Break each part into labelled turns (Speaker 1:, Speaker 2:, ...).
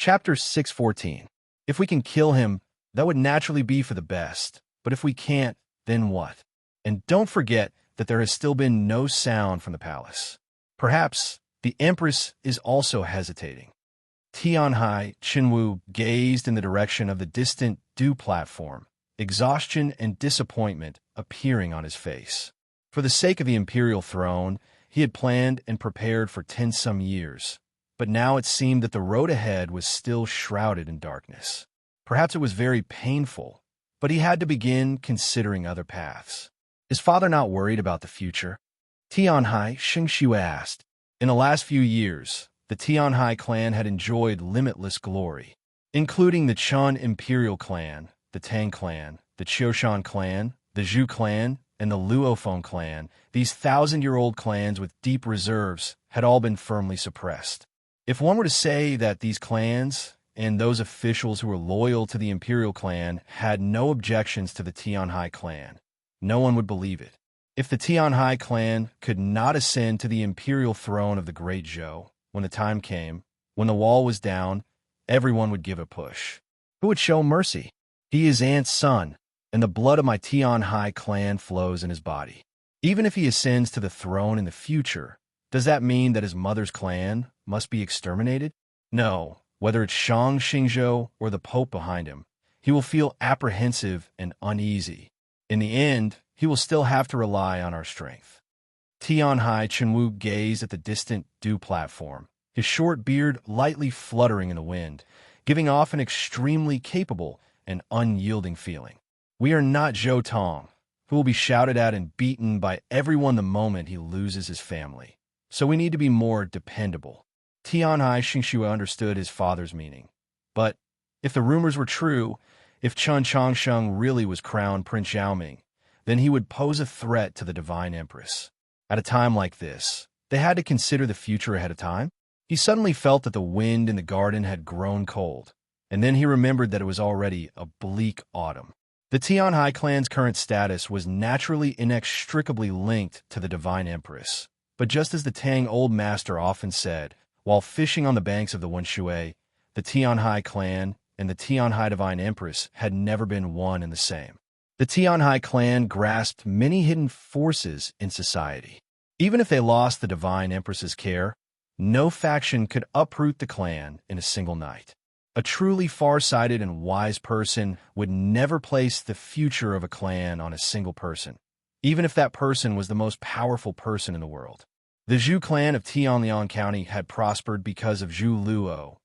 Speaker 1: Chapter 614. If we can kill him, that would naturally be for the best. But if we can't, then what? And don't forget that there has still been no sound from the palace. Perhaps the Empress is also hesitating. Tianhai Qinwu gazed in the direction of the distant dew platform, exhaustion and disappointment appearing on his face. For the sake of the imperial throne, he had planned and prepared for 10-some years, but now it seemed that the road ahead was still shrouded in darkness. Perhaps it was very painful, but he had to begin considering other paths. Is father not worried about the future? Tianhai Xingxue asked. In the last few years, the Tianhai clan had enjoyed limitless glory, including the Chun imperial clan, the Tang clan, the Qiushan clan, the Zhu clan, and the Luofeng clan. These 1,000-year-old clans with deep reserves had all been firmly suppressed. If one were to say that these clans and those officials who were loyal to the imperial clan had no objections to the Tianhai clan, no one would believe it. If the Tianhai clan could not ascend to the imperial throne of the Great Zhou, when the time came, when the wall was down, everyone would give a push. Who would show mercy? He is Ant's son, and the blood of my Tianhai clan flows in his body. Even if he ascends to the throne in the future, does that mean that his mother's clan must be exterminated? No, whether it's Shang Xingzhou or the Pope behind him, he will feel apprehensive and uneasy. In the end, he will still have to rely on our strength. Tianhai Qinwu gazed at the distant dew platform, his short beard lightly fluttering in the wind, giving off an extremely capable and unyielding feeling. We are not Zhou Tong, who will be shouted at and beaten by everyone the moment he loses his family. So we need to be more dependable. Tianhai Xingxue understood his father's meaning. But if the rumors were true, if Chun Changsheng really was crowned Prince Xiaoming, then he would pose a threat to the Divine Empress. At a time like this, they had to consider the future ahead of time. He suddenly felt that the wind in the garden had grown cold, and then he remembered that it was already a bleak autumn. The Tianhai clan's current status was naturally inextricably linked to the Divine Empress. But just as the Tang Old Master often said, while fishing on the banks of the Wenshui, the Tianhai clan and the Tianhai Divine Empress had never been one and the same. The Tianhai clan grasped many hidden forces in society. Even if they lost the Divine Empress's care, no faction could uproot the clan in a single night. A truly far-sighted and wise person would never place the future of a clan on a single person, even if that person was the most powerful person in the world. The Zhu clan of Tianliang County had prospered because of Zhu Luo,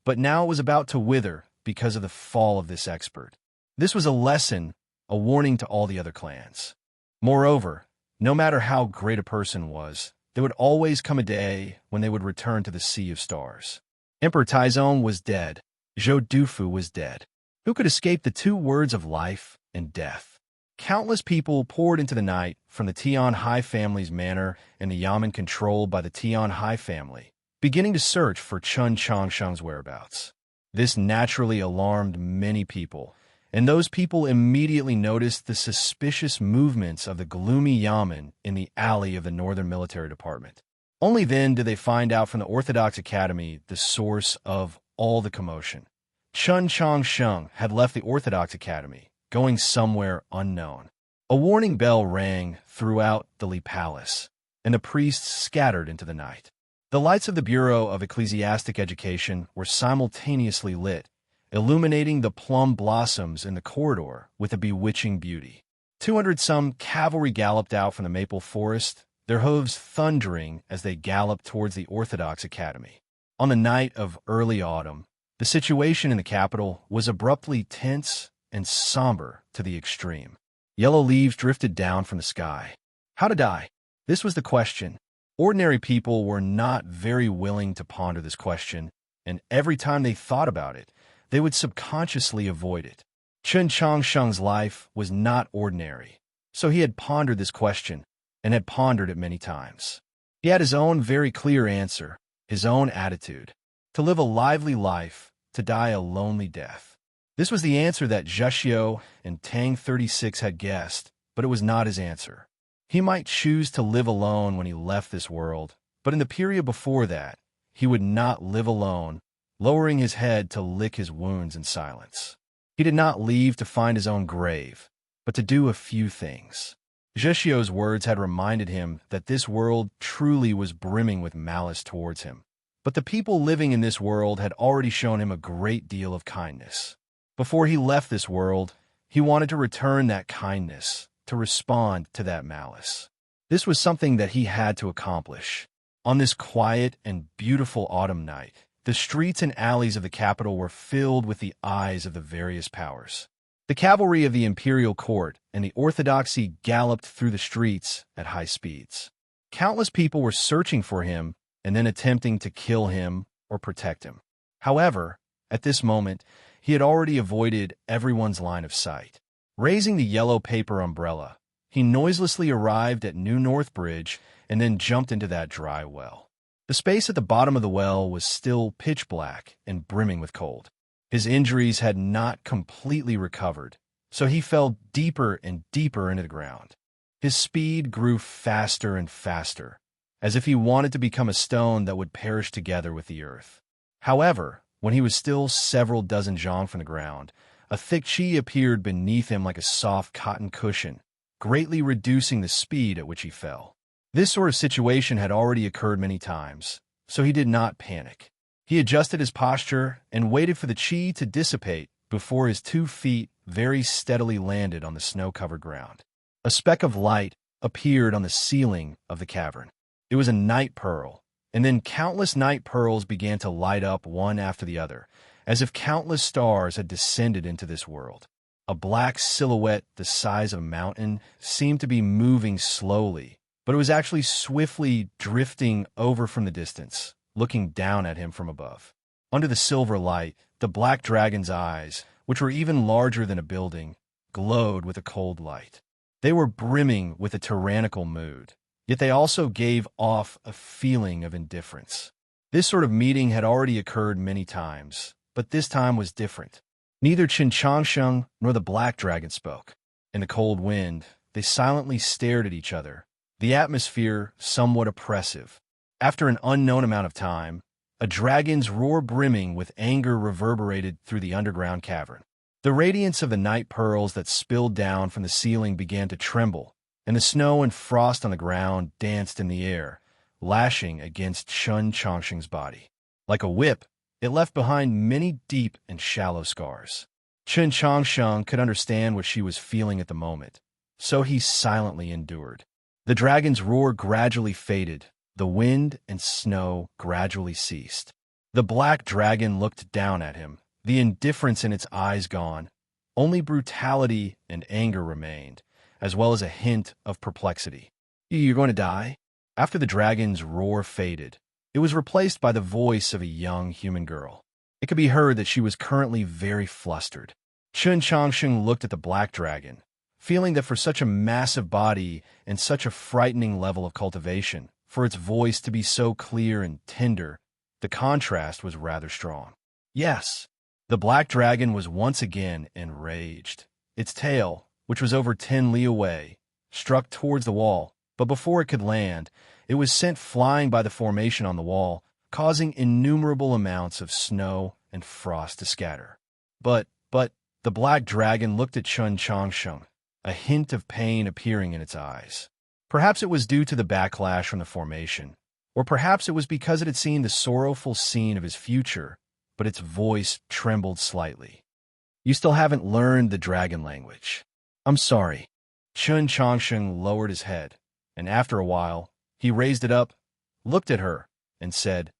Speaker 1: but now it was about to wither because of the fall of this expert. This was a lesson, a warning to all the other clans. Moreover, no matter how great a person was, there would always come a day when they would return to the Sea of Stars. Emperor Taizong was dead. Zhou Dufu was dead. Who could escape the two words of life and death? Countless people poured into the night from the Tianhai family's manor and the yamen controlled by the Tianhai family, beginning to search for Chun Changsheng's whereabouts. This naturally alarmed many people, and those people immediately noticed the suspicious movements of the gloomy yamen in the alley of the Northern Military Department. Only then did they find out from the Orthodox Academy the source of all the commotion. Chun Changsheng had left the Orthodox Academy, going somewhere unknown. A warning bell rang throughout the Li Palace, and the priests scattered into the night. The lights of the Bureau of Ecclesiastic Education were simultaneously lit, illuminating the plum blossoms in the corridor with a bewitching beauty. 200-some cavalry galloped out from the maple forest, their hooves thundering as they galloped towards the Orthodox Academy. On the night of early autumn, the situation in the capital was abruptly tense and somber to the extreme. Yellow leaves drifted down from the sky. How to die? This was the question. Ordinary people were not very willing to ponder this question, and every time they thought about it, they would subconsciously avoid it. Chun Changsheng's life was not ordinary, so he had pondered this question and had pondered it many times. He had his own very clear answer, his own attitude: to live a lively life, to die a lonely death. This was the answer that Zheshio and Tang 36 had guessed, but it was not his answer. He might choose to live alone when he left this world, but in the period before that, he would not live alone, lowering his head to lick his wounds in silence. He did not leave to find his own grave, but to do a few things. Zheshio's words had reminded him that this world truly was brimming with malice towards him. But the people living in this world had already shown him a great deal of kindness. Before he left this world, he wanted to return that kindness, to respond to that malice. This was something that he had to accomplish. On this quiet and beautiful autumn night, the streets and alleys of the capital were filled with the eyes of the various powers. The cavalry of the imperial court and the orthodoxy galloped through the streets at high speeds. Countless people were searching for him and then attempting to kill him or protect him. However, at this moment, he had already avoided everyone's line of sight. Raising the yellow paper umbrella, he noiselessly arrived at New North Bridge and then jumped into that dry well. The space at the bottom of the well was still pitch black and brimming with cold. His injuries had not completely recovered, so he fell deeper and deeper into the ground. His speed grew faster and faster, as if he wanted to become a stone that would perish together with the earth. However, when he was still several dozen zhang from the ground, a thick chi appeared beneath him like a soft cotton cushion, greatly reducing the speed at which he fell. This sort of situation had already occurred many times, so he did not panic. He adjusted his posture and waited for the chi to dissipate before his 2 feet very steadily landed on the snow-covered ground. A speck of light appeared on the ceiling of the cavern. It was a night pearl, and then countless night pearls began to light up one after the other, as if countless stars had descended into this world. A black silhouette the size of a mountain seemed to be moving slowly, but it was actually swiftly drifting over from the distance, looking down at him from above. Under the silver light, the black dragon's eyes, which were even larger than a building, glowed with a cold light. They were brimming with a tyrannical mood, yet they also gave off a feeling of indifference. This sort of meeting had already occurred many times, but this time was different. Neither Qin Changsheng nor the black dragon spoke. In the cold wind, they silently stared at each other, the atmosphere somewhat oppressive. After an unknown amount of time, a dragon's roar brimming with anger reverberated through the underground cavern. The radiance of the night pearls that spilled down from the ceiling began to tremble, and the snow and frost on the ground danced in the air, lashing against Qin Changsheng's body. Like a whip, it left behind many deep and shallow scars. Qin Changsheng could understand what she was feeling at the moment, so he silently endured. The dragon's roar gradually faded. The wind and snow gradually ceased. The black dragon looked down at him, the indifference in its eyes gone. Only brutality and anger remained, as well as a hint of perplexity. "You're going to die?" After the dragon's roar faded, it was replaced by the voice of a young human girl. It could be heard that she was currently very flustered. Qin Changsheng looked at the black dragon, feeling that for such a massive body and such a frightening level of cultivation, for its voice to be so clear and tender, the contrast was rather strong. Yes, the black dragon was once again enraged. Its tail, which was over 10 li away, struck towards the wall, but before it could land, it was sent flying by the formation on the wall, causing innumerable amounts of snow and frost to scatter. But, the black dragon looked at Qin Changsheng, a hint of pain appearing in its eyes. Perhaps it was due to the backlash from the formation, or perhaps it was because it had seen the sorrowful scene of his future, but its voice trembled slightly. "You still haven't learned the dragon language." "I'm sorry." Qin Changsheng lowered his head, and after a while, he raised it up, looked at her, and said,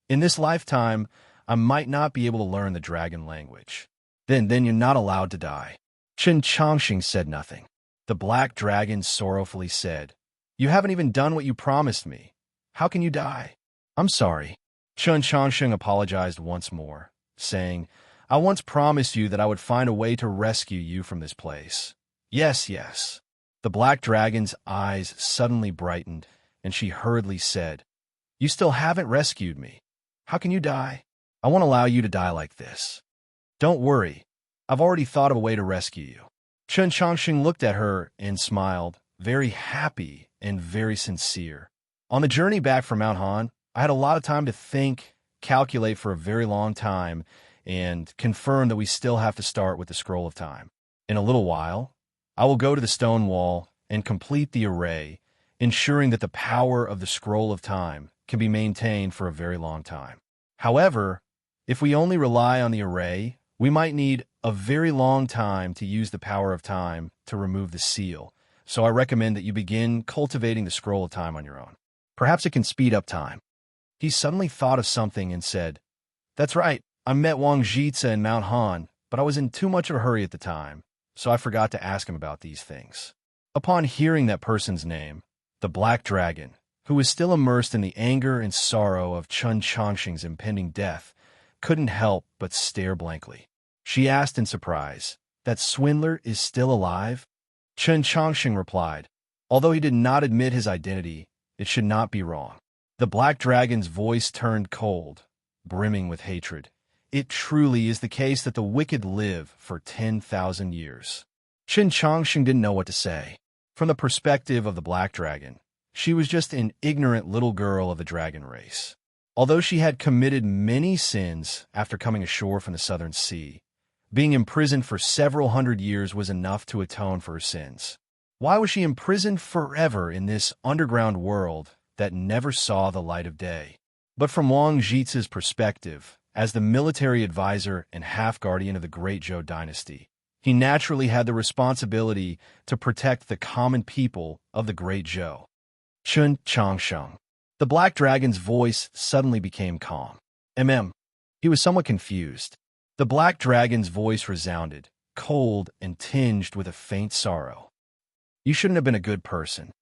Speaker 1: "In this lifetime, I might not be able to learn the dragon language." Then you're not allowed to die." Qin Changsheng said nothing. The black dragon sorrowfully said, "You haven't even done what you promised me. How can you die?" "I'm sorry." Qin Changsheng apologized once more, saying, "I once promised you that I would find a way to rescue you from this place." Yes. The black dragon's eyes suddenly brightened, and she hurriedly said, "You still haven't rescued me. How can you die? I won't allow you to die like this." "Don't worry. I've already thought of a way to rescue you." Qin Changsheng looked at her and smiled, very happy and very sincere. "On the journey back from Mount Han, I had a lot of time to think, calculate for a very long time and confirm that we still have to start with the scroll of time. In a little while, I will go to the stone wall and complete the array, ensuring that the power of the scroll of time can be maintained for a very long time. However, if we only rely on the array, we might need a very long time to use the power of time to remove the seal, so I recommend that you begin cultivating the scroll of time on your own. Perhaps it can speed up time. He suddenly thought of something and said, "That's right, I met Wang Jitsa in Mount Han, but I was in too much of a hurry at the time, so I forgot to ask him about these things." Upon hearing that person's name, the Black Dragon, who was still immersed in the anger and sorrow of Chun Chongqing's impending death, couldn't help but stare blankly. She asked in surprise, "That swindler is still alive?" Chun Chongqing replied, although he did not admit his identity, it should not be wrong. The Black Dragon's voice turned cold, brimming with hatred. "It truly is the case that the wicked live for 10,000 years. Chun Chongqing didn't know what to say. From the perspective of the Black Dragon, she was just an ignorant little girl of the dragon race. Although she had committed many sins after coming ashore from the Southern Sea, being imprisoned for several hundred years was enough to atone for her sins. Why was she imprisoned forever in this underground world that never saw the light of day? But from Wang Jitsa's perspective, as the military advisor and half-guardian of the Great Zhou dynasty, he naturally had the responsibility to protect the common people of the Great Zhou. Chun Chongqing. The Black Dragon's voice suddenly became calm. He was somewhat confused. The Black Dragon's voice resounded, cold and tinged with a faint sorrow. "You shouldn't have been a good person."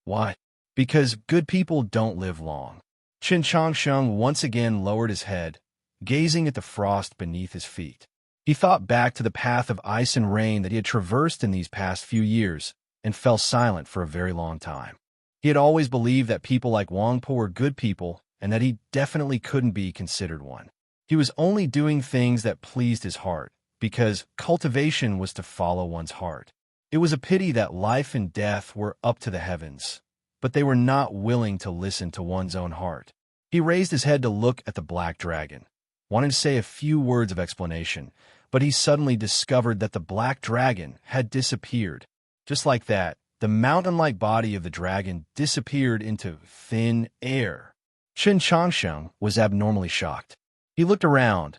Speaker 1: "Why?" "Because good people don't live long." Chun Chongqing once again lowered his head, gazing at the frost beneath his feet. He thought back to the path of ice and rain that he had traversed in these past few years and fell silent for a very long time. He had always believed that people like Wang Po were good people and that he definitely couldn't be considered one. He was only doing things that pleased his heart, because cultivation was to follow one's heart. It was a pity that life and death were up to the heavens, but they were not willing to listen to one's own heart. He raised his head to look at the Black Dragon, wanting to say a few words of explanation, but he suddenly discovered that the Black Dragon had disappeared. Just like that, the mountain-like body of the dragon disappeared into thin air. Chun Chongqing was abnormally shocked. He looked around,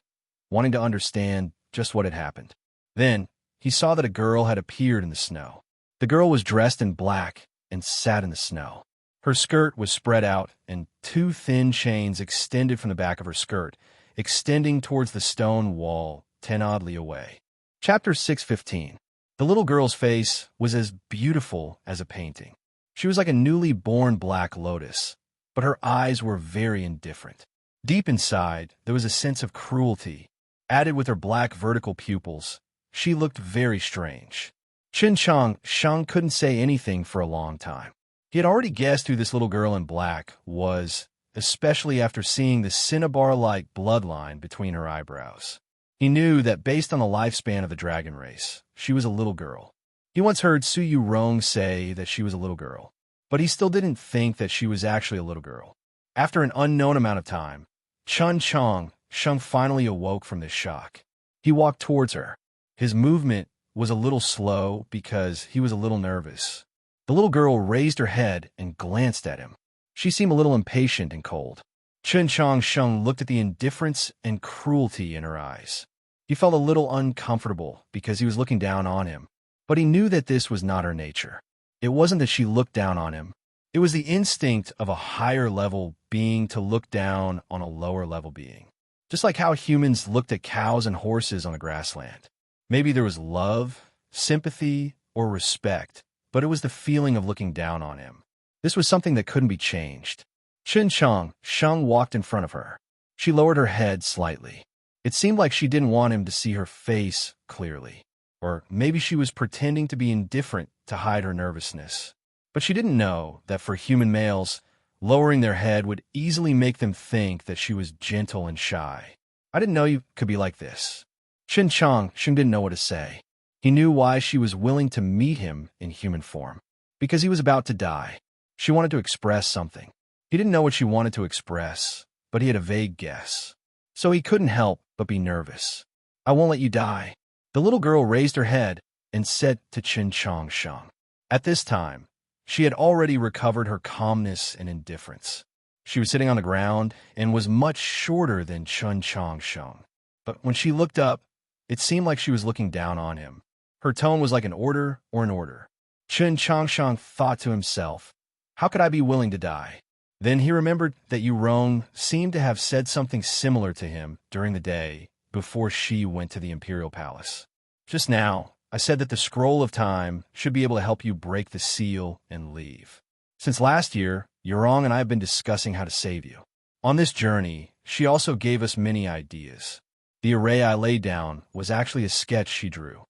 Speaker 1: wanting to understand just what had happened. Then, he saw that a girl had appeared in the snow. The girl was dressed in black and sat in the snow. Her skirt was spread out, and two thin chains extended from the back of her skirt, extending towards the stone wall 10 oddly away. Chapter 6:15. The little girl's face was as beautiful as a painting. She was like a newly born black lotus, but her eyes were very indifferent. Deep inside, there was a sense of cruelty. Added with her black vertical pupils, she looked very strange. Chun Chongqing couldn't say anything for a long time. He had already guessed who this little girl in black was, especially after seeing the cinnabar-like bloodline between her eyebrows. He knew that based on the lifespan of the dragon race, she was a little girl. He once heard Su Yurong say that she was a little girl, but he still didn't think that she was actually a little girl. After an unknown amount of time, Chun Chongqing finally awoke from this shock. He walked towards her. His movement was a little slow because he was a little nervous. The little girl raised her head and glanced at him. She seemed a little impatient and cold. Chun Chongqing looked at the indifference and cruelty in her eyes. He felt a little uncomfortable because he was looking down on him, but he knew that this was not her nature. It wasn't that she looked down on him. It was the instinct of a higher-level being to look down on a lower-level being, just like how humans looked at cows and horses on the grassland. Maybe there was love, sympathy, or respect, but it was the feeling of looking down on him. This was something that couldn't be changed. Chun Chongqing walked in front of her. She lowered her head slightly. It seemed like she didn't want him to see her face clearly. Or maybe she was pretending to be indifferent to hide her nervousness. But she didn't know that for human males, lowering their head would easily make them think that she was gentle and shy. "I didn't know you could be like this." Chun Chongqing didn't know what to say. He knew why she was willing to meet him in human form. Because he was about to die. She wanted to express something. He didn't know what she wanted to express, but he had a vague guess. So he couldn't help but be nervous. I won't let you die. The little girl raised her head and said to Chen Changsheng. At this time, she had already recovered her calmness and indifference. She was sitting on the ground and was much shorter than Chen Changsheng. But when she looked up, it seemed like she was looking down on him. Her tone was like an order or an order. Chen Changsheng thought to himself, how could I be willing to die? Then he remembered that Yurong seemed to have said something similar to him during the day before she went to the imperial palace. Just now, I said that the scroll of time should be able to help you break the seal and leave. Since last year, Yurong and I have been discussing how to save you. On this journey, she also gave us many ideas. The array I laid down was actually a sketch she drew.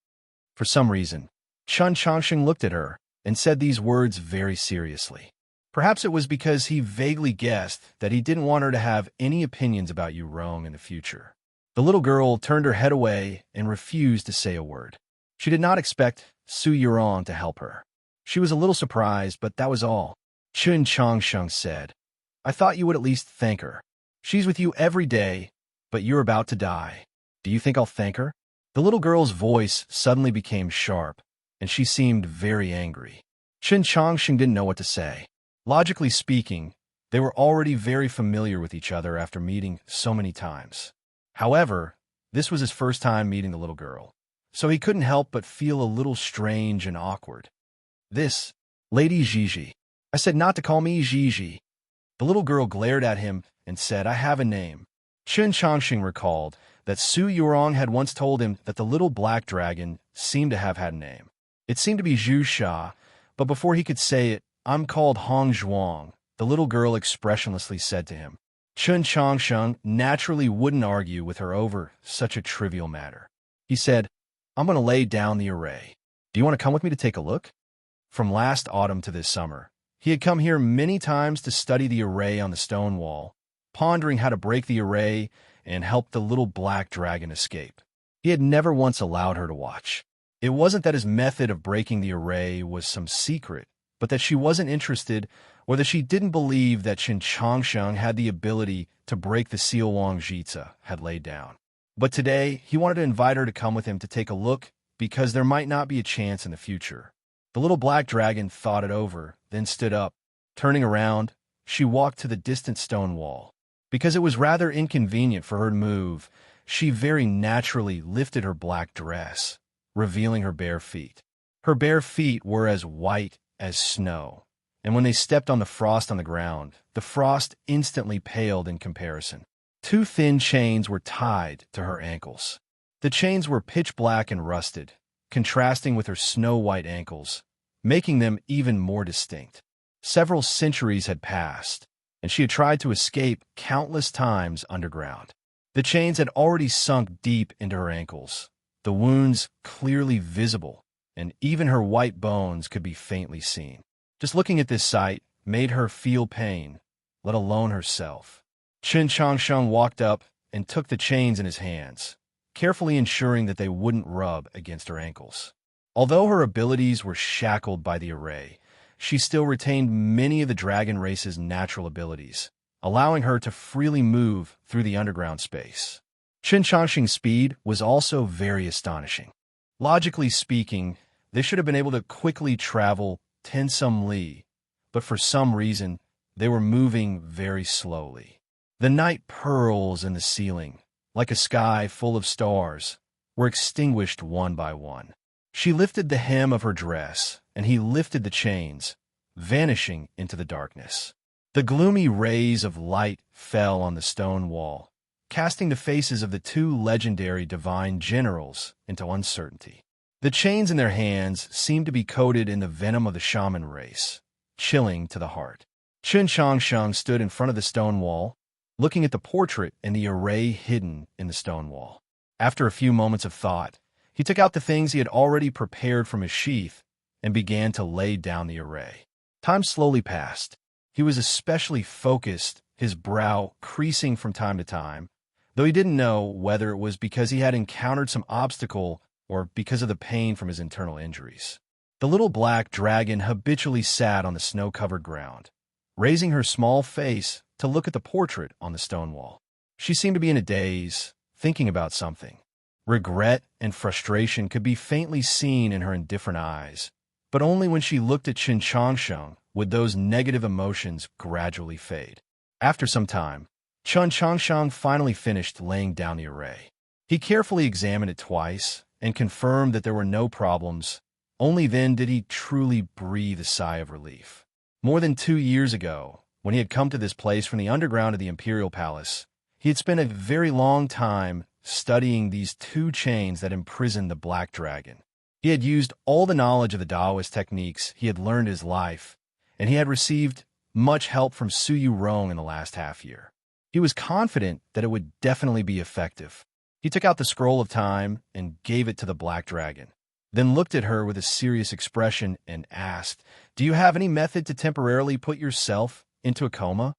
Speaker 1: For some reason, Chen Changsheng looked at her and said these words very seriously. Perhaps it was because he vaguely guessed that he didn't want her to have any opinions about Yurong in the future. The little girl turned her head away and refused to say a word. She did not expect Su Yurong to help her. She was a little surprised, but that was all. Chen Changsheng said, I thought you would at least thank her. She's with you every day, but you're about to die. Do you think I'll thank her? The little girl's voice suddenly became sharp, and she seemed very angry. Chen Changsheng didn't know what to say. Logically speaking, they were already very familiar with each other after meeting so many times. However, this was his first time meeting the little girl, so he couldn't help but feel a little strange and awkward. This, Lady Gigi. I said not to call me Gigi. The little girl glared at him and said, I have a name. Chen Changsheng recalled that Su Yurong had once told him that the little black dragon seemed to have had a name. It seemed to be Zhu Sha, but before he could say it, I'm called Hong Zhuang, the little girl expressionlessly said to him. Chen Changsheng naturally wouldn't argue with her over such a trivial matter. He said, I'm going to lay down the array. Do you want to come with me to take a look? From last autumn to this summer, he had come here many times to study the array on the stone wall, pondering how to break the array and help the little black dragon escape. He had never once allowed her to watch. It wasn't that his method of breaking the array was some secret, but that she wasn't interested or that she didn't believe that Chen Changsheng had the ability to break the seal Wang Jitsa had laid down. But today, he wanted to invite her to come with him to take a look because there might not be a chance in the future. The little black dragon thought it over, then stood up. Turning around, she walked to the distant stone wall. Because it was rather inconvenient for her to move, she very naturally lifted her black dress, revealing her bare feet. Her bare feet were as white as snow, and when they stepped on the frost on the ground, the frost instantly paled in comparison. 2 thin chains were tied to her ankles. The chains were pitch black and rusted, contrasting with her snow-white ankles, making them even more distinct. Several centuries had passed, and she had tried to escape countless times underground. The chains had already sunk deep into her ankles, the wounds clearly visible, and even her white bones could be faintly seen. Just looking at this sight made her feel pain, let alone herself. Chen Changsheng walked up and took the chains in his hands, carefully ensuring that they wouldn't rub against her ankles. Although her abilities were shackled by the array, she still retained many of the dragon race's natural abilities, allowing her to freely move through the underground space. Chen Changsheng's speed was also very astonishing. Logically speaking, they should have been able to quickly travel 10-some li, but for some reason, they were moving very slowly. The night pearls in the ceiling, like a sky full of stars, were extinguished one by one. She lifted the hem of her dress, and he lifted the chains, vanishing into the darkness. The gloomy rays of light fell on the stone wall, casting the faces of the 2 legendary divine generals into uncertainty. The chains in their hands seemed to be coated in the venom of the shaman race, chilling to the heart. Chen Changsheng stood in front of the stone wall, looking at the portrait and the array hidden in the stone wall. After a few moments of thought, he took out the things he had already prepared from his sheath and began to lay down the array. Time slowly passed. He was especially focused, his brow creasing from time to time, though he didn't know whether it was because he had encountered some obstacle or because of the pain from his internal injuries. The little black dragon habitually sat on the snow-covered ground, raising her small face to look at the portrait on the stone wall. She seemed to be in a daze, thinking about something. Regret and frustration could be faintly seen in her indifferent eyes, but only when she looked at Qin Changsheng would those negative emotions gradually fade. After some time, Qin Changsheng finally finished laying down the array. He carefully examined it twice and confirmed that there were no problems. Only then did he truly breathe a sigh of relief. More than 2 years ago, when he had come to this place from the underground of the Imperial Palace, he had spent a very long time studying these 2 chains that imprisoned the Black Dragon. He had used all the knowledge of the Taoist techniques he had learned in his life, and he had received much help from Suyu Rong in the last half-year. He was confident that it would definitely be effective. He took out the scroll of time and gave it to the Black Dragon, then looked at her with a serious expression and asked, "Do you have any method to temporarily put yourself into a coma?"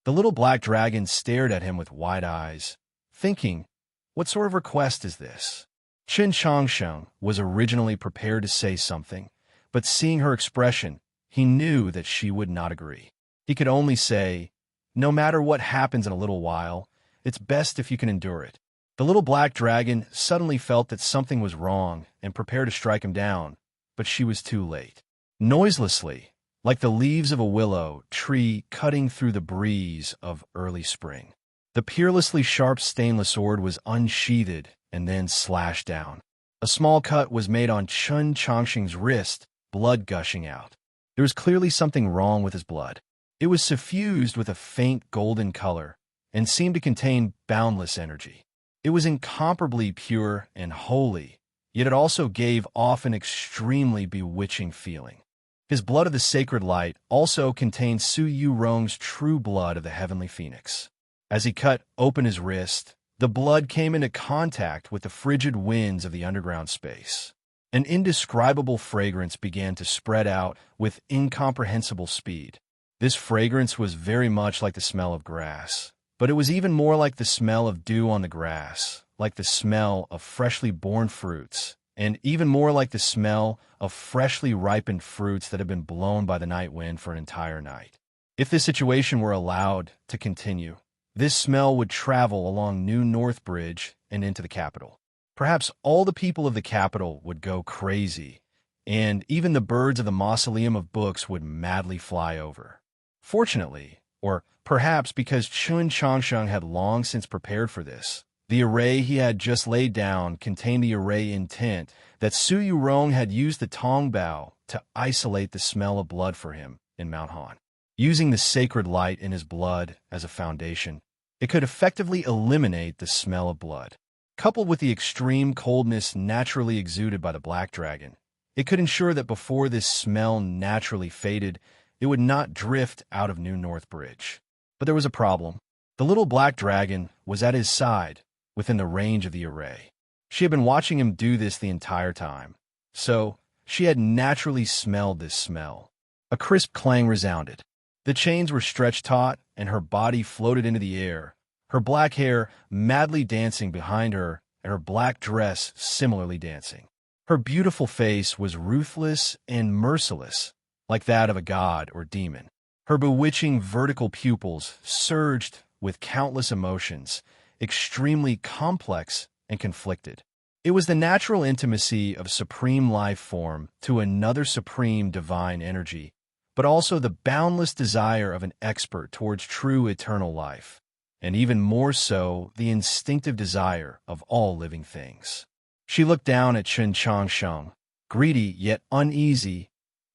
Speaker 1: The little Black Dragon stared at him with wide eyes, thinking, what sort of request is this? Qin Changsheng was originally prepared to say something, but seeing her expression, he knew that she would not agree. He could only say, "No matter what happens in a little while, it's best if you can endure it." The little Black Dragon suddenly felt that something was wrong and prepared to strike him down, but she was too late. Noiselessly, like the leaves of a willow tree cutting through the breeze of early spring, the peerlessly sharp stainless sword was unsheathed and then slashed down. A small cut was made on Qin Changsheng's wrist, blood gushing out. There was clearly something wrong with his blood. It was suffused with a faint golden color and seemed to contain boundless energy. It was incomparably pure and holy, yet it also gave off an extremely bewitching feeling. His blood of the sacred light also contained Suyu Rong's true blood of the heavenly phoenix. As he cut open his wrist, the blood came into contact with the frigid winds of the underground space. An indescribable fragrance began to spread out with incomprehensible speed. This fragrance was very much like the smell of grass, but it was even more like the smell of dew on the grass, like the smell of freshly born fruits, and even more like the smell of freshly ripened fruits that had been blown by the night wind for an entire night. If this situation were allowed to continue, this smell would travel along New North Bridge and into the capital. Perhaps all the people of the capital would go crazy, and even the birds of the Mausoleum of Books would madly fly over. Fortunately, or perhaps because Qin Changsheng had long since prepared for this, the array he had just laid down contained the array intent that Suyu Rong had used the Tongbao to isolate the smell of blood for him in Mount Han. Using the sacred light in his blood as a foundation, it could effectively eliminate the smell of blood. Coupled with the extreme coldness naturally exuded by the Black Dragon, it could ensure that before this smell naturally faded, it would not drift out of New North Bridge. But there was a problem. The little Black Dragon was at his side, within the range of the array. She had been watching him do this the entire time, so she had naturally smelled this smell. A crisp clang resounded. The chains were stretched taut, and her body floated into the air, her black hair madly dancing behind her, and her black dress similarly dancing. Her beautiful face was ruthless and merciless, like that of a god or demon. Her bewitching vertical pupils surged with countless emotions, extremely complex and conflicted. It was the natural intimacy of supreme life form to another supreme divine energy, but also the boundless desire of an expert towards true eternal life, and even more so the instinctive desire of all living things. She looked down at Qin Changsheng, greedy yet uneasy,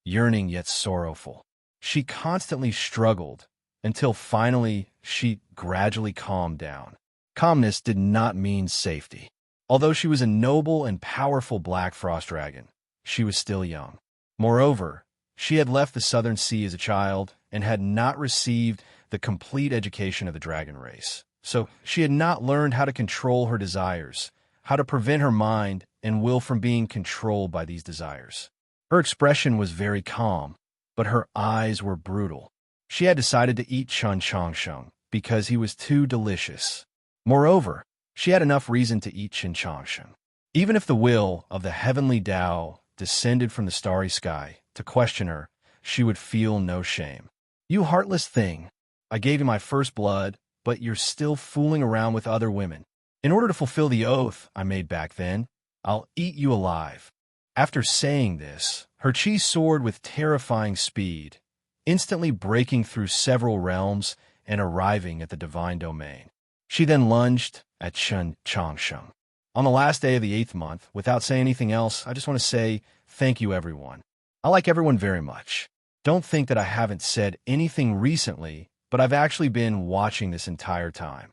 Speaker 1: yearning yet sorrowful. She constantly struggled until finally she gradually calmed down. Calmness did not mean safety. Although she was a noble and powerful Black Frost Dragon, she was still young. Moreover, she had left the Southern Sea as a child and had not received the complete education of the dragon race. So she had not learned how to control her desires, how to prevent her mind and will from being controlled by these desires. Her expression was very calm, but her eyes were brutal. She had decided to eat Qin Changsheng because he was too delicious. Moreover, she had enough reason to eat Qin Changsheng. Even if the will of the heavenly Tao descended from the starry sky to question her, she would feel no shame. "You heartless thing," I gave you my first blood, but you're still fooling around with other women. In order to fulfill the oath I made back then, I'll eat you alive." After saying this, her chi soared with terrifying speed, instantly breaking through several realms and arriving at the divine domain. She then lunged at Chun Changsheng. On the last day of the 8th month, without saying anything else, I just want to say thank you, everyone. I like everyone very much. Don't think that I haven't said anything recently, but I've actually been watching this entire time.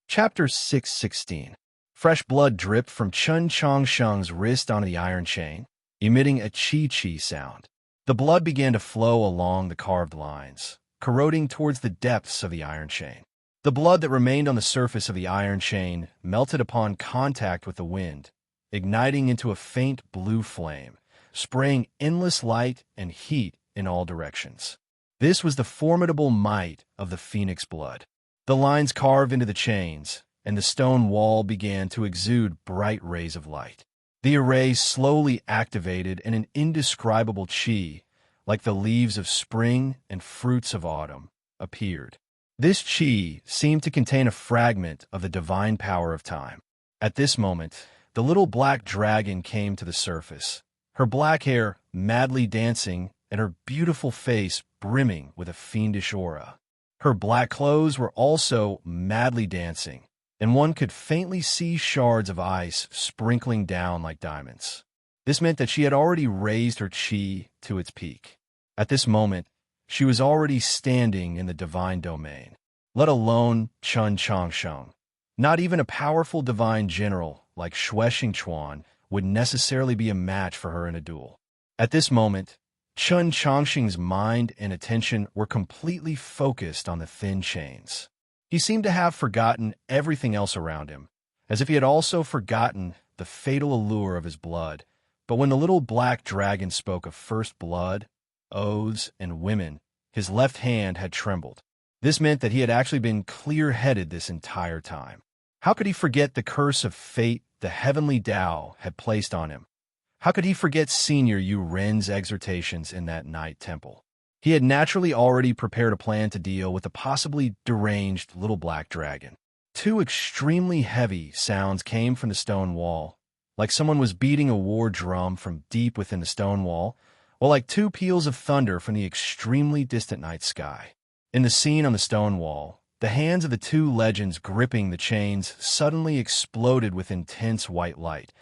Speaker 1: Chapter 616. Fresh blood dripped from Chun Changsheng's wrist onto the iron chain, emitting a chi-chi sound. The blood began to flow along the carved lines, corroding towards the depths of the iron chain. The blood that remained on the surface of the iron chain melted upon contact with the wind, igniting into a faint blue flame, spraying endless light and heat in all directions. This was the formidable might of the phoenix blood. The lines carved into the chains, and the stone wall began to exude bright rays of light. The array slowly activated, and an indescribable chi, like the leaves of spring and fruits of autumn, appeared. This chi seemed to contain a fragment of the divine power of time. At this moment, the little black dragon came to the surface, her black hair madly dancing and her beautiful face brimming with a fiendish aura. Her black clothes were also madly dancing, and one could faintly see shards of ice sprinkling down like diamonds. This meant that she had already raised her chi to its peak. At this moment, she was already standing in the divine domain, let alone Chun Changsheng. Not even a powerful divine general like Xue Xingchuan would necessarily be a match for her in a duel. At this moment, Chun Changsheng's mind and attention were completely focused on the thin chains. He seemed to have forgotten everything else around him, as if he had also forgotten the fatal allure of his blood. But when the little black dragon spoke of first blood, oaths, and women, his left hand had trembled. This meant that he had actually been clear-headed this entire time. How could he forget the curse of fate the heavenly Tao had placed on him? How could he forget Senior Yu Ren's exhortations in that night temple? He had naturally already prepared a plan to deal with a possibly deranged little black dragon. Two extremely heavy sounds came from the stone wall, like someone was beating a war drum from deep within the stone wall, or like two peals of thunder from the extremely distant night sky. In the scene on the stone wall, the hands of the two legends gripping the chains suddenly exploded with intense white light,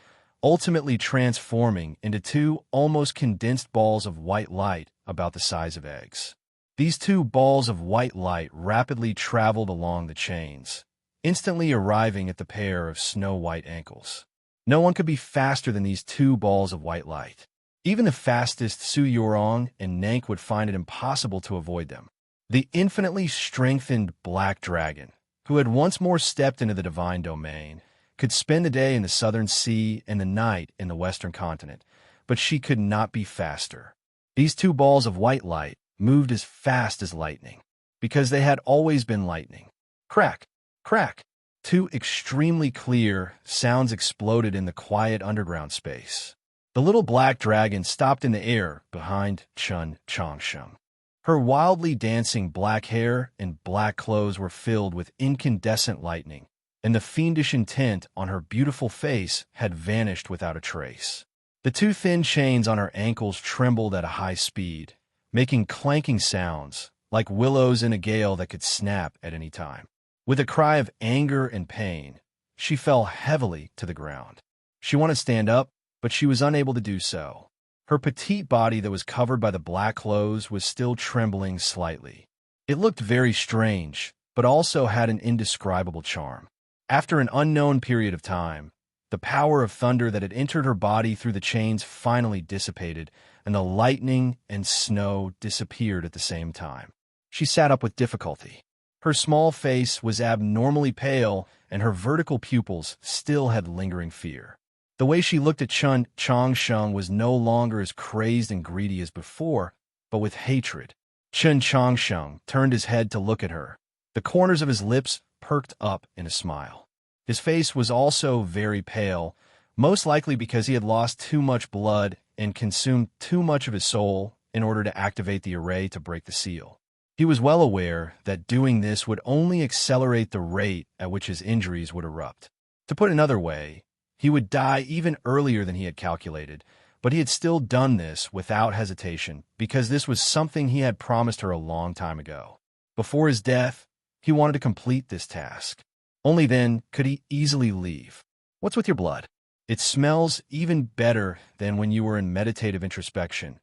Speaker 1: ultimately transforming into two almost condensed balls of white light about the size of eggs. These two balls of white light rapidly traveled along the chains, instantly arriving at the pair of snow-white ankles. No one could be faster than these two balls of white light. Even the fastest Su Yorong and Nank would find it impossible to avoid them. The infinitely strengthened black dragon, who had once more stepped into the divine domain, could spend the day in the southern sea and the night in the western continent, but she could not be faster. These two balls of white light moved as fast as lightning, because they had always been lightning. Crack, crack. Two extremely clear sounds exploded in the quiet underground space. The little black dragon stopped in the air behind Chun Changsheng. Her wildly dancing black hair and black clothes were filled with incandescent lightning, and the fiendish intent on her beautiful face had vanished without a trace. The two thin chains on her ankles trembled at a high speed, making clanking sounds, like willows in a gale that could snap at any time. With a cry of anger and pain, she fell heavily to the ground. She wanted to stand up, but she was unable to do so. Her petite body that was covered by the black clothes was still trembling slightly. It looked very strange, but also had an indescribable charm. After an unknown period of time, the power of thunder that had entered her body through the chains finally dissipated, and the lightning and snow disappeared at the same time. She sat up with difficulty. Her small face was abnormally pale, and her vertical pupils still had lingering fear. The way she looked at Chun Changsheng was no longer as crazed and greedy as before, but with hatred. Chun Changsheng turned his head to look at her. The corners of his lips perked up in a smile. His face was also very pale, most likely because he had lost too much blood and consumed too much of his soul in order to activate the array to break the seal. He was well aware that doing this would only accelerate the rate at which his injuries would erupt. To put another way, he would die even earlier than he had calculated, but he had still done this without hesitation because this was something he had promised her a long time ago. Before his death, he wanted to complete this task. Only then could he easily leave. What's with your blood? It smells even better than when you were in meditative introspection.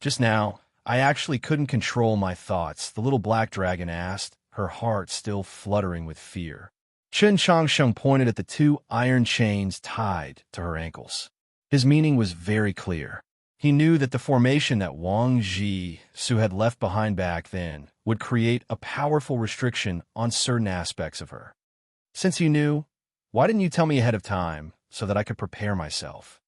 Speaker 1: Just now, I actually couldn't control my thoughts, the little black dragon asked, her heart still fluttering with fear. Chen Changsheng pointed at the 2 iron chains tied to her ankles. His meaning was very clear. He knew that the formation that Wang Su had left behind back then would create a powerful restriction on certain aspects of her. Since you knew, why didn't you tell me ahead of time so that I could prepare myself?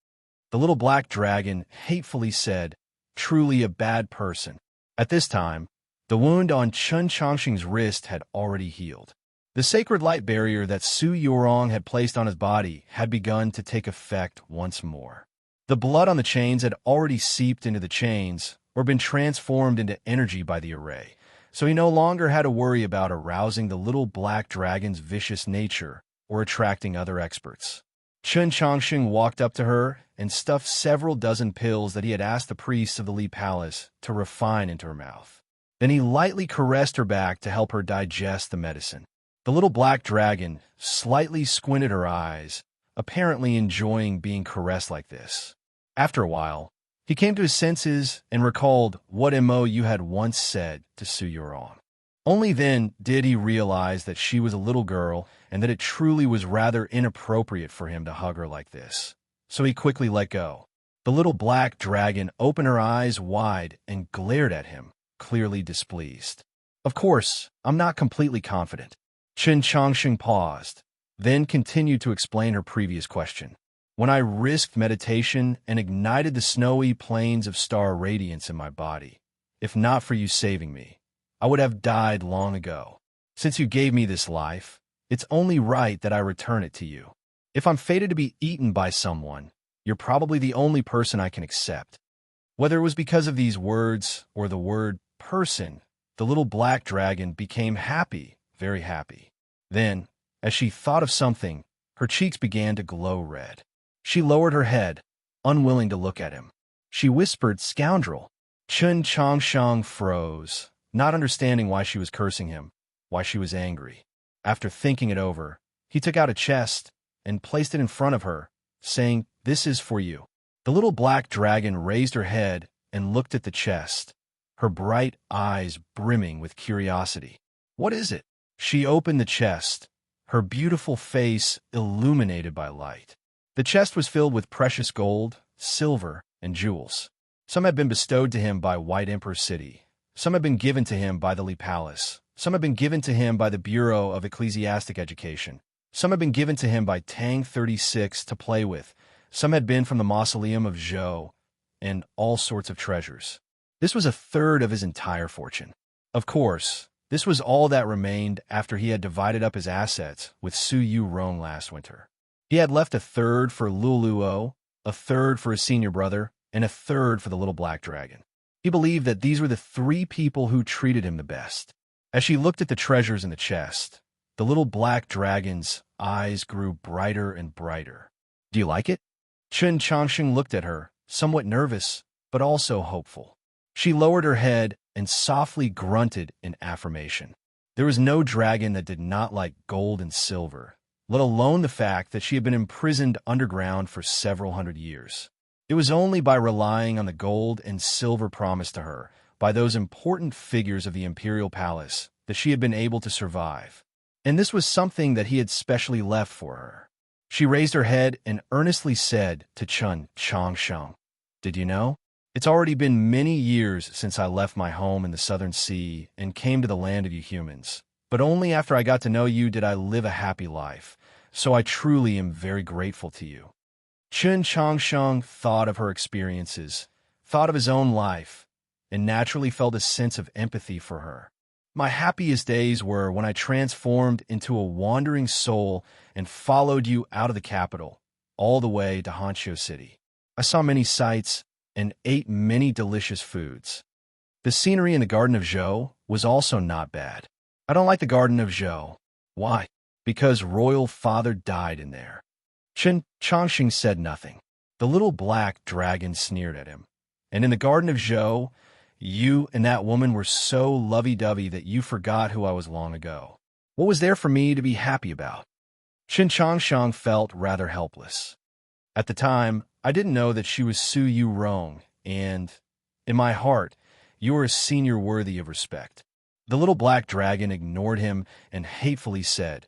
Speaker 1: The little black dragon hatefully said, truly a bad person. At this time, the wound on Chen Changsheng's wrist had already healed. The sacred light barrier that Su Yorong had placed on his body had begun to take effect once more. The blood on the chains had already seeped into the chains or been transformed into energy by the array, so he no longer had to worry about arousing the little black dragon's vicious nature or attracting other experts. Chen Changsheng walked up to her and stuffed several dozen pills that he had asked the priests of the Li Palace to refine into her mouth. Then he lightly caressed her back to help her digest the medicine. The little black dragon slightly squinted her eyes, apparently enjoying being caressed like this. After a while, he came to his senses and recalled what Mo you had once said to Su Yorong. Only then did he realize that she was a little girl and that it truly was rather inappropriate for him to hug her like this. So he quickly let go. The little black dragon opened her eyes wide and glared at him, clearly displeased. Of course, I'm not completely confident. Chen Changsheng paused, then continued to explain her previous question. When I risked meditation and ignited the snowy plains of star radiance in my body, if not for you saving me, I would have died long ago. Since you gave me this life, it's only right that I return it to you. If I'm fated to be eaten by someone, you're probably the only person I can accept. Whether it was because of these words or the word person, the little black dragon became happy, very happy. Then, as she thought of something, her cheeks began to glow red. She lowered her head, unwilling to look at him. She whispered, "Scoundrel." Chen Changsheng froze, not understanding why she was cursing him, why she was angry. After thinking it over, he took out a chest and placed it in front of her, saying, "This is for you." The little black dragon raised her head and looked at the chest, her bright eyes brimming with curiosity. "What is it?" She opened the chest, her beautiful face illuminated by light. The chest was filled with precious gold, silver, and jewels. Some had been bestowed to him by White Emperor City. Some had been given to him by the Li Palace. Some had been given to him by the Bureau of Ecclesiastic Education. Some had been given to him by Tang 36 to play with. Some had been from the mausoleum of Zhou, and all sorts of treasures. This was a third of his entire fortune. Of course, this was all that remained after he had divided up his assets with Su Yorong last winter. He had left a third for Luluo, a third for his senior brother, and a third for the little black dragon. He believed that these were the 3 people who treated him the best. As she looked at the treasures in the chest, the little black dragon's eyes grew brighter and brighter. "Do you like it?" Chen Changsheng looked at her, somewhat nervous, but also hopeful. She lowered her head and softly grunted in affirmation. There was no dragon that did not like gold and silver, let alone the fact that she had been imprisoned underground for several hundred years. It was only by relying on the gold and silver promised to her by those important figures of the imperial palace that she had been able to survive. And this was something that he had specially left for her. She raised her head and earnestly said to Chen Changsheng, "Did you know? It's already been many years since I left my home in the southern sea and came to the land of you humans. But only after I got to know you did I live a happy life, so I truly am very grateful to you." Chen Changsheng thought of her experiences, thought of his own life, and naturally felt a sense of empathy for her. "My happiest days were when I transformed into a wandering soul and followed you out of the capital, all the way to Hanqiu City. I saw many sights and ate many delicious foods. The scenery in the Garden of Zhou was also not bad. I don't like the Garden of Zhou. Why? Because royal father died in there. Chen Chongqing said nothing. The little black dragon sneered at him. And in the Garden of Zhou, you and that woman were so lovey-dovey that you forgot who I was long ago. What was there for me to be happy about? Chen Chongshang felt rather helpless. At the time, I didn't know that she was Su Yu Rong, and, in my heart, you are a senior worthy of respect. The little black dragon ignored him and hatefully said,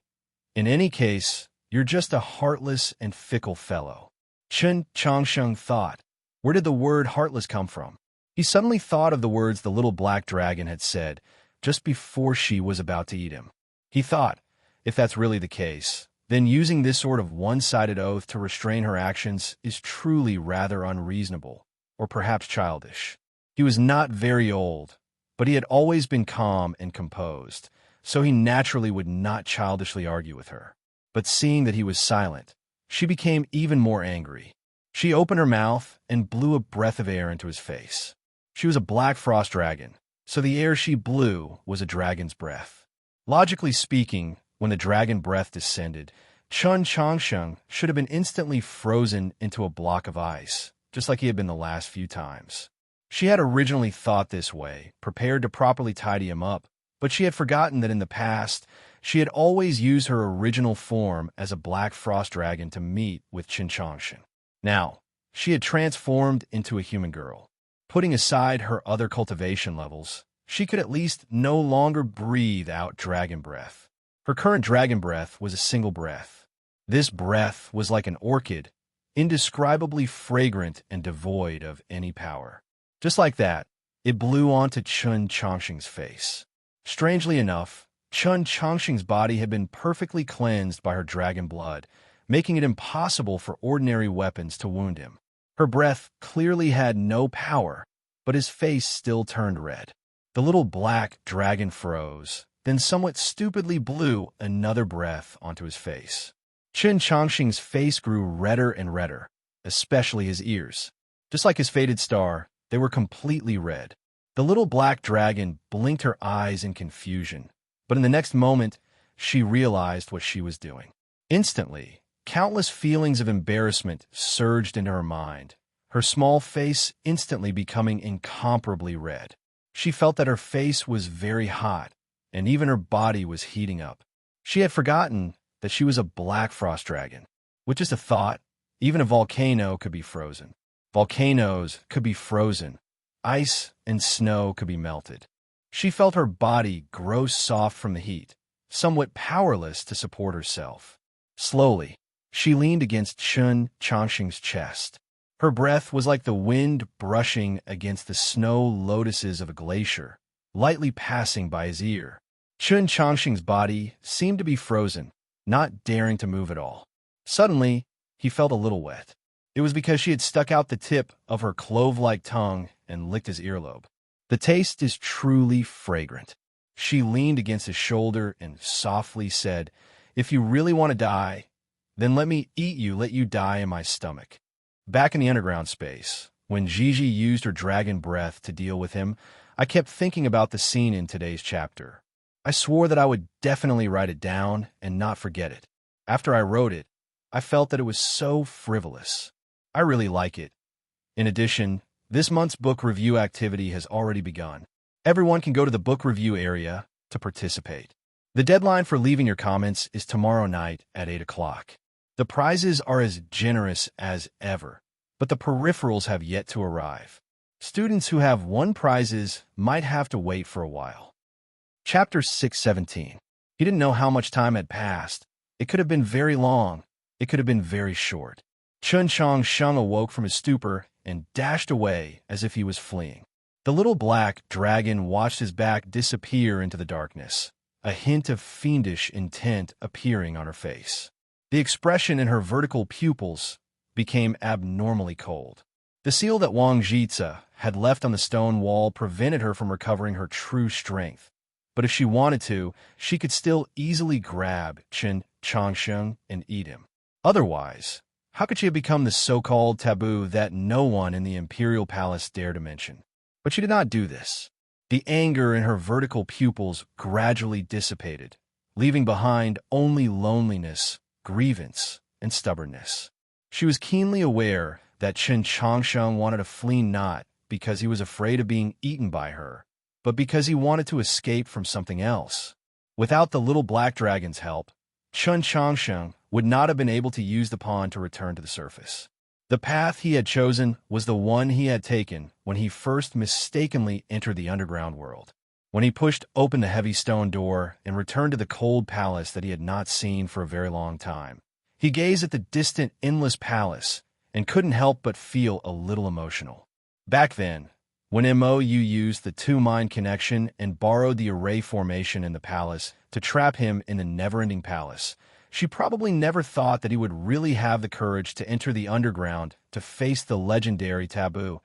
Speaker 1: in any case, you're just a heartless and fickle fellow. Chen Chongsheng thought, where did the word heartless come from? He suddenly thought of the words the little black dragon had said just before she was about to eat him. He thought, if that's really the case, then using this sort of one-sided oath to restrain her actions is truly rather unreasonable, or perhaps childish. He was not very old, but he had always been calm and composed, so he naturally would not childishly argue with her. But seeing that he was silent, she became even more angry. She opened her mouth and blew a breath of air into his face. She was a black frost dragon, so the air she blew was a dragon's breath. Logically speaking, when the dragon breath descended, Chen Chongsheng should have been instantly frozen into a block of ice, just like he had been the last few times. She had originally thought this way, prepared to properly tidy him up, but she had forgotten that in the past, she had always used her original form as a black frost dragon to meet with Chen Chongsheng. Now, she had transformed into a human girl. Putting aside her other cultivation levels, she could at least no longer breathe out dragon breath. Her current dragon breath was a single breath. This breath was like an orchid, indescribably fragrant and devoid of any power. Just like that, it blew onto Chen Chongsheng's face. Strangely enough, Chen Chongsheng's body had been perfectly cleansed by her dragon blood, making it impossible for ordinary weapons to wound him. Her breath clearly had no power, but his face still turned red. The little black dragon froze, then somewhat stupidly blew another breath onto his face. Chen Chongsheng's face grew redder and redder, especially his ears. Just like his faded star, they were completely red. The little black dragon blinked her eyes in confusion, but in the next moment, she realized what she was doing. Instantly, countless feelings of embarrassment surged into her mind, her small face instantly becoming incomparably red. She felt that her face was very hot, and even her body was heating up. She had forgotten that she was a black frost dragon. With just a thought, even a volcano could be frozen. Volcanoes could be frozen. Ice and snow could be melted. She felt her body grow soft from the heat, somewhat powerless to support herself. Slowly, she leaned against Chen Chongsheng's chest. Her breath was like the wind brushing against the snow lotuses of a glacier, lightly passing by his ear. Chen Chongsheng's body seemed to be frozen, not daring to move at all. Suddenly, he felt a little wet. It was because she had stuck out the tip of her clove-like tongue and licked his earlobe. The taste is truly fragrant. She leaned against his shoulder and softly said, if you really want to die, then let me let you die in my stomach. Back in the underground space, when Gigi used her dragon breath to deal with him, I kept thinking about the scene in today's chapter. I swore that I would definitely write it down and not forget it. After I wrote it, I felt that it was so frivolous. I really like it. In addition, this month's book review activity has already begun. Everyone can go to the book review area to participate. The deadline for leaving your comments is tomorrow night at 8 o'clock. The prizes are as generous as ever, but the peripherals have yet to arrive. Students who have won prizes might have to wait for a while. Chapter 617. He didn't know how much time had passed. It could have been very long. It could have been very short. Chen Chongsheng awoke from his stupor and dashed away as if he was fleeing. The little black dragon watched his back disappear into the darkness, a hint of fiendish intent appearing on her face. The expression in her vertical pupils became abnormally cold. The seal that Wang Jitsa had left on the stone wall prevented her from recovering her true strength. But if she wanted to, she could still easily grab Chen Chongsheng and eat him. Otherwise, how could she have become the so-called taboo that no one in the imperial palace dared to mention? But she did not do this. The anger in her vertical pupils gradually dissipated, leaving behind only loneliness, grievance, and stubbornness. She was keenly aware that Chen Changsheng wanted to flee not because he was afraid of being eaten by her, but because he wanted to escape from something else. Without the little black dragon's help, Chen Changsheng would not have been able to use the pond to return to the surface. The path he had chosen was the one he had taken when he first mistakenly entered the underground world. When he pushed open the heavy stone door and returned to the cold palace that he had not seen for a very long time, he gazed at the distant, endless palace and couldn't help but feel a little emotional. Back then, when Mou used the two-mind connection and borrowed the array formation in the palace to trap him in the never-ending palace, she probably never thought that he would really have the courage to enter the underground to face the legendary taboo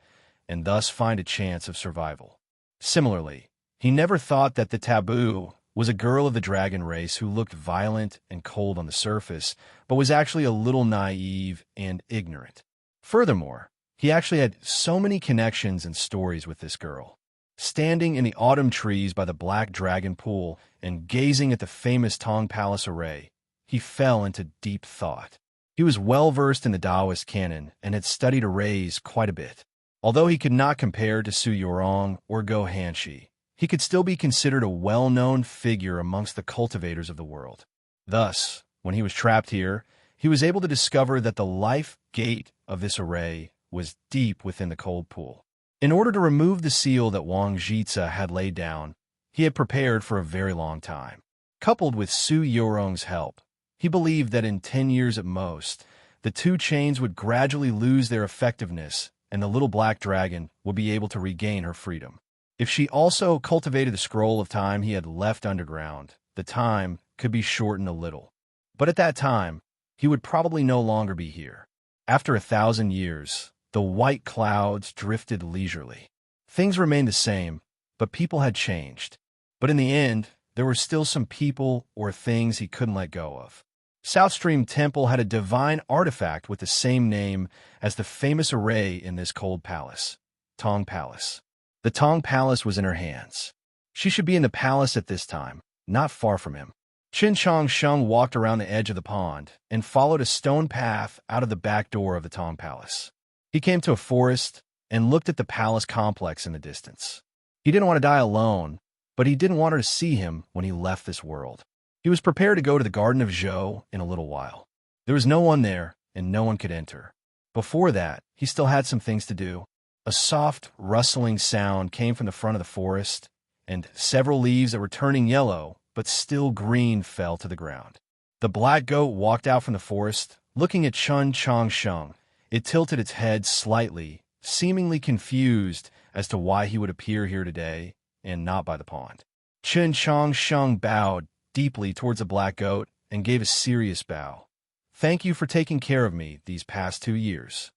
Speaker 1: and thus find a chance of survival. Similarly, he never thought that the taboo was a girl of the dragon race who looked violent and cold on the surface, but was actually a little naive and ignorant. Furthermore, he actually had so many connections and stories with this girl. Standing in the autumn trees by the Black Dragon Pool and gazing at the famous Tong Palace array, he fell into deep thought. He was well-versed in the Taoist canon and had studied arrays quite a bit. Although he could not compare to Su Yorong or Go Hanshi, he could still be considered a well-known figure amongst the cultivators of the world. Thus, when he was trapped here, he was able to discover that the life gate of this array was deep within the cold pool. In order to remove the seal that Wang Jitsa had laid down, he had prepared for a very long time. Coupled with Su Yorong's help, he believed that in 10 years at most, the two chains would gradually lose their effectiveness and the little black dragon would be able to regain her freedom. If she also cultivated the scroll of time he had left underground, the time could be shortened a little. But at that time, he would probably no longer be here. After 1,000 years, the white clouds drifted leisurely. Things remained the same, but people had changed. But in the end, there were still some people or things he couldn't let go of. South Stream Temple had a divine artifact with the same name as the famous array in this cold palace, Tong Palace. The Tong Palace was in her hands. She should be in the palace at this time, not far from him. Qin Changsheng walked around the edge of the pond and followed a stone path out of the back door of the Tong Palace. He came to a forest and looked at the palace complex in the distance. He didn't want to die alone, but he didn't want her to see him when he left this world. He was prepared to go to the Garden of Zhou in a little while. There was no one there, and no one could enter. Before that, he still had some things to do. A soft, rustling sound came from the front of the forest, and several leaves that were turning yellow but still green fell to the ground. The black goat walked out from the forest, looking at Chun Changsheng. It tilted its head slightly, seemingly confused as to why he would appear here today and not by the pond. Chun Changsheng bowed deeply towards the black goat and gave a serious bow. "Thank you for taking care of me these past 2 years."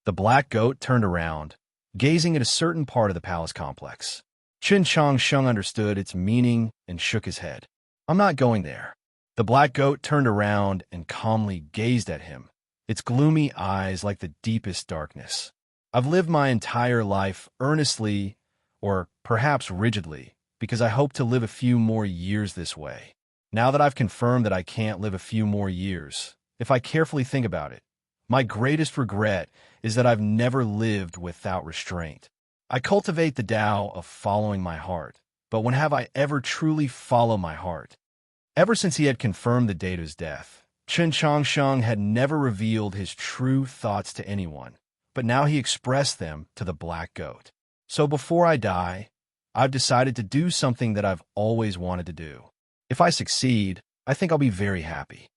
Speaker 1: The black goat turned around, gazing at a certain part of the palace complex. Chun Changsheng understood its meaning and shook his head. "I'm not going there." The black goat turned around and calmly gazed at him, its gloomy eyes like the deepest darkness. "I've lived my entire life earnestly, or perhaps rigidly, because I hope to live a few more years this way. Now that I've confirmed that I can't live a few more years, if I carefully think about it, my greatest regret is that I've never lived without restraint. I cultivate the Tao of following my heart, but when have I ever truly followed my heart?" Ever since he had confirmed the date of his death, Chen Changsheng had never revealed his true thoughts to anyone, but now he expressed them to the black goat. "So before I die, I've decided to do something that I've always wanted to do. If I succeed, I think I'll be very happy.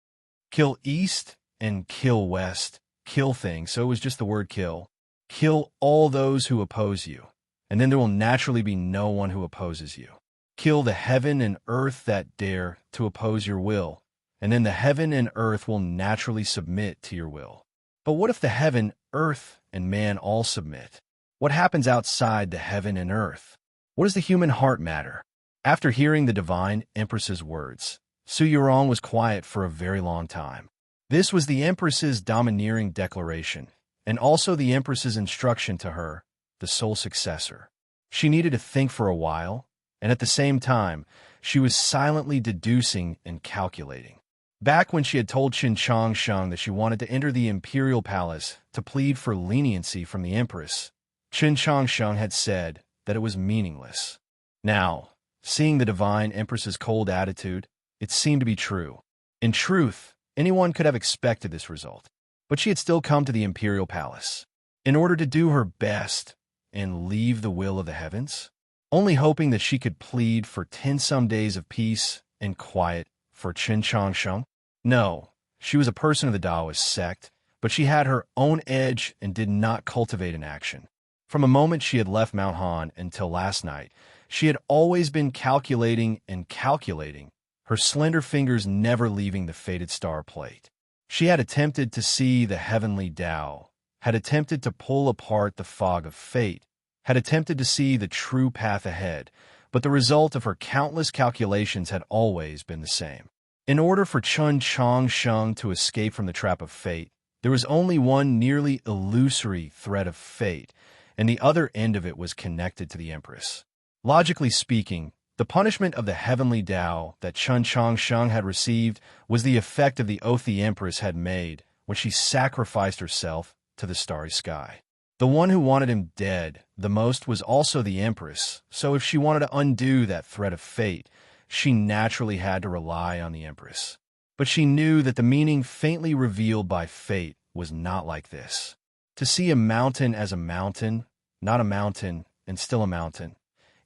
Speaker 1: Kill east and kill west, kill things, so it was just the word kill. Kill all those who oppose you, and then there will naturally be no one who opposes you. Kill the heaven and earth that dare to oppose your will, and then the heaven and earth will naturally submit to your will. But what if the heaven, earth, and man all submit? What happens outside the heaven and earth? What does the human heart matter?" After hearing the divine empress's words, Su Yorong was quiet for a very long time. This was the empress's domineering declaration, and also the empress's instruction to her, the sole successor. She needed to think for a while, and at the same time, she was silently deducing and calculating. Back when she had told Qin Changsheng that she wanted to enter the imperial palace to plead for leniency from the empress, Qin Changsheng had said that it was meaningless. Now, seeing the divine empress's cold attitude, it seemed to be true. In truth, anyone could have expected this result. But she had still come to the imperial palace in order to do her best and leave the will of the heavens, only hoping that she could plead for 10-some days of peace and quiet for Qin Changsheng. No, she was a person of the Taoist sect, but she had her own edge and did not cultivate an action. From the moment she had left Mount Han until last night, she had always been calculating and calculating, her slender fingers never leaving the fated star plate. She had attempted to see the heavenly Tao, had attempted to pull apart the fog of fate, had attempted to see the true path ahead, but the result of her countless calculations had always been the same. In order for Qin Changsheng to escape from the trap of fate, there was only one nearly illusory thread of fate, and the other end of it was connected to the empress. Logically speaking, the punishment of the heavenly Tao that Qin Changsheng had received was the effect of the oath the empress had made when she sacrificed herself to the starry sky. The one who wanted him dead the most was also the empress, so if she wanted to undo that thread of fate, she naturally had to rely on the empress. But she knew that the meaning faintly revealed by fate was not like this. To see a mountain as a mountain, not a mountain and still a mountain.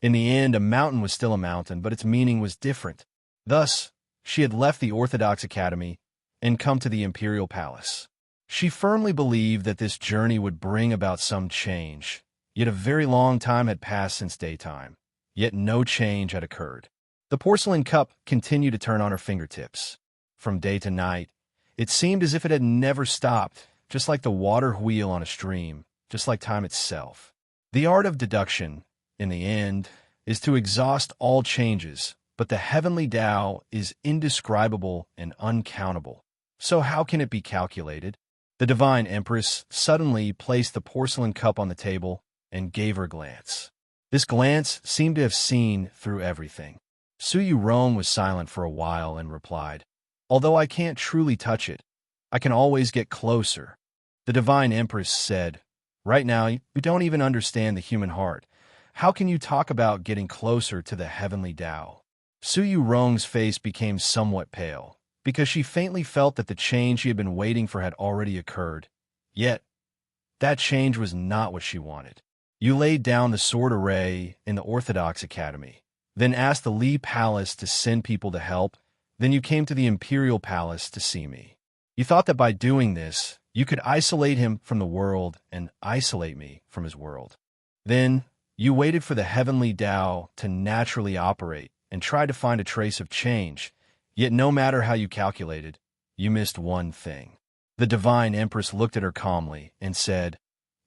Speaker 1: In the end, a mountain was still a mountain, but its meaning was different. Thus, she had left the Orthodox Academy and come to the imperial palace. She firmly believed that this journey would bring about some change, yet a very long time had passed since daytime, yet no change had occurred. The porcelain cup continued to turn on her fingertips. From day to night, it seemed as if it had never stopped, just like the water wheel on a stream, just like time itself. The art of deduction, in the end, is to exhaust all changes, but the heavenly Tao is indescribable and uncountable. So how can it be calculated? The divine empress suddenly placed the porcelain cup on the table and gave her a glance. This glance seemed to have seen through everything. Su Yurong was silent for a while and replied, "Although I can't truly touch it, I can always get closer." The divine empress said, "Right now, you don't even understand the human heart. How can you talk about getting closer to the heavenly Tao?" Su Yurong's face became somewhat pale, because she faintly felt that the change she had been waiting for had already occurred. Yet, that change was not what she wanted. "You laid down the sword array in the Orthodox Academy, then asked the Li Palace to send people to help, then you came to the Imperial Palace to see me. You thought that by doing this, you could isolate him from the world and isolate me from his world. Then, you waited for the heavenly Tao to naturally operate and tried to find a trace of change, yet no matter how you calculated, you missed one thing." The divine empress looked at her calmly and said,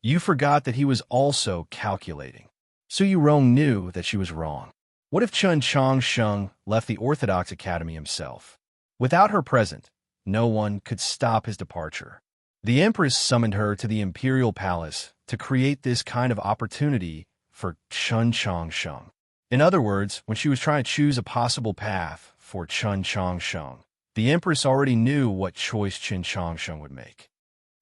Speaker 1: "You forgot that he was also calculating." Su Yurong knew that she was wrong. What if Qin Changsheng left the Orthodox Academy himself? Without her present, no one could stop his departure. The empress summoned her to the imperial palace to create this kind of opportunity for Qin Changsheng. In other words, when she was trying to choose a possible path for Qin Changsheng, the empress already knew what choice Qin Changsheng would make.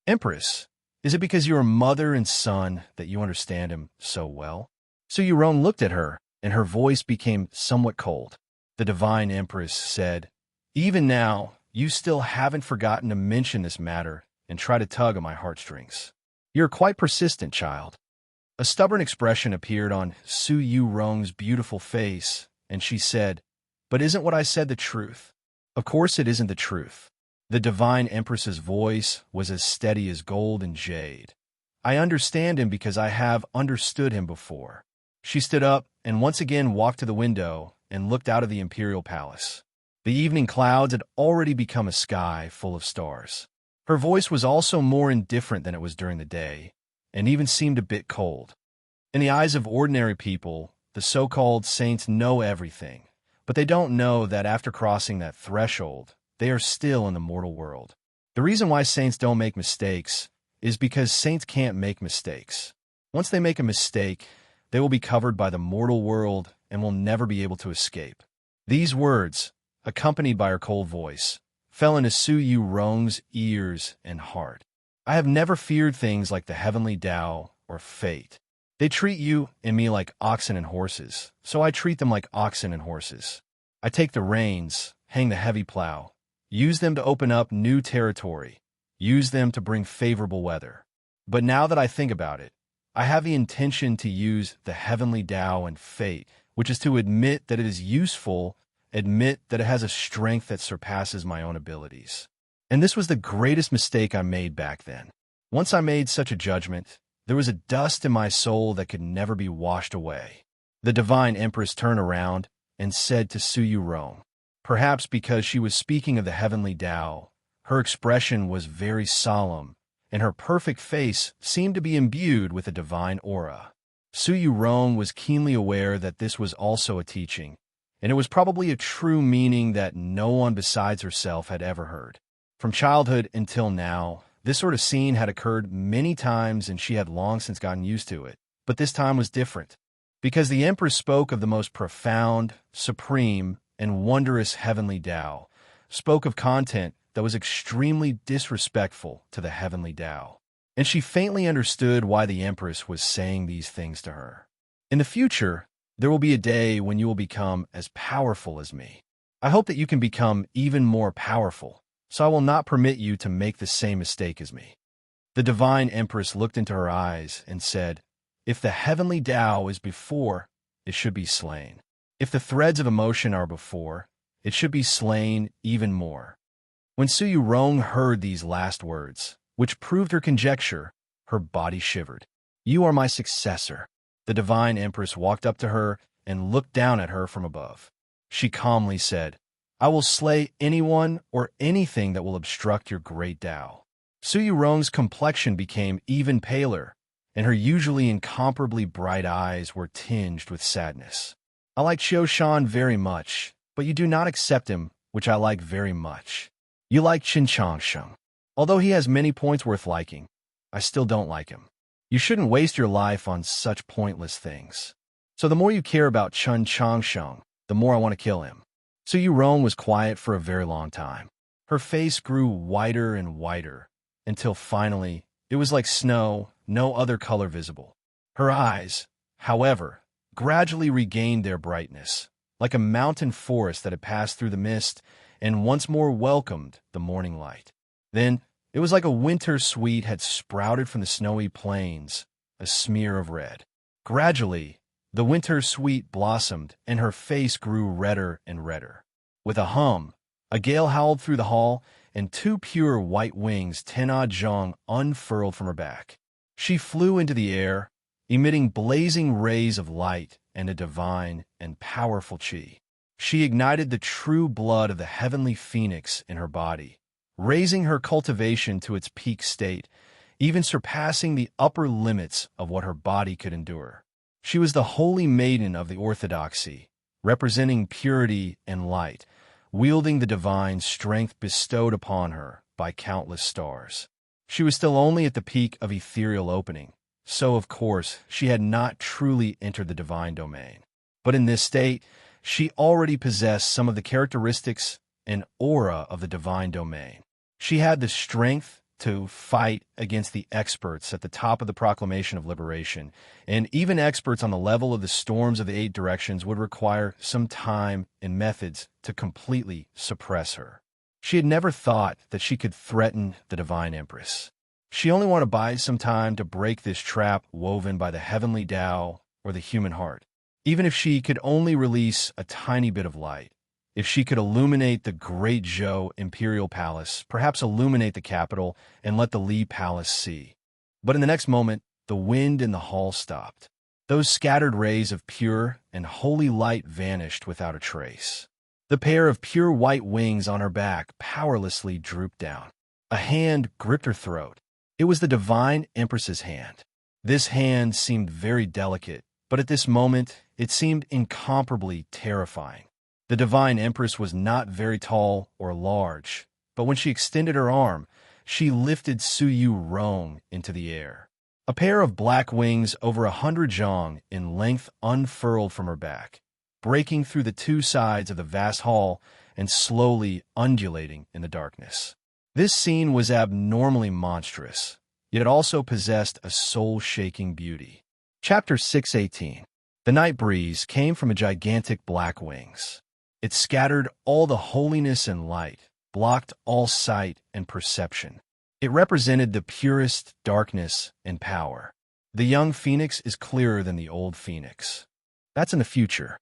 Speaker 1: "Empress, is it because you are mother and son that you understand him so well?" Su Yurong looked at her, and her voice became somewhat cold. The divine empress said, "Even now, you still haven't forgotten to mention this matter and try to tug on my heartstrings. You're quite persistent, child." A stubborn expression appeared on Su Yurong's beautiful face, and she said, "But isn't what I said the truth?" "Of course it isn't the truth." The divine empress's voice was as steady as gold and jade. "I understand him because I have understood him before." She stood up and once again walked to the window and looked out of the imperial palace. The evening clouds had already become a sky full of stars. Her voice was also more indifferent than it was during the day, and even seemed a bit cold. In the eyes of ordinary people, the so-called saints know everything, but they don't know that after crossing that threshold, they are still in the mortal world. The reason why saints don't make mistakes is because saints can't make mistakes. Once they make a mistake, They will be covered by the mortal world and will never be able to escape." These words, accompanied by her cold voice, fell into Su Yu Rong's ears and heart. "I have never feared things like the heavenly Tao or fate. They treat you and me like oxen and horses, so I treat them like oxen and horses. I take the reins, hang the heavy plow, use them to open up new territory, use them to bring favorable weather. But now that I think about it, I have the intention to use the heavenly Tao and fate, which is to admit that it is useful, admit that it has a strength that surpasses my own abilities. And this was the greatest mistake I made back then. Once I made such a judgment, there was a dust in my soul that could never be washed away." The divine empress turned around and said to Su Yu Rong, perhaps because she was speaking of the heavenly Tao, her expression was very solemn, and her perfect face seemed to be imbued with a divine aura. Su Yu Rong was keenly aware that this was also a teaching, and it was probably a true meaning that no one besides herself had ever heard. From childhood until now, this sort of scene had occurred many times and she had long since gotten used to it. But this time was different, because the Empress spoke of the most profound, supreme, and wondrous heavenly Tao, spoke of content that was extremely disrespectful to the heavenly Tao. And she faintly understood why the Empress was saying these things to her. "In the future, there will be a day when you will become as powerful as me. I hope that you can become even more powerful, so I will not permit you to make the same mistake as me." The divine Empress looked into her eyes and said, "If the heavenly Tao is before, it should be slain. If the threads of emotion are before, it should be slain even more." When Su Yu Rong heard these last words, which proved her conjecture, her body shivered. "You are my successor." The divine Empress walked up to her and looked down at her from above. She calmly said, "I will slay anyone or anything that will obstruct your great Tao." Su Yu Rong's complexion became even paler, and her usually incomparably bright eyes were tinged with sadness. "I like Xiao Shan very much, but you do not accept him, which I like very much. You like Qin Changsheng. Although he has many points worth liking, I still don't like him. You shouldn't waste your life on such pointless things. So the more you care about Qin Changsheng, the more I want to kill him." Su Yu Rong was quiet for a very long time. Her face grew whiter and whiter, until finally it was like snow, no other color visible. Her eyes, however, gradually regained their brightness, like a mountain forest that had passed through the mist and once more welcomed the morning light. Then it was like a winter sweet had sprouted from the snowy plains, a smear of red. Gradually, the winter sweet blossomed, and her face grew redder and redder. With a hum, a gale howled through the hall, and two pure white wings Tenna Zhong unfurled from her back. She flew into the air, emitting blazing rays of light and a divine and powerful qi. She ignited the true blood of the heavenly phoenix in her body, raising her cultivation to its peak state, even surpassing the upper limits of what her body could endure. She was the holy maiden of the orthodoxy, representing purity and light, wielding the divine strength bestowed upon her by countless stars. She was still only at the peak of ethereal opening, so of course she had not truly entered the divine domain. But in this state, she already possessed some of the characteristics and aura of the divine domain. She had the strength to fight against the experts at the top of the proclamation of liberation, and even experts on the level of the storms of the eight directions would require some time and methods to completely suppress her. She had never thought that she could threaten the divine Empress. She only wanted to buy some time to break this trap woven by the heavenly Tao or the human heart. Even if she could only release a tiny bit of light, if she could illuminate the great Zhou imperial palace, perhaps illuminate the capital and let the Li palace see. But in the next moment, the wind in the hall stopped. Those scattered rays of pure and holy light vanished without a trace. The pair of pure white wings on her back powerlessly drooped down. A hand gripped her throat. It was the divine Empress's hand. This hand seemed very delicate, but at this moment, it seemed incomparably terrifying. The divine Empress was not very tall or large, but when she extended her arm, she lifted Su Yu Rong into the air. A pair of black wings over 100 zhang in length unfurled from her back, breaking through the two sides of the vast hall and slowly undulating in the darkness. This scene was abnormally monstrous, yet it also possessed a soul-shaking beauty. Chapter 618. The night breeze came from a gigantic black wings. It scattered all the holiness and light, blocked all sight and perception. It represented the purest darkness and power. The young phoenix is clearer than the old phoenix. That's in the future.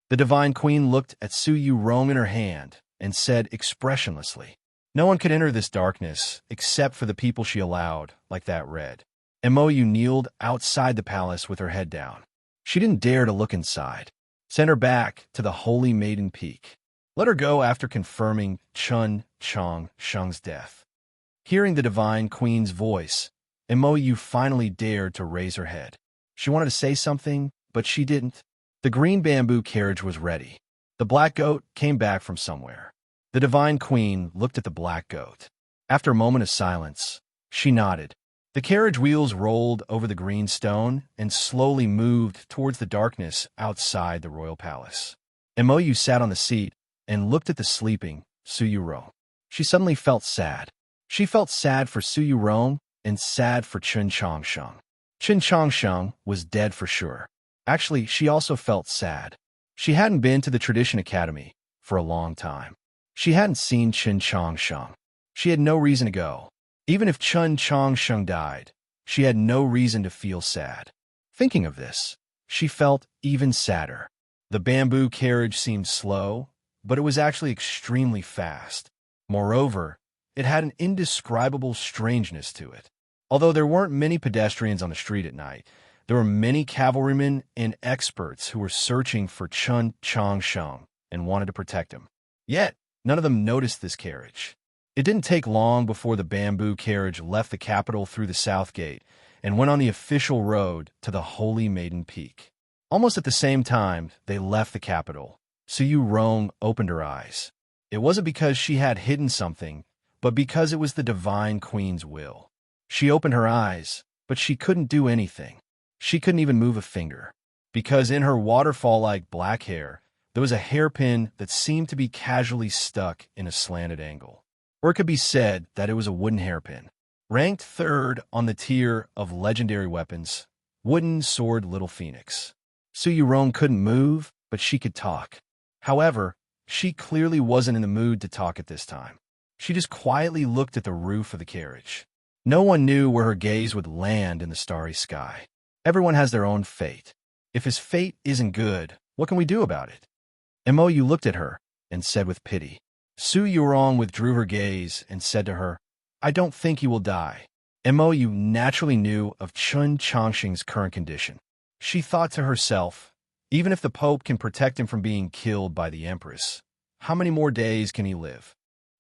Speaker 1: The divine queen looked at Su Yurong in her hand and said expressionlessly, "No one could enter this darkness except for the people she allowed, like that red." Mo kneeled outside the palace with her head down. She didn't dare to look inside. Send her back to the Holy Maiden Peak. Let her go after confirming Chun Chong Sheng's death. Hearing the divine queen's voice, Mo finally dared to raise her head. She wanted to say something, but she didn't. The green bamboo carriage was ready. The black goat came back from somewhere. The divine queen looked at the black goat. After a moment of silence, she nodded. The carriage wheels rolled over the green stone and slowly moved towards the darkness outside the royal palace. Mo sat on the seat and looked at the sleeping Su Yurong. She suddenly felt sad. She felt sad for Su Yurong and sad for Chun Chongsheng. Chun Chongsheng was dead for sure. Actually, she also felt sad. She hadn't been to the Tradition Academy for a long time. She hadn't seen Chun Chongsheng. She had no reason to go. Even if Chun Chongsheng died, she had no reason to feel sad. Thinking of this, she felt even sadder. The bamboo carriage seemed slow, but it was actually extremely fast. Moreover, it had an indescribable strangeness to it. Although there weren't many pedestrians on the street at night, there were many cavalrymen and experts who were searching for Chun Chongsheng and wanted to protect him. Yet, none of them noticed this carriage. It didn't take long before the bamboo carriage left the capital through the south gate and went on the official road to the Holy Maiden Peak. Almost at the same time they left the capital, Su Yurong opened her eyes. It wasn't because she had hidden something, but because it was the divine queen's will. She opened her eyes, but she couldn't do anything. She couldn't even move a finger, because in her waterfall-like black hair, there was a hairpin that seemed to be casually stuck in a slanted angle. Or it could be said that it was a wooden hairpin. Ranked third on the tier of legendary weapons, wooden sword Little Phoenix. Su Yurong couldn't move, but she could talk. However, she clearly wasn't in the mood to talk at this time. She just quietly looked at the roof of the carriage. No one knew where her gaze would land in the starry sky. Everyone has their own fate. If his fate isn't good, what can we do about it? Mo looked at her and said with pity. Su Yurong withdrew her gaze and said to her, "I don't think he will die." Mo naturally knew of Chun Chongsheng's current condition. She thought to herself, even if the Pope can protect him from being killed by the Empress, how many more days can he live?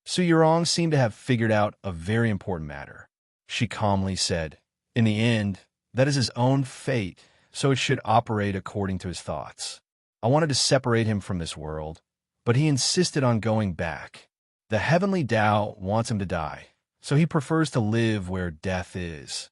Speaker 1: Su Yurong seemed to have figured out a very important matter. She calmly said, "In the end, that is his own fate, so it should operate according to his thoughts. I wanted to separate him from this world, but he insisted on going back. The heavenly Tao wants him to die, so he prefers to live where death is."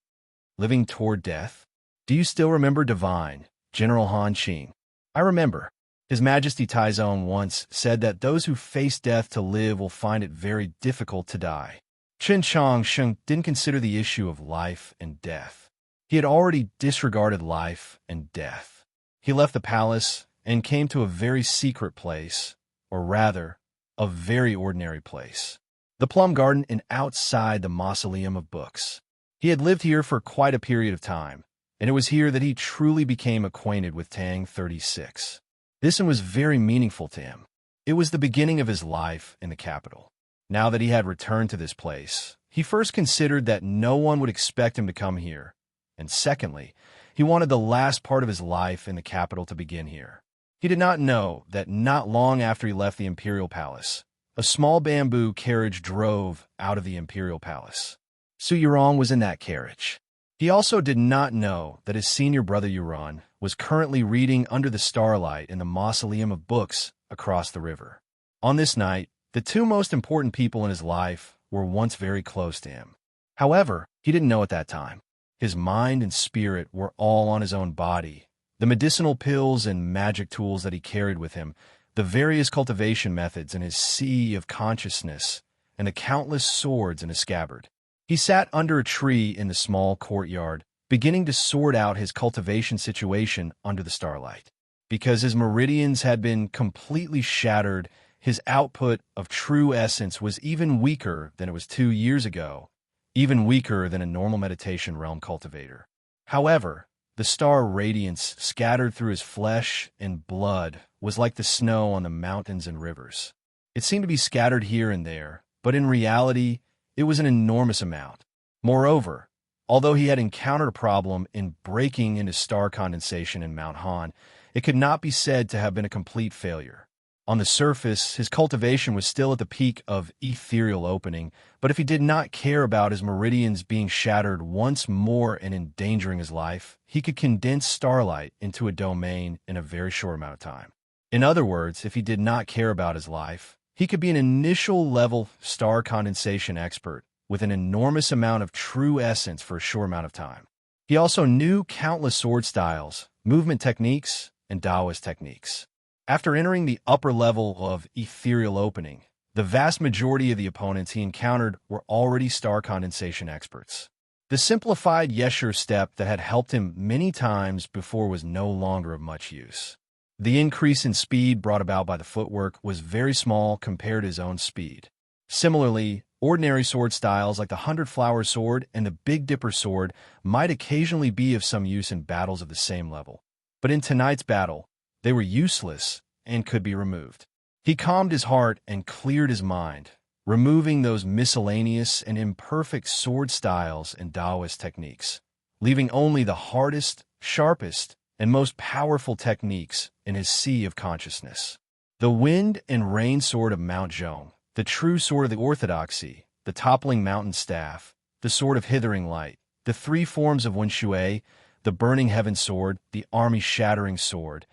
Speaker 1: Living toward death? Do you still remember Divine General Han Qing? I remember. His Majesty Taizong once said that those who face death to live will find it very difficult to die. Chun Chongsheng didn't consider the issue of life and death. He had already disregarded life and death. He left the palace and came to a very secret place, or rather, a very ordinary place. The plum garden and outside the mausoleum of books. He had lived here for quite a period of time, and it was here that he truly became acquainted with Tang 36. This one was very meaningful to him. It was the beginning of his life in the capital. Now that he had returned to this place, he first considered that no one would expect him to come here, and secondly, he wanted the last part of his life in the capital to begin here. He did not know that not long after he left the Imperial Palace, a small bamboo carriage drove out of the Imperial Palace. Su Yurong was in that carriage. He also did not know that his senior brother Yuran was currently reading under the starlight in the mausoleum of books across the river. On this night, the two most important people in his life were once very close to him. However, he didn't know at that time. His mind and spirit were all on his own body. The medicinal pills and magic tools that he carried with him, the various cultivation methods in his sea of consciousness, and the countless swords in his scabbard. He sat under a tree in the small courtyard, beginning to sort out his cultivation situation under the starlight. Because his meridians had been completely shattered, his output of true essence was even weaker than it was 2 years ago, even weaker than a normal meditation realm cultivator. However, the star radiance scattered through his flesh and blood was like the snow on the mountains and rivers. It seemed to be scattered here and there, but in reality, it was an enormous amount. Moreover, although he had encountered a problem in breaking into star condensation in Mount Han, it could not be said to have been a complete failure. On the surface, his cultivation was still at the peak of ethereal opening, but if he did not care about his meridians being shattered once more and endangering his life, he could condense starlight into a domain in a very short amount of time. In other words, if he did not care about his life, he could be an initial-level star condensation expert with an enormous amount of true essence for a short amount of time. He also knew countless sword styles, movement techniques, and Taoist techniques. After entering the upper level of ethereal opening, the vast majority of the opponents he encountered were already star condensation experts. The simplified Yeshur step that had helped him many times before was no longer of much use. The increase in speed brought about by the footwork was very small compared to his own speed. Similarly, ordinary sword styles like the 100-flower sword and the Big Dipper sword might occasionally be of some use in battles of the same level. But in tonight's battle, they were useless and could be removed. He calmed his heart and cleared his mind, removing those miscellaneous and imperfect sword styles and Taoist techniques, leaving only the hardest, sharpest, and most powerful techniques in his sea of consciousness. The wind and rain sword of Mount Zhong, the true sword of the orthodoxy, the toppling mountain staff, the sword of hithering light, the 3 forms of Wenshui, the burning heaven sword, the army-shattering sword,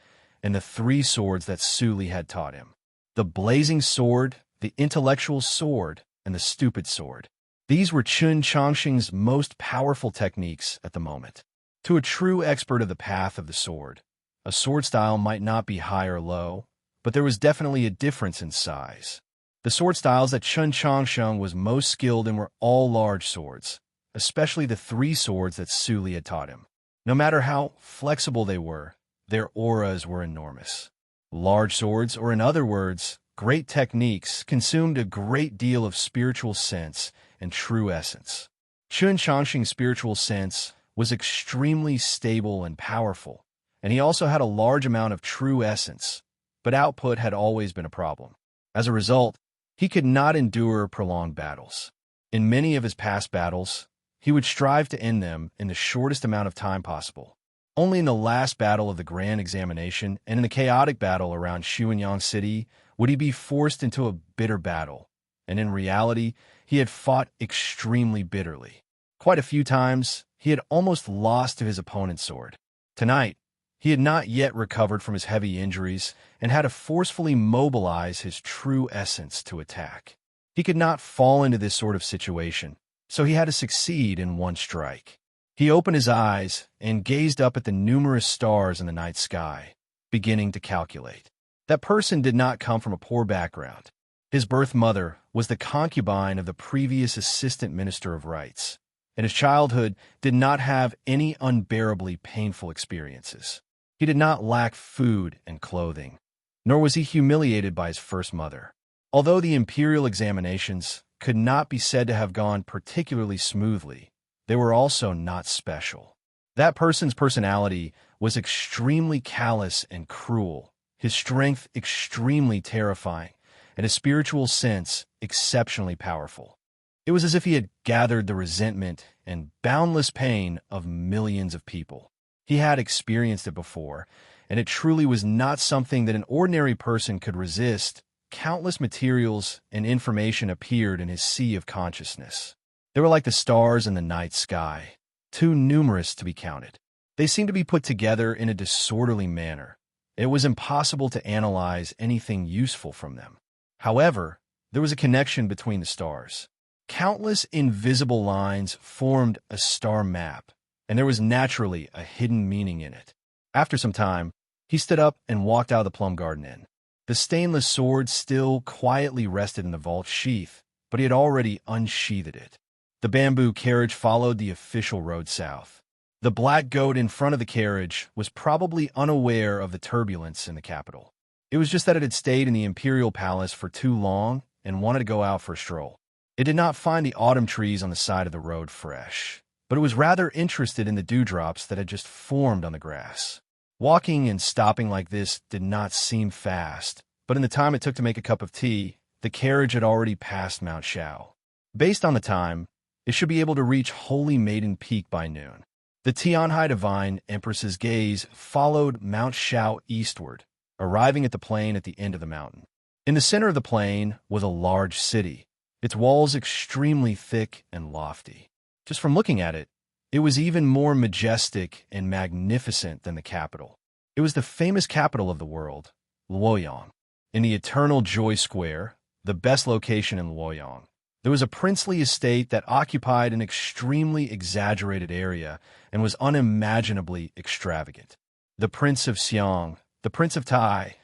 Speaker 1: and the 3 swords that Suli had taught him. The blazing sword, the intellectual sword, and the stupid sword. These were Chun Chongqing's most powerful techniques at the moment. To a true expert of the path of the sword, a sword style might not be high or low, but there was definitely a difference in size. The sword styles that Chun Chongqing was most skilled in were all large swords, especially the 3 swords that Suli had taught him. No matter how flexible they were, their auras were enormous. Large swords, or in other words, great techniques, consumed a great deal of spiritual sense and true essence. Chun Chongqing's spiritual sense was extremely stable and powerful, and he also had a large amount of true essence, but output had always been a problem. As a result, he could not endure prolonged battles. In many of his past battles, he would strive to end them in the shortest amount of time possible. Only in the last battle of the Grand Examination and in the chaotic battle around Xuanyang City would he be forced into a bitter battle, and in reality, he had fought extremely bitterly. Quite a few times, he had almost lost to his opponent's sword. Tonight, he had not yet recovered from his heavy injuries and had to forcefully mobilize his true essence to attack. He could not fall into this sort of situation, so he had to succeed in one strike. He opened his eyes and gazed up at the numerous stars in the night sky, beginning to calculate. That person did not come from a poor background. His birth mother was the concubine of the previous assistant minister of rights, and his childhood did not have any unbearably painful experiences. He did not lack food and clothing, nor was he humiliated by his first mother. Although the imperial examinations could not be said to have gone particularly smoothly, they were also not special. That person's personality was extremely callous and cruel, his strength extremely terrifying, and his spiritual sense exceptionally powerful. It was as if he had gathered the resentment and boundless pain of millions of people. He had experienced it before, and it truly was not something that an ordinary person could resist. Countless materials and information appeared in his sea of consciousness. They were like the stars in the night sky, too numerous to be counted. They seemed to be put together in a disorderly manner. It was impossible to analyze anything useful from them. However, there was a connection between the stars. Countless invisible lines formed a star map, and there was naturally a hidden meaning in it. After some time, he stood up and walked out of the Plum Garden Inn. The stainless sword still quietly rested in the vault sheath, but he had already unsheathed it. The bamboo carriage followed the official road south. The black goat in front of the carriage was probably unaware of the turbulence in the capital. It was just that it had stayed in the imperial palace for too long and wanted to go out for a stroll. It did not find the autumn trees on the side of the road fresh, but it was rather interested in the dewdrops that had just formed on the grass. Walking and stopping like this did not seem fast, but in the time it took to make a cup of tea, the carriage had already passed Mount Shao. Based on the time, it should be able to reach Holy Maiden Peak by noon. The Tianhai Divine Empress's gaze followed Mount Shao eastward, arriving at the plain at the end of the mountain. In the center of the plain was a large city, its walls extremely thick and lofty. Just from looking at it, it was even more majestic and magnificent than the capital. It was the famous capital of the world, Luoyang. In the Eternal Joy Square, the best location in Luoyang, there was a princely estate that occupied an extremely exaggerated area and was unimaginably extravagant. The Prince of Xiang, the Prince of Tai,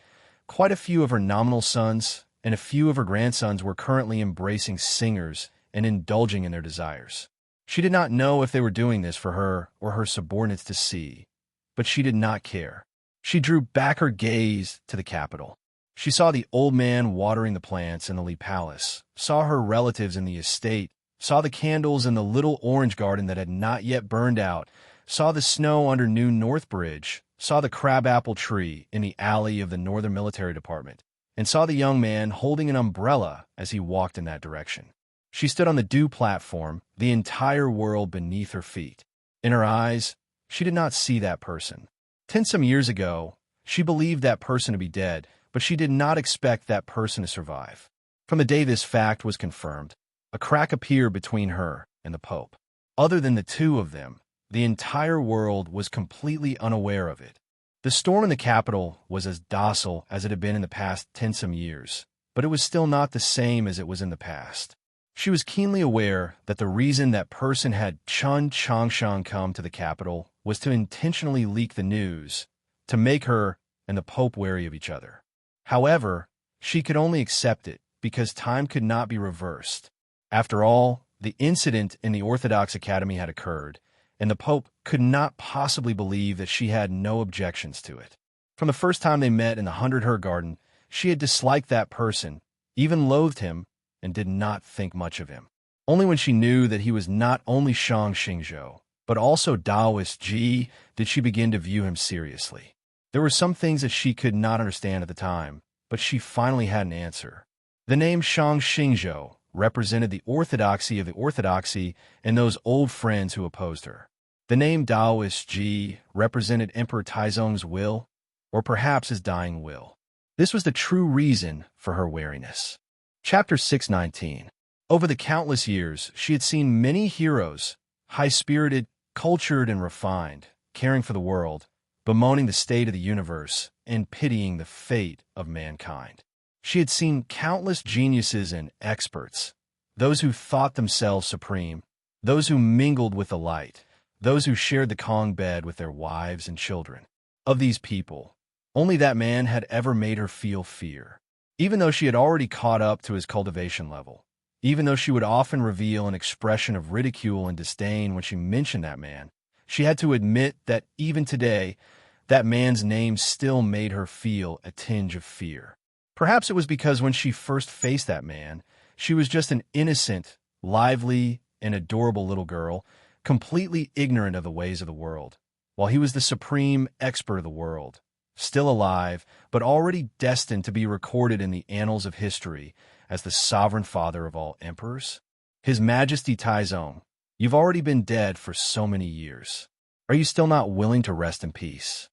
Speaker 1: quite a few of her nominal sons, and a few of her grandsons were currently embracing singers and indulging in their desires. She did not know if they were doing this for her or her subordinates to see, but she did not care. She drew back her gaze to the capital. She saw the old man watering the plants in the Li Palace, saw her relatives in the estate, saw the candles in the little orange garden that had not yet burned out, saw the snow under New North Bridge, saw the crabapple tree in the alley of the Northern Military Department, and saw the young man holding an umbrella as he walked in that direction. She stood on the dew platform, the entire world beneath her feet. In her eyes, she did not see that person. 10 some years ago, she believed that person to be dead, but she did not expect that person to survive. From the day this fact was confirmed, a crack appeared between her and the Pope. Other than the two of them, the entire world was completely unaware of it. The storm in the capital was as docile as it had been in the past 10 some years, but it was still not the same as it was in the past. She was keenly aware that the reason that person had Chun Changshan come to the capital was to intentionally leak the news, to make her and the Pope wary of each other. However, she could only accept it because time could not be reversed. After all, the incident in the Orthodox Academy had occurred, and the Pope could not possibly believe that she had no objections to it. From the first time they met in the 100-her garden, she had disliked that person, even loathed him, and did not think much of him. Only when she knew that he was not only Shang Xingzhou, but also Taoist Ji, did she begin to view him seriously. There were some things that she could not understand at the time, but she finally had an answer. The name Shang Xingzhou represented the orthodoxy of the orthodoxy and those old friends who opposed her. The name Taoist Ji represented Emperor Taizong's will, or perhaps his dying will. This was the true reason for her wariness. Chapter 619. Over the countless years, she had seen many heroes, high-spirited, cultured, and refined, caring for the world, bemoaning the state of the universe, and pitying the fate of mankind. She had seen countless geniuses and experts, those who thought themselves supreme, those who mingled with the light, those who shared the Kong bed with their wives and children. Of these people, only that man had ever made her feel fear. Even though she had already caught up to his cultivation level, even though she would often reveal an expression of ridicule and disdain when she mentioned that man, she had to admit that even today, that man's name still made her feel a tinge of fear. Perhaps it was because when she first faced that man, she was just an innocent, lively, and adorable little girl, completely ignorant of the ways of the world, while he was the supreme expert of the world, still alive, but already destined to be recorded in the annals of history as the sovereign father of all emperors. His Majesty Taizong, you've already been dead for so many years. Are you still not willing to rest in peace?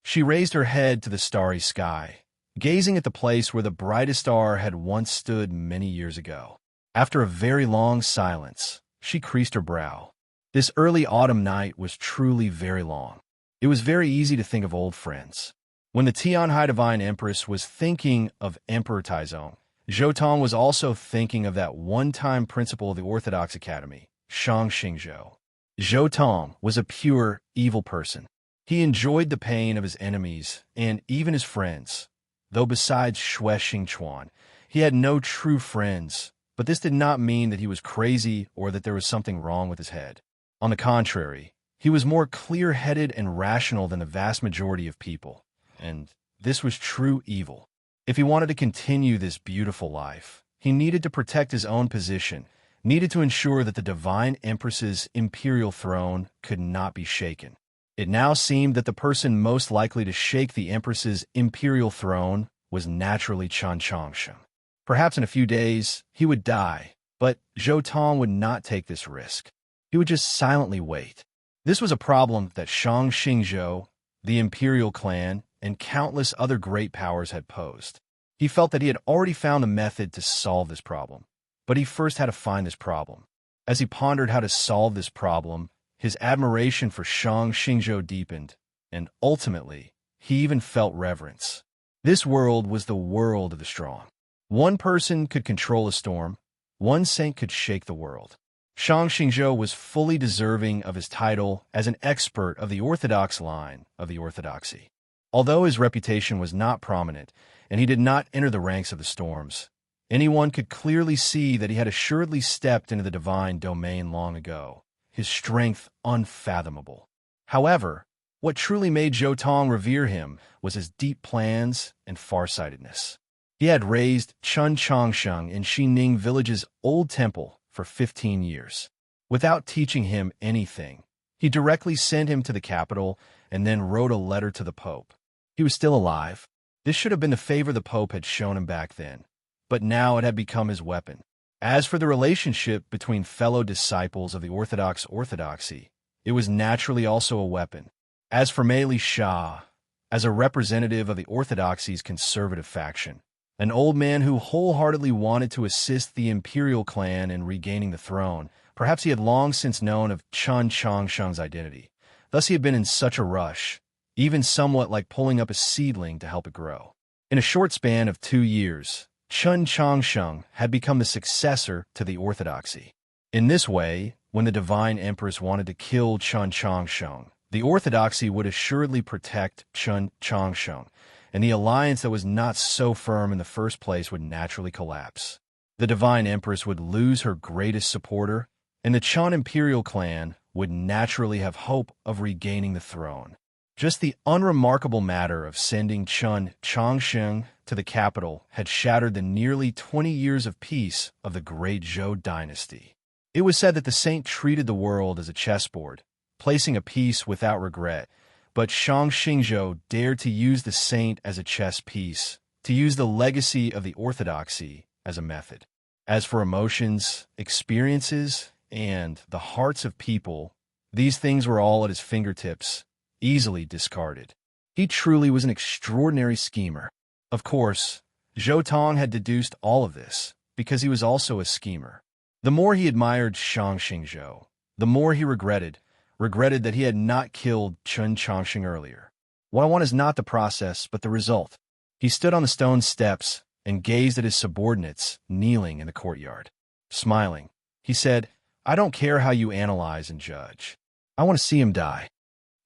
Speaker 1: She raised her head to the starry sky, gazing at the place where the brightest star had once stood many years ago. After a very long silence, she creased her brow. This early autumn night was truly very long. It was very easy to think of old friends. When the Tianhai Divine Empress was thinking of Emperor Taizong, Zhou Tong was also thinking of that one-time principal of the Orthodox Academy, Shang Xingzhou. Zhou Tong was a pure, evil person. He enjoyed the pain of his enemies and even his friends, though besides Xue Xingchuan, he had no true friends, but this did not mean that he was crazy or that there was something wrong with his head. On the contrary, he was more clear-headed and rational than the vast majority of people, and this was true evil. If he wanted to continue this beautiful life, he needed to protect his own position, needed to ensure that the Divine Empress's imperial throne could not be shaken. It now seemed that the person most likely to shake the Empress's imperial throne was naturally Chen Changsheng. Perhaps in a few days, he would die, but Zhou Tong would not take this risk. He would just silently wait. This was a problem that Shang Xingzhou, the imperial clan, and countless other great powers had posed. He felt that he had already found a method to solve this problem, but he first had to find this problem. As he pondered how to solve this problem, his admiration for Shang Xingzhou deepened, and ultimately, he even felt reverence. This world was the world of the strong. One person could control a storm, one saint could shake the world. Shang Xingzhou was fully deserving of his title as an expert of the orthodox line of the orthodoxy. Although his reputation was not prominent, and he did not enter the ranks of the storms, anyone could clearly see that he had assuredly stepped into the divine domain long ago, his strength unfathomable. However, what truly made Zhou Tong revere him was his deep plans and farsightedness. He had raised Chen Changsheng in Xining village's old temple for 15 years. Without teaching him anything, he directly sent him to the capital and then wrote a letter to the Pope. He was still alive. This should have been the favor the Pope had shown him back then, but now it had become his weapon. As for the relationship between fellow disciples of the Orthodox orthodoxy, it was naturally also a weapon. As for Mei Li Sha, as a representative of the orthodoxy's conservative faction, an old man who wholeheartedly wanted to assist the imperial clan in regaining the throne, perhaps he had long since known of Chen Changsheng's identity. Thus he had been in such a rush, even somewhat like pulling up a seedling to help it grow. In a short span of 2 years, Chen Changsheng had become the successor to the orthodoxy. In this way, when the Divine Empress wanted to kill Chen Changsheng, the orthodoxy would assuredly protect Chen Changsheng, and the alliance that was not so firm in the first place would naturally collapse. The Divine Empress would lose her greatest supporter, and the Chen imperial clan would naturally have hope of regaining the throne. Just the unremarkable matter of sending Chen Changsheng to the capital had shattered the nearly 20 years of peace of the great Zhou dynasty. It was said that the saint treated the world as a chessboard, placing a piece without regret, but Shang Xingzhou dared to use the saint as a chess piece, to use the legacy of the orthodoxy as a method. As for emotions, experiences, and the hearts of people, these things were all at his fingertips, easily discarded. He truly was an extraordinary schemer. Of course, Zhou Tong had deduced all of this, because he was also a schemer. The more he admired Shang Xingzhou, the more he regretted that he had not killed Chen Changsheng earlier. What I want is not the process, but the result. He stood on the stone steps and gazed at his subordinates kneeling in the courtyard. Smiling, he said, "I don't care how you analyze and judge. I want to see him die."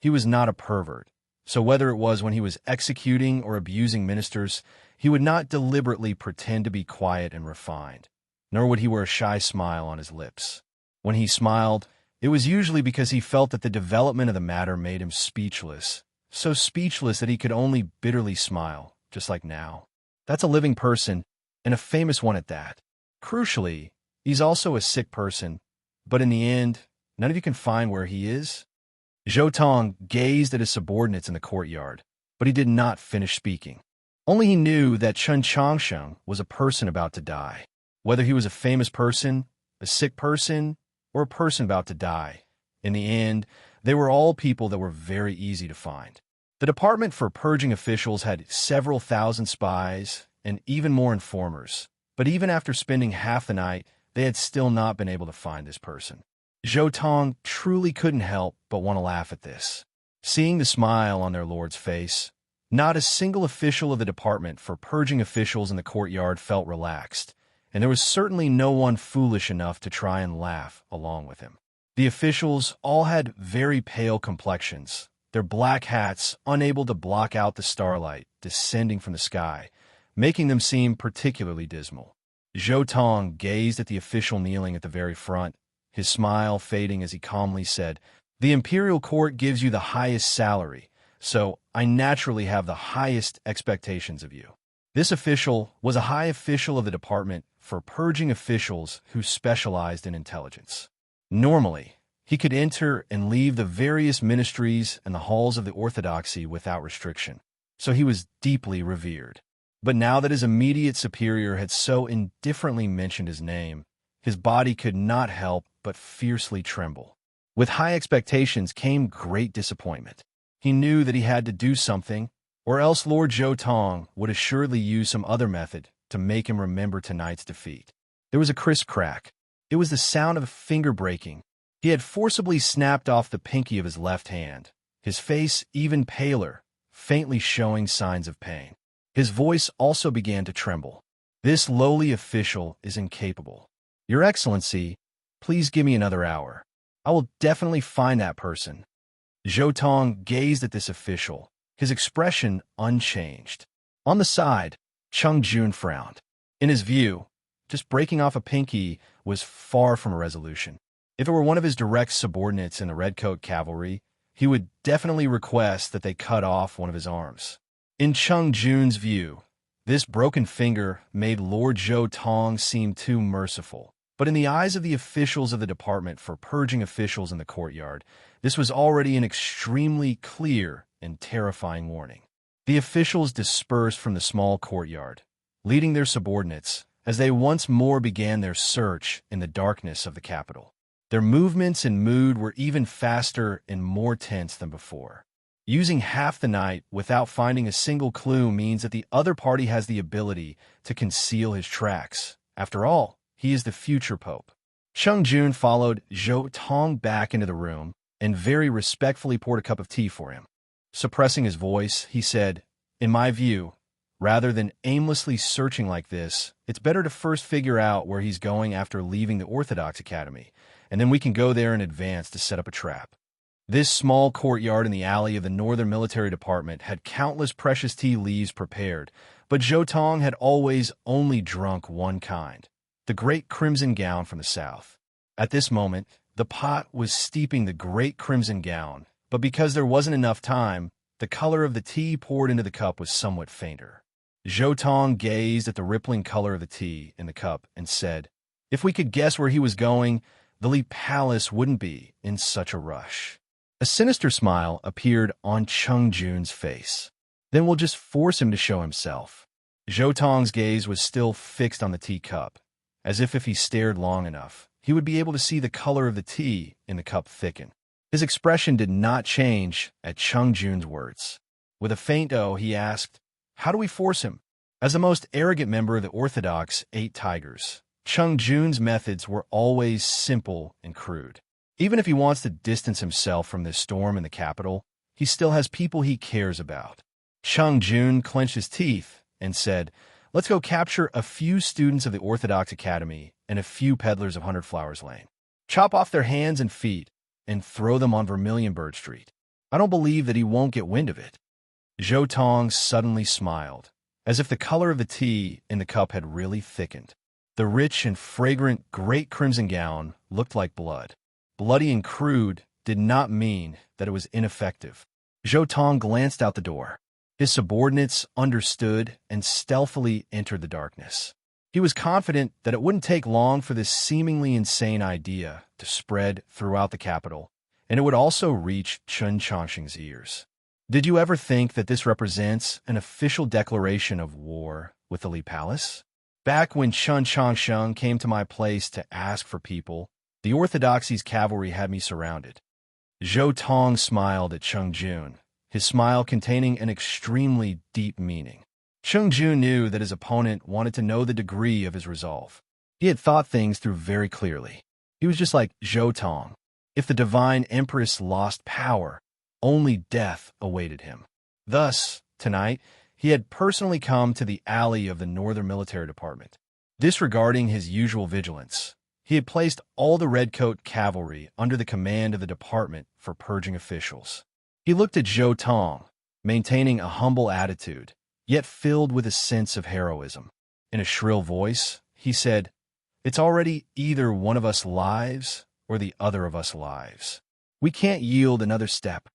Speaker 1: He was not a pervert, so whether it was when he was executing or abusing ministers, he would not deliberately pretend to be quiet and refined, nor would he wear a shy smile on his lips. When he smiled, it was usually because he felt that the development of the matter made him speechless, so speechless that he could only bitterly smile, just like now. That's a living person, and a famous one at that. Crucially, he's also a sick person, but in the end, none of you can find where he is. Zhou Tong gazed at his subordinates in the courtyard, but he did not finish speaking. Only he knew that Chen Changsheng was a person about to die. Whether he was a famous person, a sick person, or a person about to die, in the end, they were all people that were very easy to find. The Department for Purging officials had several thousand spies and even more informers, but even after spending half the night, they had still not been able to find this person. Zhou Tong truly couldn't help but want to laugh at this. Seeing the smile on their lord's face, not a single official of the Department for Purging officials in the courtyard felt relaxed, and there was certainly no one foolish enough to try and laugh along with him. The officials all had very pale complexions, their black hats unable to block out the starlight descending from the sky, making them seem particularly dismal. Zhou Tong gazed at the official kneeling at the very front, his smile fading as he calmly said, "The imperial court gives you the highest salary, so I naturally have the highest expectations of you." This official was a high official of the department for purging officials who specialized in intelligence. Normally, he could enter and leave the various ministries and the halls of the orthodoxy without restriction, so he was deeply revered. But now that his immediate superior had so indifferently mentioned his name, his body could not help but fiercely tremble. With high expectations came great disappointment. He knew that he had to do something, or else Lord Zhou Tong would assuredly use some other method to make him remember tonight's defeat. There was a crisp crack. It was the sound of a finger breaking. He had forcibly snapped off the pinky of his left hand, his face even paler, faintly showing signs of pain. His voice also began to tremble. "This lowly official is incapable. Your Excellency, please give me another hour. I will definitely find that person." Zhou Tong gazed at this official, his expression unchanged. On the side, Cheng Jun frowned. In his view, just breaking off a pinky was far from a resolution. If it were one of his direct subordinates in the Redcoat Cavalry, he would definitely request that they cut off one of his arms. In Cheng Jun's view, this broken finger made Lord Zhou Tong seem too merciful. But in the eyes of the officials of the department for purging officials in the courtyard, this was already an extremely clear and terrifying warning. The officials dispersed from the small courtyard, leading their subordinates, as they once more began their search in the darkness of the capital. Their movements and mood were even faster and more tense than before. Using half the night without finding a single clue means that the other party has the ability to conceal his tracks. After all, he is the future pope. Cheng Jun followed Zhou Tong back into the room and very respectfully poured a cup of tea for him. Suppressing his voice, he said, "In my view, rather than aimlessly searching like this, it's better to first figure out where he's going after leaving the Orthodox Academy, and then we can go there in advance to set up a trap." This small courtyard in the alley of the Northern Military Department had countless precious tea leaves prepared, but Zhou Tong had always only drunk one kind, the great crimson gown from the south. At this moment, the pot was steeping the great crimson gown, but because there wasn't enough time, the color of the tea poured into the cup was somewhat fainter. Zhou Tong gazed at the rippling color of the tea in the cup and said, "If we could guess where he was going, the Li Palace wouldn't be in such a rush." A sinister smile appeared on Cheng Jun's face. "Then we'll just force him to show himself." Zhou Tong's gaze was still fixed on the teacup, as if he stared long enough, he would be able to see the color of the tea in the cup thicken. His expression did not change at Cheng Jun's words. With a faint "oh," he asked, "How do we force him?" As the most arrogant member of the Orthodox Eight Tigers, Cheng Jun's methods were always simple and crude. Even if he wants to distance himself from this storm in the capital, he still has people he cares about. Cheng Jun clenched his teeth and said, "Let's go capture a few students of the Orthodox Academy and a few peddlers of 100 Flowers Lane. Chop off their hands and feet and throw them on Vermilion Bird Street. I don't believe that he won't get wind of it." Zhou Tong suddenly smiled, as if the color of the tea in the cup had really thickened. The rich and fragrant great crimson gown looked like blood. Bloody and crude did not mean that it was ineffective. Zhou Tong glanced out the door. His subordinates understood and stealthily entered the darkness. He was confident that it wouldn't take long for this seemingly insane idea to spread throughout the capital, and it would also reach Chen Chongqing's ears. Did you ever think that this represents an official declaration of war with the Li Palace? Back when Chen Chongqing came to my place to ask for people, the Orthodoxy's cavalry had me surrounded. Zhou Tong smiled at Cheng Jun, his smile containing an extremely deep meaning. Cheng Jun knew that his opponent wanted to know the degree of his resolve. He had thought things through very clearly. He was just like Zhou Tong. If the divine empress lost power, only death awaited him. Thus, tonight, he had personally come to the alley of the Northern Military Department. Disregarding his usual vigilance, he He had placed all the redcoat cavalry under the command of the department for purging officials. He looked at Zhou Tong, maintaining a humble attitude, yet filled with a sense of heroism. In a shrill voice, he said, "It's already either one of us lives or the other of us lives. We can't yield another step."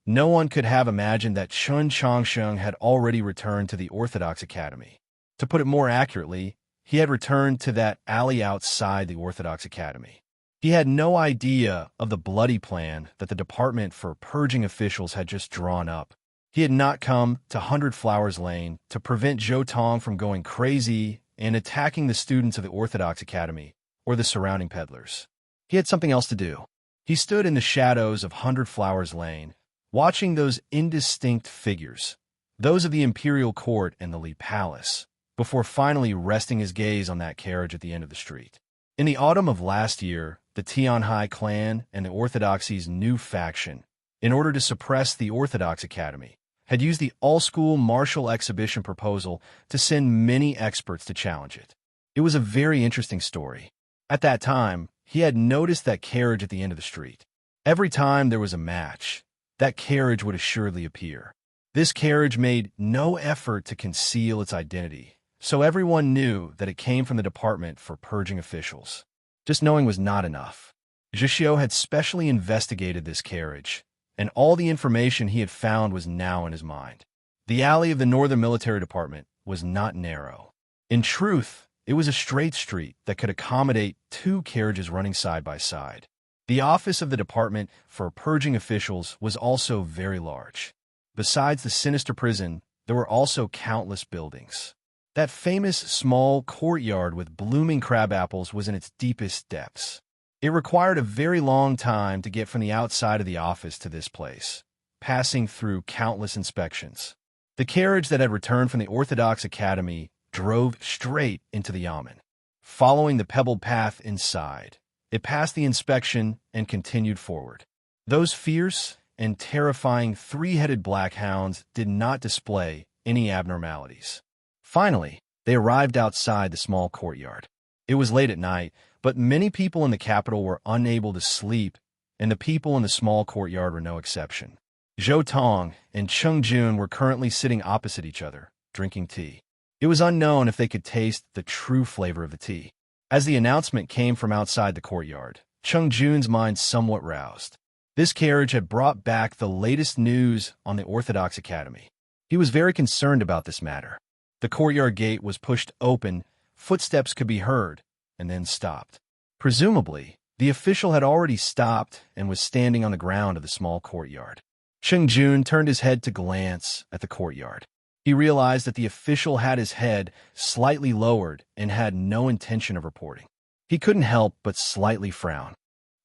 Speaker 1: No one could have imagined that Chun Changsheng had already returned to the Orthodox Academy. To put it more accurately, he had returned to that alley outside the Orthodox Academy. He had no idea of the bloody plan that the Department for Purging officials had just drawn up. He had not come to 100 Flowers Lane to prevent Zhou Tong from going crazy and attacking the students of the Orthodox Academy or the surrounding peddlers. He had something else to do. He stood in the shadows of 100 Flowers Lane, watching those indistinct figures, those of the imperial court and the Li Palace, before finally resting his gaze on that carriage at the end of the street. In the autumn of last year, the Tianhai clan and the Orthodoxy's new faction, in order to suppress the Orthodox Academy, had used the all-school martial exhibition proposal to send many experts to challenge it. It was a very interesting story. At that time, he had noticed that carriage at the end of the street. Every time there was a match, that carriage would assuredly appear. This carriage made no effort to conceal its identity, so everyone knew that it came from the Department for Purging officials. Just knowing was not enough. Zhixio had specially investigated this carriage, and all the information he had found was now in his mind. The alley of the Northern Military Department was not narrow. In truth, it was a straight street that could accommodate 2 carriages running side by side. The office of the Department for Purging officials was also very large. Besides the sinister prison, there were also countless buildings. That famous small courtyard with blooming crab apples was in its deepest depths. It required a very long time to get from the outside of the office to this place, passing through countless inspections. The carriage that had returned from the Orthodox Academy drove straight into the yamen. Following the pebbled path inside, it passed the inspection and continued forward. Those fierce and terrifying 3-headed black hounds did not display any abnormalities. Finally, they arrived outside the small courtyard. It was late at night, but many people in the capital were unable to sleep, and the people in the small courtyard were no exception. Zhou Tong and Cheng Jun were currently sitting opposite each other, drinking tea. It was unknown if they could taste the true flavor of the tea. As the announcement came from outside the courtyard, Cheng Jun's mind somewhat roused. This carriage had brought back the latest news on the Orthodox Academy. He was very concerned about this matter. The courtyard gate was pushed open, footsteps could be heard, and then stopped. Presumably, the official had already stopped and was standing on the ground of the small courtyard. Cheng Jun turned his head to glance at the courtyard. He realized that the official had his head slightly lowered and had no intention of reporting. He couldn't help but slightly frown.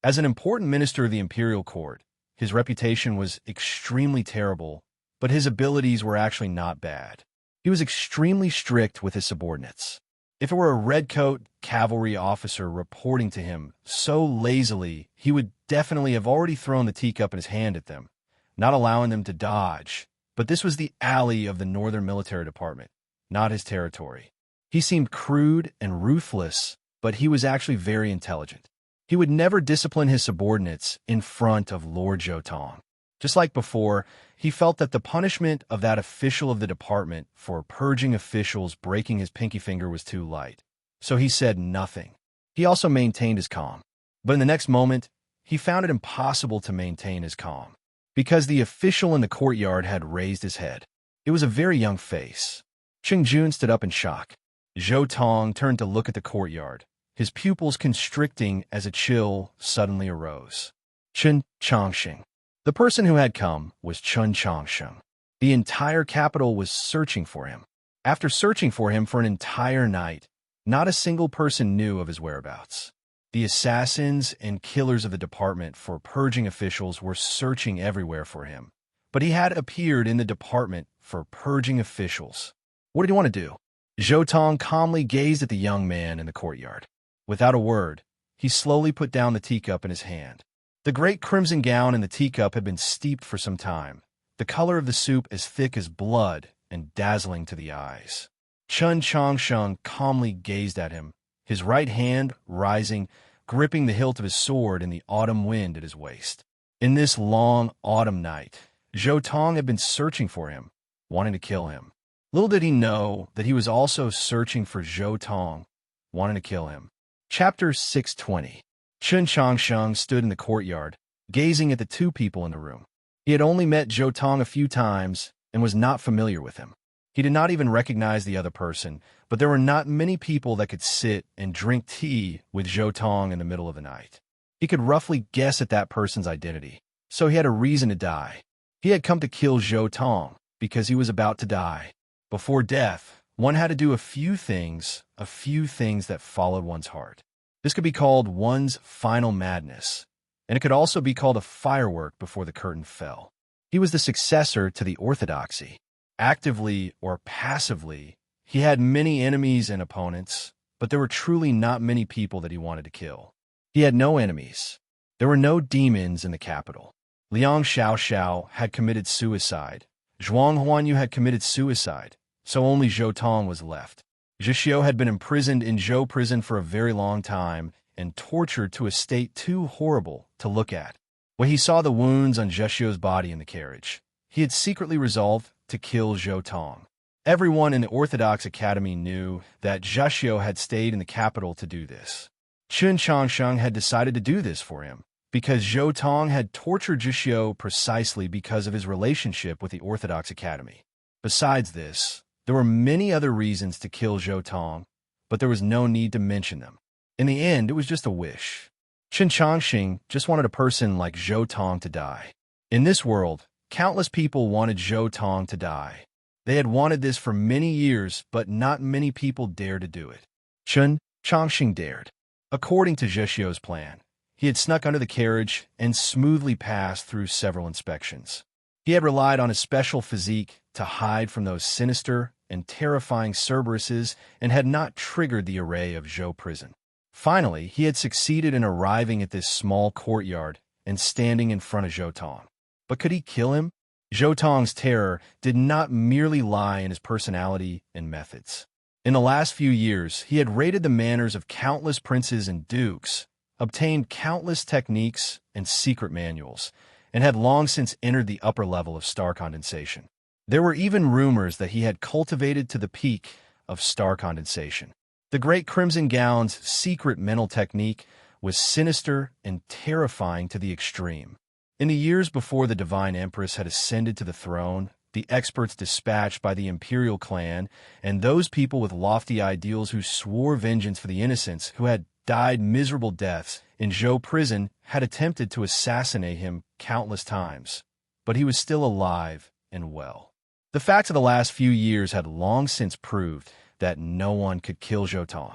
Speaker 1: As an important minister of the imperial court, his reputation was extremely terrible, but his abilities were actually not bad. He was extremely strict with his subordinates. If it were a redcoat cavalry officer reporting to him so lazily, he would definitely have already thrown the teacup in his hand at them, not allowing them to dodge. But this was the alley of the Northern Military Department, not his territory. He seemed crude and ruthless, but he was actually very intelligent. He would never discipline his subordinates in front of Lord Zhou Tong. Just like before, he felt that the punishment of that official of the department for purging officials breaking his pinky finger was too light. So he said nothing. He also maintained his calm. But in the next moment, he found it impossible to maintain his calm, because the official in the courtyard had raised his head. It was a very young face. Cheng Jun stood up in shock. Zhou Tong turned to look at the courtyard, his pupils constricting as a chill suddenly arose. Chun Changsheng. The person who had come was Chun Changsheng. The entire capital was searching for him. After searching for him for an entire night, not a single person knew of his whereabouts. The assassins and killers of the department for purging officials were searching everywhere for him, but he had appeared in the department for purging officials. What did he want to do? Zhou Tong calmly gazed at the young man in the courtyard. Without a word, he slowly put down the teacup in his hand. The great crimson gown in the teacup had been steeped for some time, the color of the soup as thick as blood and dazzling to the eyes. Chun Changsheng calmly gazed at him, his right hand rising, gripping the hilt of his sword in the autumn wind at his waist. In this long autumn night, Zhou Tong had been searching for him, wanting to kill him. Little did he know that he was also searching for Zhou Tong, wanting to kill him. Chapter 620. Chen Changsheng stood in the courtyard, gazing at the two people in the room. He had only met Zhou Tong a few times and was not familiar with him. He did not even recognize the other person, but there were not many people that could sit and drink tea with Zhou Tong in the middle of the night. He could roughly guess at that person's identity, so he had a reason to die. He had come to kill Zhou Tong because he was about to die. Before death, one had to do a few things that followed one's heart. This could be called one's final madness, and it could also be called a firework before the curtain fell. He was the successor to the orthodoxy. Actively or passively, he had many enemies and opponents, but there were truly not many people that he wanted to kill. He had no enemies. There were no demons in the capital. Liang Xiaoxiao had committed suicide. Zhuang Huanyu had committed suicide, so only Zhou Tong was left. Zhixiu had been imprisoned in Zhou prison for a very long time and tortured to a state too horrible to look at. When he saw the wounds on Zhixiu's body in the carriage, he had secretly resolved to kill Zhou Tong. Everyone in the Orthodox Academy knew that Zhixiu had stayed in the capital to do this. Chen Changsheng had decided to do this for him, because Zhou Tong had tortured Zhixiu precisely because of his relationship with the Orthodox Academy. Besides this, there were many other reasons to kill Zhou Tong, but there was no need to mention them. In the end, it was just a wish. Chen Changsheng just wanted a person like Zhou Tong to die. In this world, countless people wanted Zhou Tong to die. They had wanted this for many years, but not many people dared to do it. Chen Changsheng dared. According to Zhixiu's plan, he had snuck under the carriage and smoothly passed through several inspections. He had relied on his special physique to hide from those sinister and terrifying Cerberuses and had not triggered the array of Zhou prison. Finally, he had succeeded in arriving at this small courtyard and standing in front of Zhou Tong. But could he kill him? Zhou Tong's terror did not merely lie in his personality and methods. In the last few years, he had raided the manors of countless princes and dukes, obtained countless techniques and secret manuals, and had long since entered the upper level of star condensation. There were even rumors that he had cultivated to the peak of star condensation. The Great Crimson Gown's secret mental technique was sinister and terrifying to the extreme. In the years before the Divine Empress had ascended to the throne, the experts dispatched by the imperial clan and those people with lofty ideals who swore vengeance for the innocents who had died miserable deaths in Zhou prison had attempted to assassinate him countless times, but he was still alive and well. The facts of the last few years had long since proved that no one could kill Zhou Tong.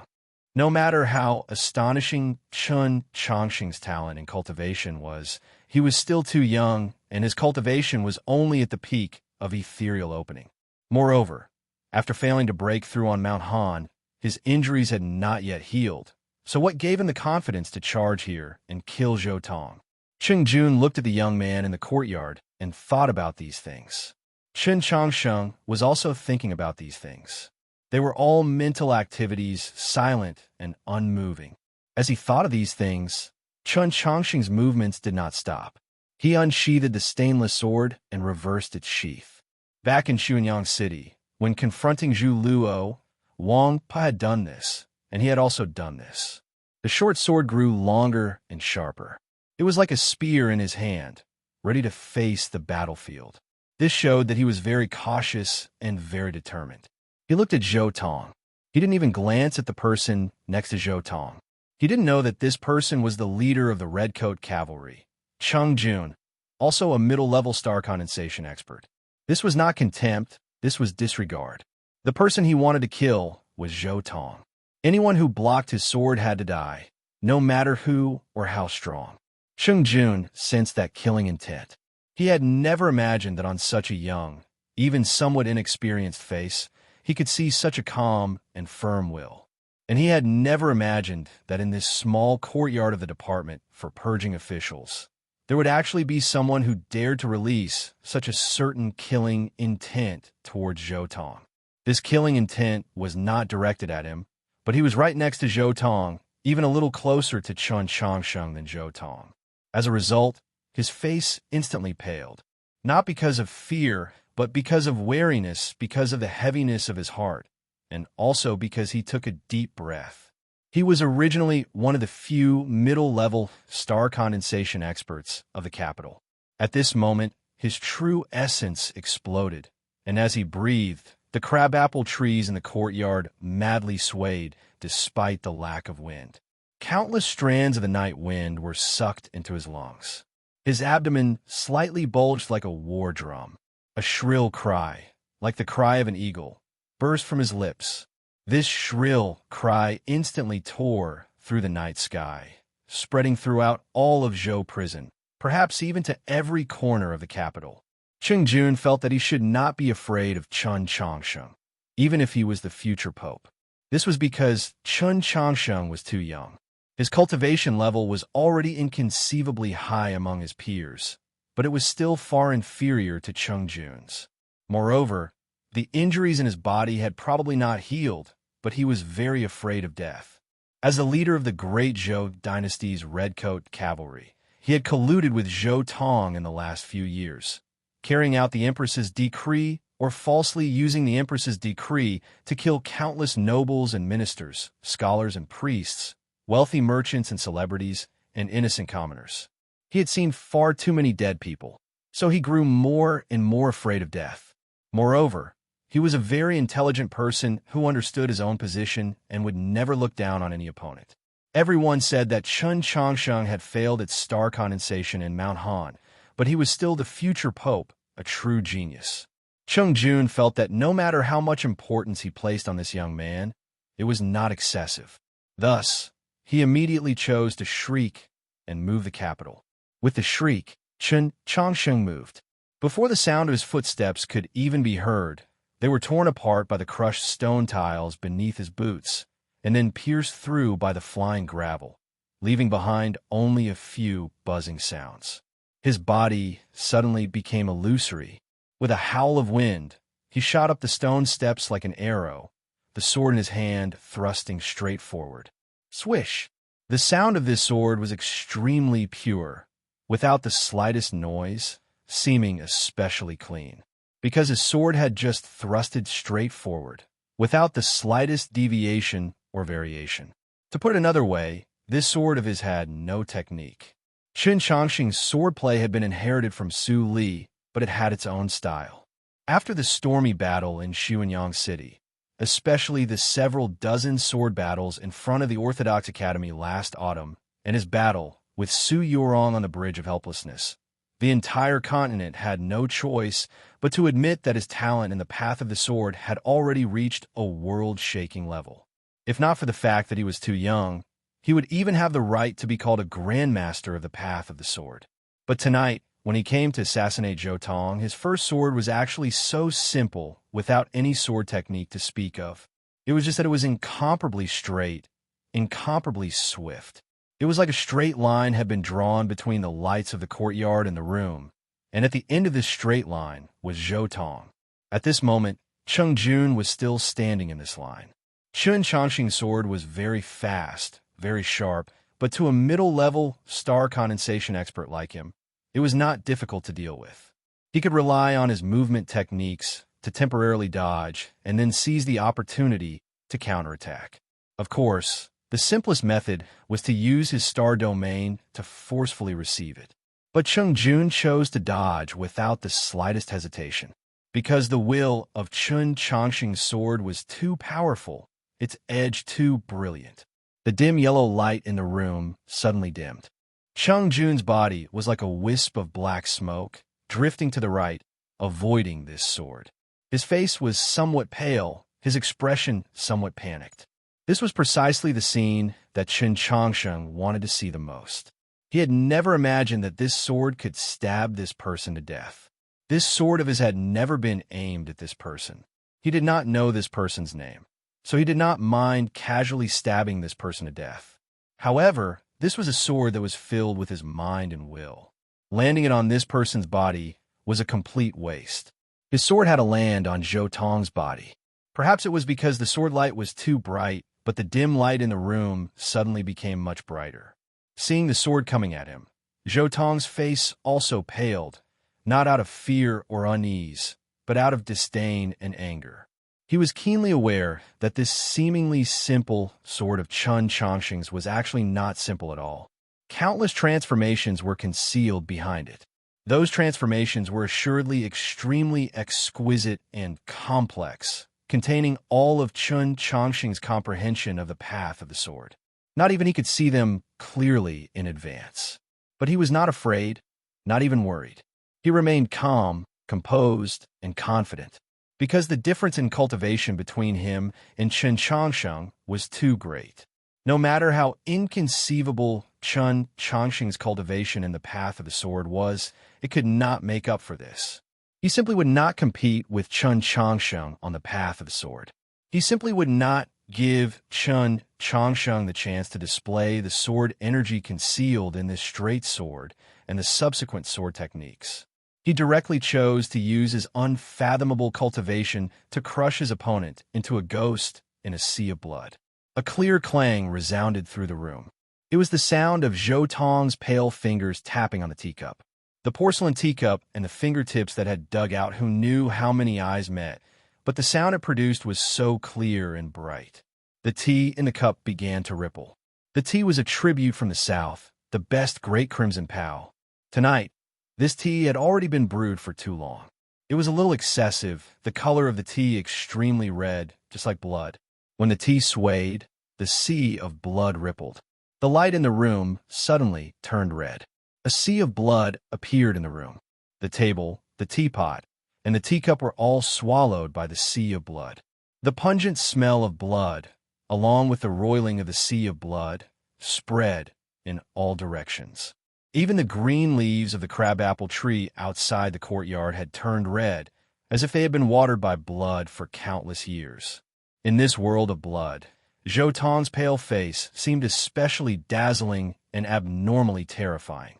Speaker 1: No matter how astonishing Chen Changsheng's talent and cultivation was, he was still too young, and his cultivation was only at the peak of ethereal opening. Moreover, after failing to break through on Mount Han, his injuries had not yet healed. So what gave him the confidence to charge here and kill Zhou Tong? Cheng Jun looked at the young man in the courtyard and thought about these things. Chen Changsheng was also thinking about these things. They were all mental activities, silent and unmoving. As he thought of these things, Chen Changsheng's movements did not stop. He unsheathed the stainless sword and reversed its sheath. Back in Xuanyang City, when confronting Zhu Luo, Wang Pa had done this, and he had also done this. The short sword grew longer and sharper. It was like a spear in his hand, ready to face the battlefield. This showed that he was very cautious and very determined. He looked at Zhou Tong. He didn't even glance at the person next to Zhou Tong. He didn't know that this person was the leader of the Redcoat Cavalry, Cheng Jun, also a middle-level star condensation expert. This was not contempt, this was disregard. The person he wanted to kill was Zhou Tong. Anyone who blocked his sword had to die, no matter who or how strong. Cheng Jun sensed that killing intent. He had never imagined that on such a young, even somewhat inexperienced face, he could see such a calm and firm will. And he had never imagined that in this small courtyard of the department for purging officials, there would actually be someone who dared to release such a certain killing intent towards Zhou Tong. This killing intent was not directed at him, but he was right next to Zhou Tong, even a little closer to Chun Changsheng than Zhou Tong. As a result, his face instantly paled, not because of fear, but because of wariness, because of the heaviness of his heart, and also because he took a deep breath. He was originally one of the few middle-level star condensation experts of the capital. At this moment, his true essence exploded, and as he breathed, the crabapple trees in the courtyard madly swayed despite the lack of wind. Countless strands of the night wind were sucked into his lungs. His abdomen slightly bulged like a war drum. A shrill cry, like the cry of an eagle, burst from his lips. This shrill cry instantly tore through the night sky, spreading throughout all of Zhou prison, perhaps even to every corner of the capital. Cheng Jun felt that he should not be afraid of Chun Changsheng, even if he was the future pope. This was because Chun Changsheng was too young. His cultivation level was already inconceivably high among his peers, but it was still far inferior to Cheng Jun's. Moreover, the injuries in his body had probably not healed, but he was very afraid of death. As the leader of the great Zhou dynasty's redcoat cavalry, he had colluded with Zhou Tong in the last few years, carrying out the Empress's decree or falsely using the Empress's decree to kill countless nobles and ministers, scholars and priests, wealthy merchants and celebrities, and innocent commoners. He had seen far too many dead people, so he grew more and more afraid of death. Moreover, he was a very intelligent person who understood his own position and would never look down on any opponent. Everyone said that Chun Changsheng had failed at star condensation in Mount Han, but he was still the future pope, a true genius. Cheng Jun felt that no matter how much importance he placed on this young man, it was not excessive. Thus, he immediately chose to shriek and move the capital. With the shriek, Chun Changsheng moved. Before the sound of his footsteps could even be heard, they were torn apart by the crushed stone tiles beneath his boots, and then pierced through by the flying gravel, leaving behind only a few buzzing sounds. His body suddenly became illusory. With a howl of wind, he shot up the stone steps like an arrow, the sword in his hand thrusting straight forward. Swish! The sound of this sword was extremely pure, without the slightest noise, seeming especially clean, because his sword had just thrusted straight forward, without the slightest deviation or variation. To put it another way, this sword of his had no technique. Chun Changsheng's swordplay had been inherited from Su Li, but it had its own style. After the stormy battle in Xuanyang City, especially the several dozen sword battles in front of the Orthodox Academy last autumn, and his battle with Su Yurong on the Bridge of Helplessness, the entire continent had no choice but to admit that his talent in the path of the sword had already reached a world-shaking level. If not for the fact that he was too young, he would even have the right to be called a grandmaster of the path of the sword. But tonight, when he came to assassinate Zhou Tong, his first sword was actually so simple, without any sword technique to speak of. It was just that it was incomparably straight, incomparably swift. It was like a straight line had been drawn between the lights of the courtyard and the room, and at the end of this straight line was Zhou Tong. At this moment, Cheng Jun was still standing in this line. Chun Changsheng's sword was very fast, very sharp, but to a middle-level star condensation expert like him, it was not difficult to deal with. He could rely on his movement techniques to temporarily dodge and then seize the opportunity to counterattack. Of course, the simplest method was to use his star domain to forcefully receive it. But Cheng Jun chose to dodge without the slightest hesitation. Because the will of Chun Changsheng's sword was too powerful, its edge too brilliant. The dim yellow light in the room suddenly dimmed. Cheng Jun's body was like a wisp of black smoke, drifting to the right, avoiding this sword. His face was somewhat pale, his expression somewhat panicked. This was precisely the scene that Chun Changsheng wanted to see the most. He had never imagined that this sword could stab this person to death. This sword of his had never been aimed at this person. He did not know this person's name, so he did not mind casually stabbing this person to death. However, this was a sword that was filled with his mind and will. Landing it on this person's body was a complete waste. His sword had to land on Zhou Tong's body. Perhaps it was because the sword light was too bright, but the dim light in the room suddenly became much brighter. Seeing the sword coming at him, Zhou Tong's face also paled, not out of fear or unease, but out of disdain and anger. He was keenly aware that this seemingly simple sword of Chun Chongqing's was actually not simple at all. Countless transformations were concealed behind it. Those transformations were assuredly extremely exquisite and complex, containing all of Chun Chongqing's comprehension of the path of the sword. Not even he could see them clearly in advance. But he was not afraid, not even worried. He remained calm, composed, and confident, because the difference in cultivation between him and Chun Chongqing was too great. No matter how inconceivable Chun Chongqing's cultivation in the path of the sword was, it could not make up for this. He simply would not compete with Chun Chongqing on the path of the sword. He simply would not give Chun Chongqing the chance to display the sword energy concealed in this straight sword and the subsequent sword techniques. He directly chose to use his unfathomable cultivation to crush his opponent into a ghost in a sea of blood. A clear clang resounded through the room. It was the sound of Zhou Tong's pale fingers tapping on the teacup. The porcelain teacup and the fingertips that had dug out who knew how many eyes met, but the sound it produced was so clear and bright. The tea in the cup began to ripple. The tea was a tribute from the south, the best great crimson pow. Tonight, this tea had already been brewed for too long. It was a little excessive, the color of the tea extremely red, just like blood. When the tea swayed, the sea of blood rippled. The light in the room suddenly turned red. A sea of blood appeared in the room. The table, the teapot, and the teacup were all swallowed by the sea of blood. The pungent smell of blood, along with the roiling of the sea of blood, spread in all directions. Even the green leaves of the crabapple tree outside the courtyard had turned red, as if they had been watered by blood for countless years. In this world of blood, Zhou Tong's pale face seemed especially dazzling and abnormally terrifying.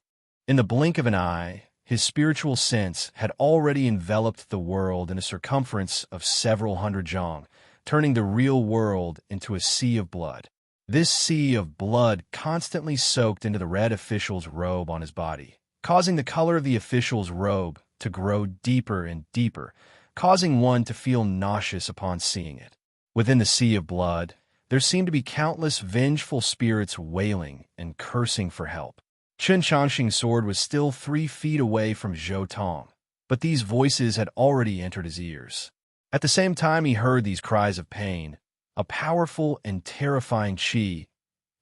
Speaker 1: In the blink of an eye, his spiritual sense had already enveloped the world in a circumference of several hundred zhang, turning the real world into a sea of blood. This sea of blood constantly soaked into the red official's robe on his body, causing the color of the official's robe to grow deeper and deeper, causing one to feel nauseous upon seeing it. Within the sea of blood, there seemed to be countless vengeful spirits wailing and cursing for help. Chun Chongqing's sword was still 3 feet away from Zhou Tong, but these voices had already entered his ears. At the same time he heard these cries of pain, a powerful and terrifying qi,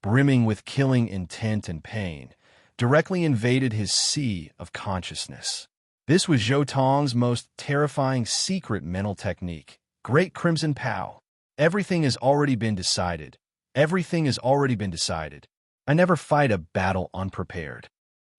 Speaker 1: brimming with killing intent and pain, directly invaded his sea of consciousness. This was Zhou Tong's most terrifying secret mental technique, Great Crimson Pow. Everything has already been decided. Everything has already been decided. I never fight a battle unprepared.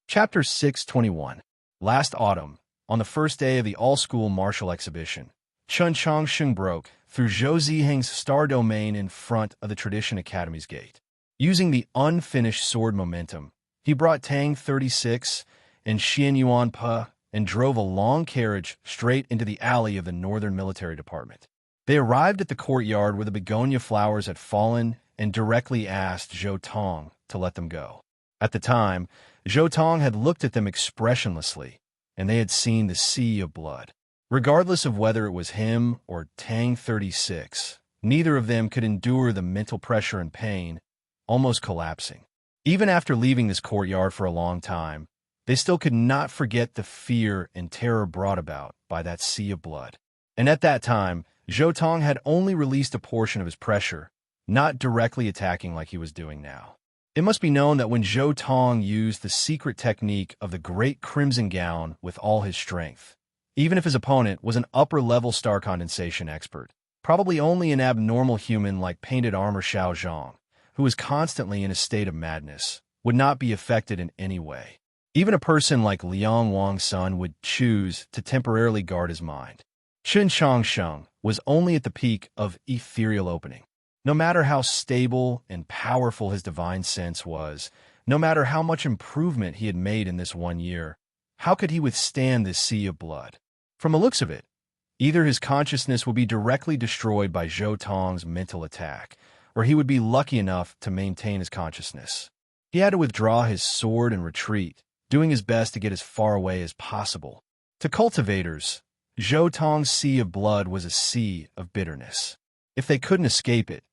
Speaker 1: Chapter 621. Last autumn, on the first day of the all-school martial exhibition, Chun Chongqing broke through Zhou Ziheng's star domain in front of the Tradition Academy's gate. Using the unfinished sword momentum, he brought Tang 36 and Xian Yuan Pa and drove a long carriage straight into the alley of the Northern Military Department. They arrived at the courtyard where the begonia flowers had fallen and directly asked Zhou Tong to let them go. At the time, Zhou Tong had looked at them expressionlessly, and they had seen the sea of blood. Regardless of whether it was him or Tang 36, neither of them could endure the mental pressure and pain, almost collapsing. Even after leaving this courtyard for a long time, they still could not forget the fear and terror brought about by that sea of blood. And at that time, Zhou Tong had only released a portion of his pressure, not directly attacking like he was doing now. It must be known that when Zhou Tong used the secret technique of the Great Crimson Gown with all his strength, even if his opponent was an upper-level star condensation expert, probably only an abnormal human like Painted Armor Xiao Zhang, who was constantly in a state of madness, would not be affected in any way. Even a person like Liang Wang's son would choose to temporarily guard his mind. Chun Chongqing was only at the peak of ethereal opening. No matter how stable and powerful his divine sense was, no matter how much improvement he had made in this 1 year, how could he withstand this sea of blood? From the looks of it, either his consciousness would be directly destroyed by Zhou Tong's mental attack, or he would be lucky enough to maintain his consciousness. He had to withdraw his sword and retreat, doing his best to get as far away as possible. To cultivators, Zhou Tong's sea of blood was a sea of bitterness. If they couldn't escape it,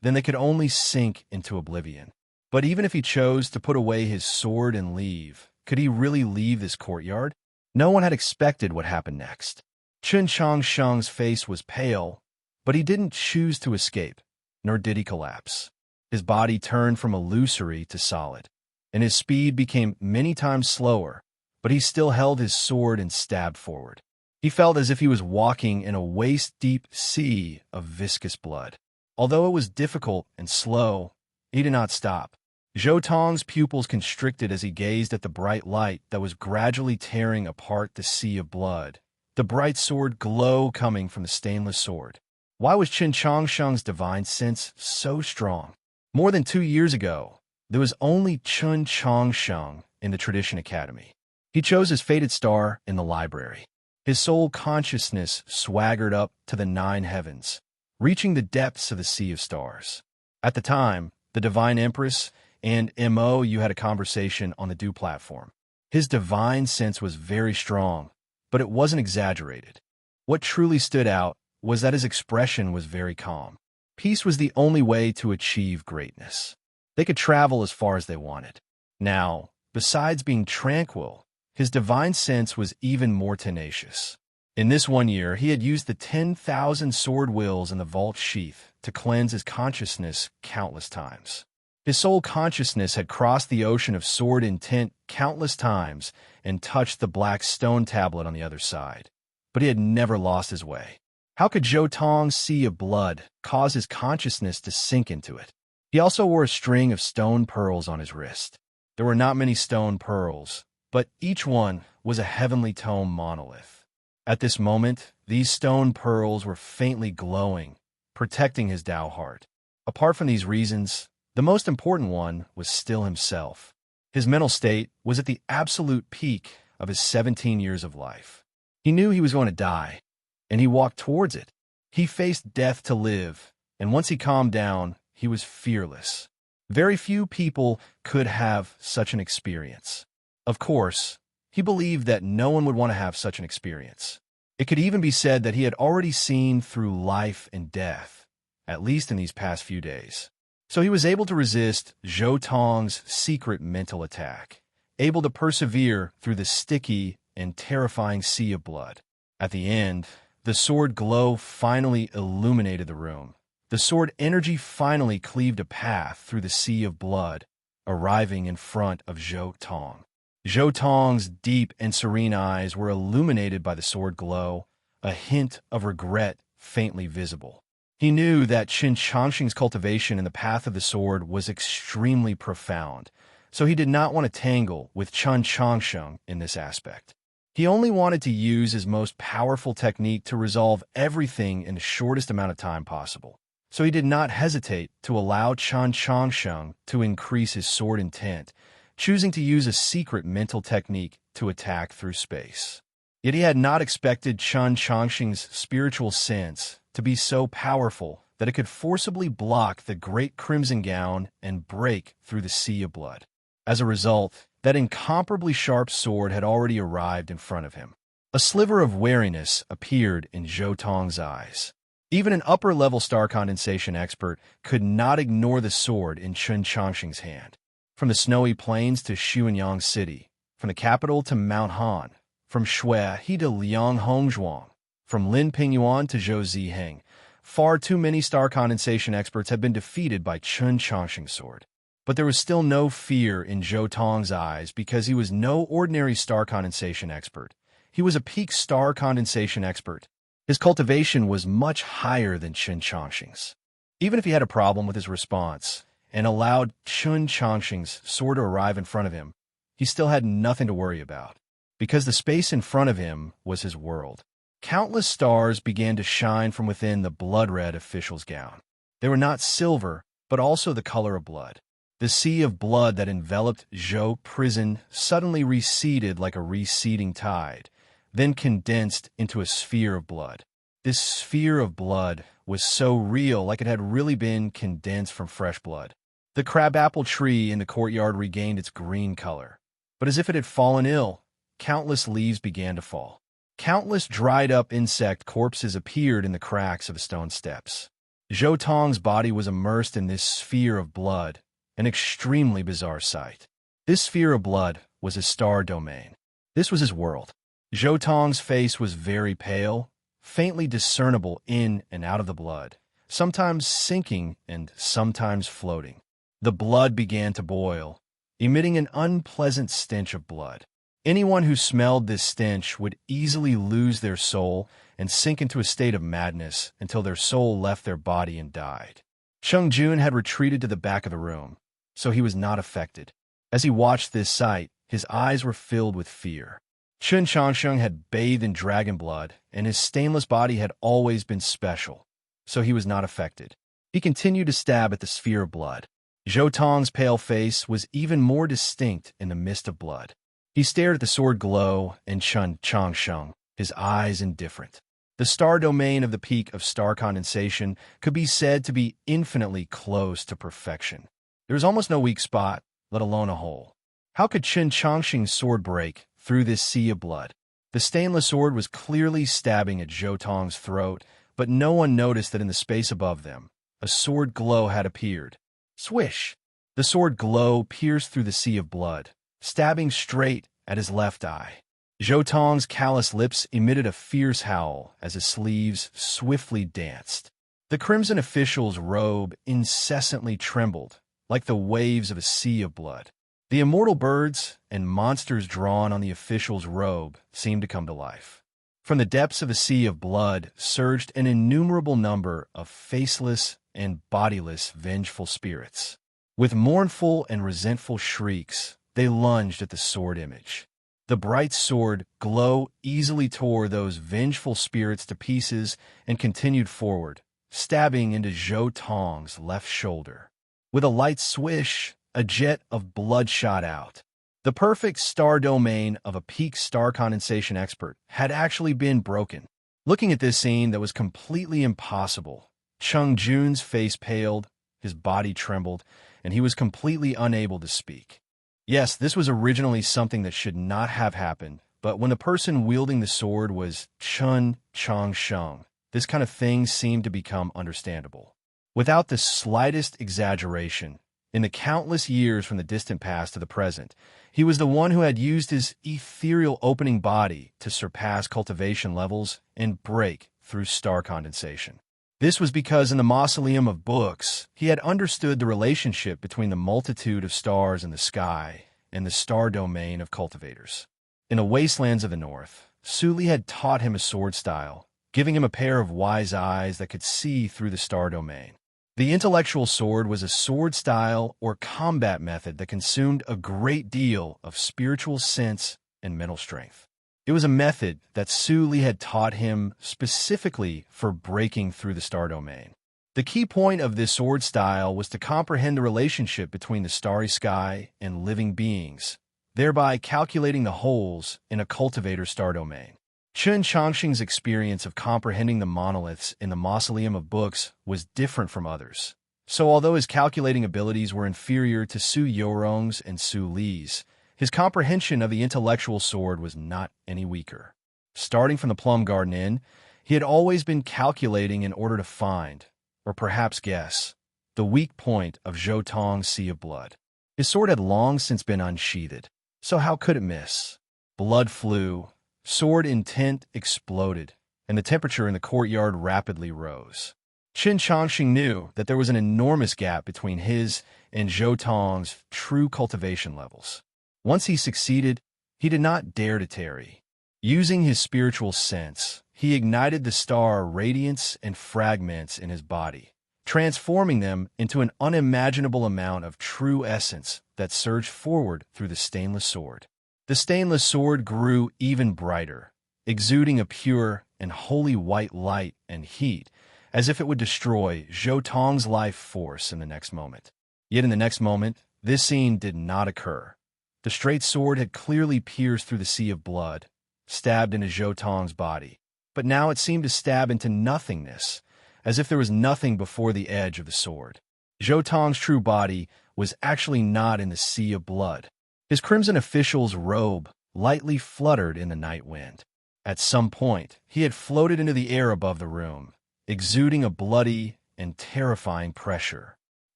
Speaker 1: then they could only sink into oblivion. But even if he chose to put away his sword and leave, could he really leave this courtyard? No one had expected what happened next. Chun Changsheng's face was pale, but he didn't choose to escape, nor did he collapse. His body turned from illusory to solid, and his speed became many times slower, but he still held his sword and stabbed forward. He felt as if he was walking in a waist-deep sea of viscous blood. Although it was difficult and slow, he did not stop. Zhou Tong's pupils constricted as he gazed at the bright light that was gradually tearing apart the sea of blood, the bright sword glow coming from the stainless sword. Why was Chun Changsheng's divine sense so strong? More than 2 years ago, there was only Chun Changsheng in the Tradition Academy. He chose his fated star in the library. His soul consciousness swaggered up to the 9 heavens, reaching the depths of the sea of stars. At the time, the Divine Empress and Mo had a conversation on the dew platform. His divine sense was very strong, but it wasn't exaggerated. What truly stood out was that his expression was very calm. Peace was the only way to achieve greatness. They could travel as far as they wanted. Now, besides being tranquil, his divine sense was even more tenacious. In this 1 year, he had used the 10,000 sword wills in the vault sheath to cleanse his consciousness countless times. His soul consciousness had crossed the ocean of sword intent countless times and touched the black stone tablet on the other side. But he had never lost his way. How could Zhou Tong's sea of blood cause his consciousness to sink into it? He also wore a string of stone pearls on his wrist. There were not many stone pearls, but each one was a heavenly tome monolith. At this moment, these stone pearls were faintly glowing, protecting his Tao heart. Apart from these reasons, the most important one was still himself. His mental state was at the absolute peak of his 17 years of life. He knew he was going to die, and he walked towards it. He faced death to live, and once he calmed down, he was fearless. Very few people could have such an experience. Of course, he believed that no one would want to have such an experience. It could even be said that he had already seen through life and death, at least in these past few days. So he was able to resist Zhou Tong's secret mental attack, able to persevere through the sticky and terrifying sea of blood. At the end, the sword glow finally illuminated the room. The sword energy finally cleaved a path through the sea of blood, arriving in front of Zhou Tong. Zhou Tong's deep and serene eyes were illuminated by the sword glow, a hint of regret faintly visible. He knew that Chun Changsheng's cultivation in the path of the sword was extremely profound, so he did not want to tangle with Chun Changsheng in this aspect. He only wanted to use his most powerful technique to resolve everything in the shortest amount of time possible. So he did not hesitate to allow Chun Changsheng to increase his sword intent, choosing to use a secret mental technique to attack through space. Yet he had not expected Chun Changsheng's spiritual sense to be so powerful that it could forcibly block the great crimson gown and break through the sea of blood. As a result, that incomparably sharp sword had already arrived in front of him. A sliver of wariness appeared in Zhou Tong's eyes. Even an upper-level star condensation expert could not ignore the sword in Chun Changsheng's hand. From the snowy plains to Xuanyang City, from the capital to Mount Han, from Shui to Lianghongzhuang, from Lin Pingyuan to Zhou Ziheng, far too many star condensation experts had been defeated by Chun Changsheng's sword. But there was still no fear in Zhou Tong's eyes because he was no ordinary star condensation expert. He was a peak star condensation expert. His cultivation was much higher than Chun Changsheng's. Even if he had a problem with his response and allowed Chun Changsheng's sword to arrive in front of him, he still had nothing to worry about, because the space in front of him was his world. Countless stars began to shine from within the blood-red official's gown. They were not silver, but also the color of blood. The sea of blood that enveloped Zhou prison suddenly receded like a receding tide, then condensed into a sphere of blood. This sphere of blood was so real, like it had really been condensed from fresh blood. The crabapple tree in the courtyard regained its green color, but as if it had fallen ill, countless leaves began to fall. Countless dried-up insect corpses appeared in the cracks of the stone steps. Zhou Tong's body was immersed in this sphere of blood, an extremely bizarre sight. This sphere of blood was his star domain. This was his world. Zhou Tong's face was very pale, faintly discernible in and out of the blood, sometimes sinking and sometimes floating. The blood began to boil, emitting an unpleasant stench of blood. Anyone who smelled this stench would easily lose their soul and sink into a state of madness until their soul left their body and died. Cheng Jun had retreated to the back of the room, so he was not affected. As he watched this sight, his eyes were filled with fear. Chun Changsheng had bathed in dragon blood, and his stainless body had always been special, so he was not affected. He continued to stab at the sphere of blood. Zhou Tong's pale face was even more distinct in the mist of blood. He stared at the sword glow and Chun Changsheng, his eyes indifferent. The star domain of the peak of star condensation could be said to be infinitely close to perfection. There was almost no weak spot, let alone a hole. How could Chun Changsheng's sword break through this sea of blood? The stainless sword was clearly stabbing at Zhou Tong's throat, but no one noticed that in the space above them, a sword glow had appeared. Swish! The sword glow pierced through the sea of blood, stabbing straight at his left eye. Zhou Tong's callous lips emitted a fierce howl as his sleeves swiftly danced. The crimson official's robe incessantly trembled, like the waves of a sea of blood. The immortal birds and monsters drawn on the official's robe seemed to come to life. From the depths of a sea of blood surged an innumerable number of faceless and bodiless vengeful spirits. With mournful and resentful shrieks, they lunged at the sword image. The bright sword glow easily tore those vengeful spirits to pieces and continued forward, stabbing into Zhou Tong's left shoulder. With a light swish, a jet of blood shot out. The perfect star domain of a peak star condensation expert had actually been broken. Looking at this scene that was completely impossible, Cheng Jun's face paled, his body trembled, and he was completely unable to speak. Yes, this was originally something that should not have happened, but when the person wielding the sword was Chun Changsheng, this kind of thing seemed to become understandable. Without the slightest exaggeration, in the countless years from the distant past to the present, he was the one who had used his ethereal opening body to surpass cultivation levels and break through star condensation. This was because in the mausoleum of books, he had understood the relationship between the multitude of stars in the sky and the star domain of cultivators. In the wastelands of the north, Su Li had taught him a sword style, giving him a pair of wise eyes that could see through the star domain. The intellectual sword was a sword style or combat method that consumed a great deal of spiritual sense and mental strength. It was a method that Su Li had taught him specifically for breaking through the star domain. The key point of this sword style was to comprehend the relationship between the starry sky and living beings, thereby calculating the holes in a cultivator's star domain. Chun Changsheng's experience of comprehending the monoliths in the mausoleum of books was different from others. So although his calculating abilities were inferior to Su Yorong's and Su Li's, his comprehension of the intellectual sword was not any weaker. Starting from the Plum Garden Inn, he had always been calculating in order to find, or perhaps guess, the weak point of Zhou Tong's sea of blood. His sword had long since been unsheathed, so how could it miss? Blood flew, sword intent exploded, and the temperature in the courtyard rapidly rose. Qin Changxing knew that there was an enormous gap between his and Zhou Tong's true cultivation levels. Once he succeeded, he did not dare to tarry. Using his spiritual sense, he ignited the star radiance and fragments in his body, transforming them into an unimaginable amount of true essence that surged forward through the stainless sword. The stainless sword grew even brighter, exuding a pure and holy white light and heat, as if it would destroy Zhou Tong's life force in the next moment. Yet in the next moment, this scene did not occur. The straight sword had clearly pierced through the sea of blood, stabbed into Zhou Tong's body. but now it seemed to stab into nothingness, as if there was nothing before the edge of the sword. Zhou Tong's true body was actually not in the sea of blood. His crimson official's robe lightly fluttered in the night wind. At some point, he had floated into the air above the room, exuding a bloody and terrifying pressure.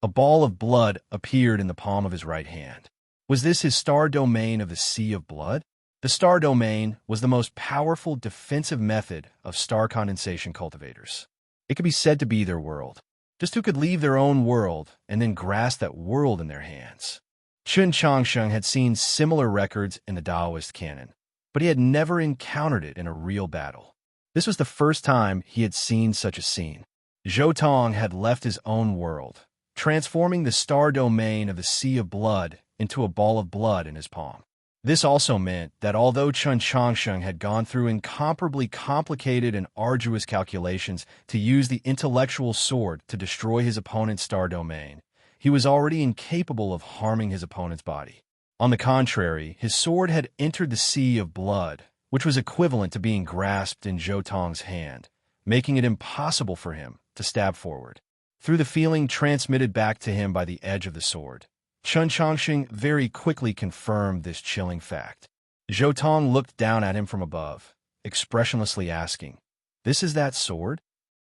Speaker 1: A ball of blood appeared in the palm of his right hand. Was this his star domain of the Sea of Blood? The star domain was the most powerful defensive method of star condensation cultivators. It could be said to be their world. Just who could leave their own world and then grasp that world in their hands? Chun Changsheng had seen similar records in the Taoist canon, but he had never encountered it in a real battle. This was the first time he had seen such a scene. Zhou Tong had left his own world, transforming the star domain of the Sea of Blood into a ball of blood in his palm. This also meant that although Chun Changsheng had gone through incomparably complicated and arduous calculations to use the intellectual sword to destroy his opponent's star domain, he was already incapable of harming his opponent's body. On the contrary, his sword had entered the Sea of Blood, which was equivalent to being grasped in Zhou Tong's hand, making it impossible for him to stab forward. Through the feeling transmitted back to him by the edge of the sword, Chun Changsheng very quickly confirmed this chilling fact. Zhou Tong looked down at him from above, expressionlessly asking, "This is that sword?"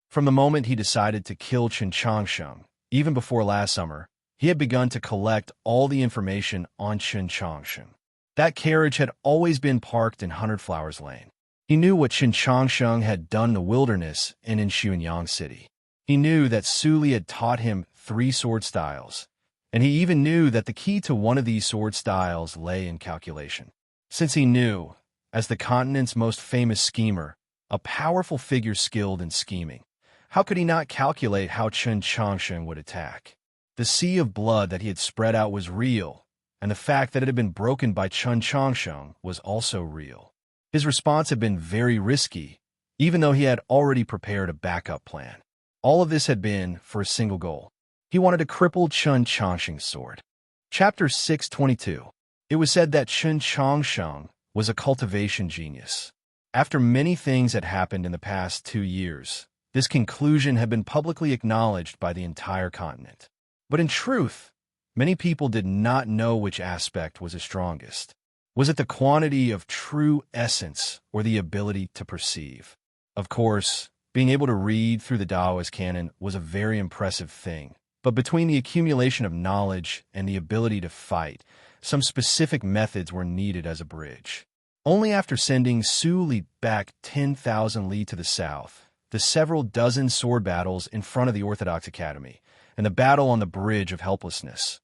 Speaker 1: From the moment he decided to kill Chun Changsheng, even before last summer, he had begun to collect all the information on Chun Changsheng. That carriage had always been parked in 100 Flowers Lane. He knew what Chun Changsheng had done in the wilderness and in Xuanyang City. He knew that Su Li had taught him 3 sword styles, and he even knew that the key to one of these sword styles lay in calculation. Since he knew, as the continent's most famous schemer, a powerful figure skilled in scheming, how could he not calculate how Chun Changsheng would attack? The Sea of Blood that he had spread out was real, and the fact that it had been broken by Chun Changsheng was also real. His response had been very risky, even though he had already prepared a backup plan. All of this had been for a single goal. He wanted to cripple Chun Changsheng's sword. Chapter 622. It was said that Chun Changsheng was a cultivation genius. After many things had happened in the past 2 years, this conclusion had been publicly acknowledged by the entire continent. But in truth, many people did not know which aspect was his strongest. Was it the quantity of true essence or the ability to perceive? Of course, being able to read through the Taoist canon was a very impressive thing. But between the accumulation of knowledge and the ability to fight, some specific methods were needed as a bridge. Only after sending Su Li back 10,000 li to the south, the several dozen sword battles in front of the Orthodox Academy, and the battle on the Bridge of Helplessness,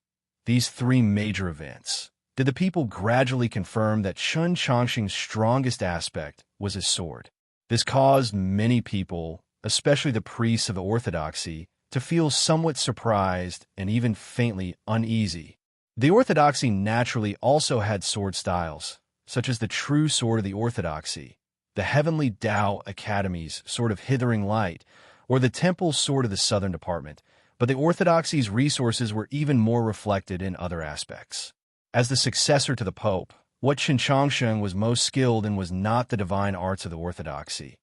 Speaker 1: these 3 major events, did the people gradually confirm that Chun Changsheng's strongest aspect was his sword. This caused many people, especially the priests of the Orthodoxy, to feel somewhat surprised and even faintly uneasy. The Orthodoxy naturally also had sword styles, such as the true sword of the Orthodoxy, the Heavenly Tao Academy's Sword of Hithering Light, or the Temple Sword of the Southern Department, but the Orthodoxy's resources were even more reflected in other aspects. As the successor to the Pope, what Chun Changsheng was most skilled in was not the divine arts of the Orthodoxy,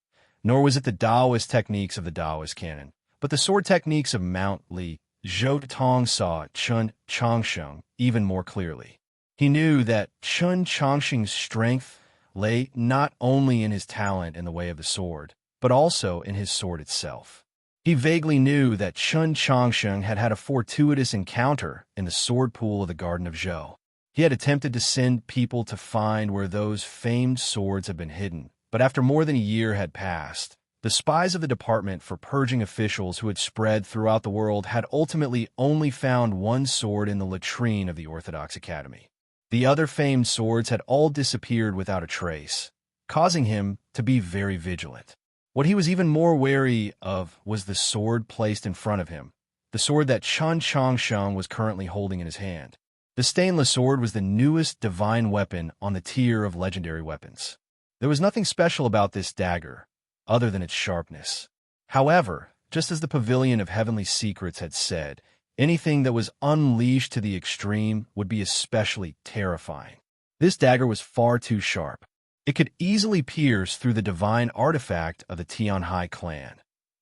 Speaker 1: nor was it the Taoist techniques of the Taoist canon, but the sword techniques of Mount Li. Zhou Tong saw Chun Changsheng even more clearly. He knew that Chun Changsheng's strength lay not only in his talent in the way of the sword, but also in his sword itself. He vaguely knew that Chun Changsheng had had a fortuitous encounter in the sword pool of the Garden of Zhou. He had attempted to send people to find where those famed swords had been hidden, but after more than a year had passed, the spies of the Department for Purging officials who had spread throughout the world had ultimately only found one sword in the latrine of the Orthodox Academy. The other famed swords had all disappeared without a trace, causing him to be very vigilant. What he was even more wary of was the sword placed in front of him, the sword that Chun Changsheng was currently holding in his hand. The stainless sword was the newest divine weapon on the tier of legendary weapons. There was nothing special about this dagger, other than its sharpness. However, just as the Pavilion of Heavenly Secrets had said, anything that was unleashed to the extreme would be especially terrifying. This dagger was far too sharp. It could easily pierce through the divine artifact of the Tianhai clan,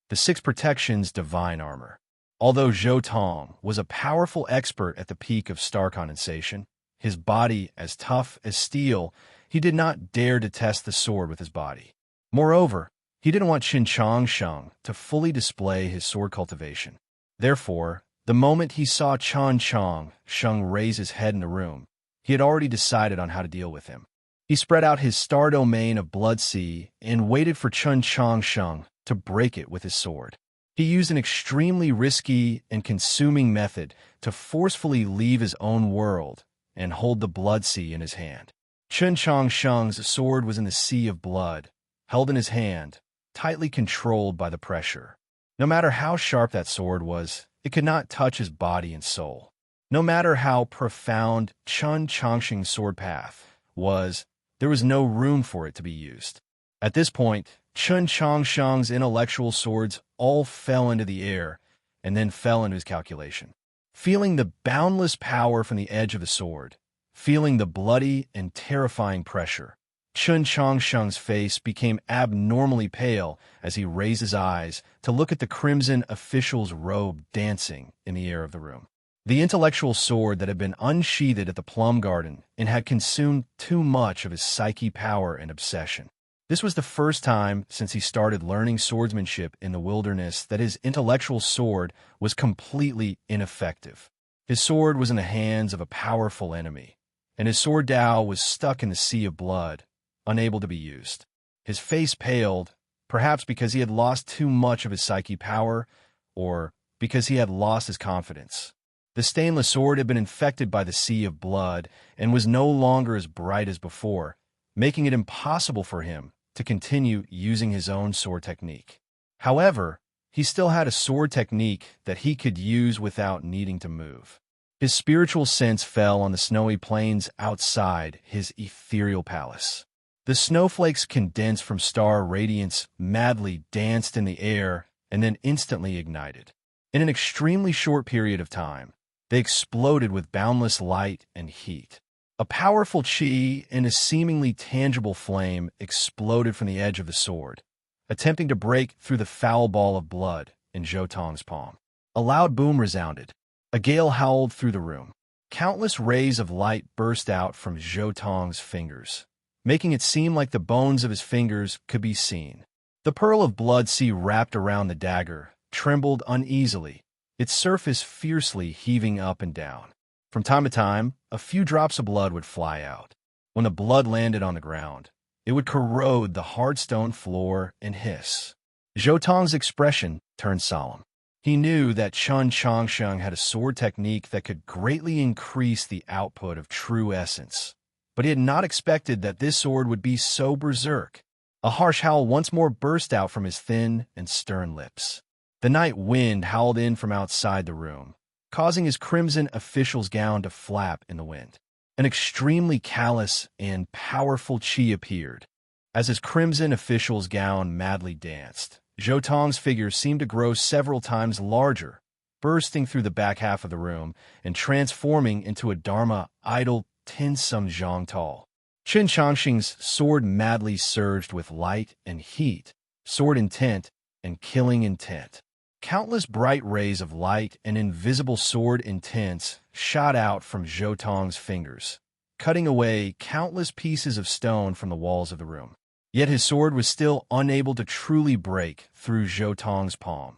Speaker 1: the Six Protections divine armor. Although Zhou Tong was a powerful expert at the peak of star condensation, his body as tough as steel, he did not dare to test the sword with his body. Moreover, he didn't want Qin Changsheng to fully display his sword cultivation. Therefore, the moment he saw Qin Changsheng raise his head in the room, he had already decided on how to deal with him. He spread out his star domain of Blood Sea and waited for Qin Changsheng to break it with his sword. He used an extremely risky and consuming method to forcefully leave his own world and hold the Blood Sea in his hand. Qin Changsheng's sword was in the sea of blood, held in his hand, tightly controlled by the pressure. No matter how sharp that sword was, it could not touch his body and soul. No matter how profound Qin Changsheng's sword path was, there was no room for it to be used. At this point, Qin Changsheng's intellectual swords all fell into the air and then fell into his calculation. Feeling the boundless power from the edge of the sword, feeling the bloody and terrifying pressure, Qin Changsheng's face became abnormally pale as he raised his eyes to look at the crimson official's robe dancing in the air of the room. The intellectual sword that had been unsheathed at the Plum Garden and had consumed too much of his psyche power and obsession. This was the first time since he started learning swordsmanship in the wilderness that his intellectual sword was completely ineffective. His sword was in the hands of a powerful enemy, and his sword Dao was stuck in the sea of blood, unable to be used. His face paled, perhaps because he had lost too much of his psyche power, or because he had lost his confidence. The stainless sword had been infected by the sea of blood and was no longer as bright as before, making it impossible for him to continue using his own sword technique. However, he still had a sword technique that he could use without needing to move. His spiritual sense fell on the snowy plains outside his ethereal palace. The snowflakes condensed from star radiance madly danced in the air and then instantly ignited. In an extremely short period of time, they exploded with boundless light and heat. A powerful qi and a seemingly tangible flame exploded from the edge of the sword, attempting to break through the foul ball of blood in Zhou Tong's palm. A loud boom resounded. A gale howled through the room. Countless rays of light burst out from Zhou Tong's fingers, making it seem like the bones of his fingers could be seen. The pearl of blood sea wrapped around the dagger trembled uneasily, its surface fiercely heaving up and down. From time to time, a few drops of blood would fly out. When the blood landed on the ground, it would corrode the hard stone floor and hiss. Zhou Tong's expression turned solemn. He knew that Qin Changsheng had a sword technique that could greatly increase the output of true essence, but he had not expected that this sword would be so berserk. A harsh howl once more burst out from his thin and stern lips. The night wind howled in from outside the room, causing his crimson official's gown to flap in the wind. An extremely callous and powerful qi appeared. As his crimson official's gown madly danced, Zhou Tong's figure seemed to grow several times larger, bursting through the back half of the room and transforming into a Dharma idol 10 some zhang tall. Qin Changsheng's sword madly surged with light and heat, sword intent and killing intent. Countless bright rays of light and invisible sword intents shot out from Zhou Tong's fingers, cutting away countless pieces of stone from the walls of the room. Yet his sword was still unable to truly break through Zhou Tong's palm,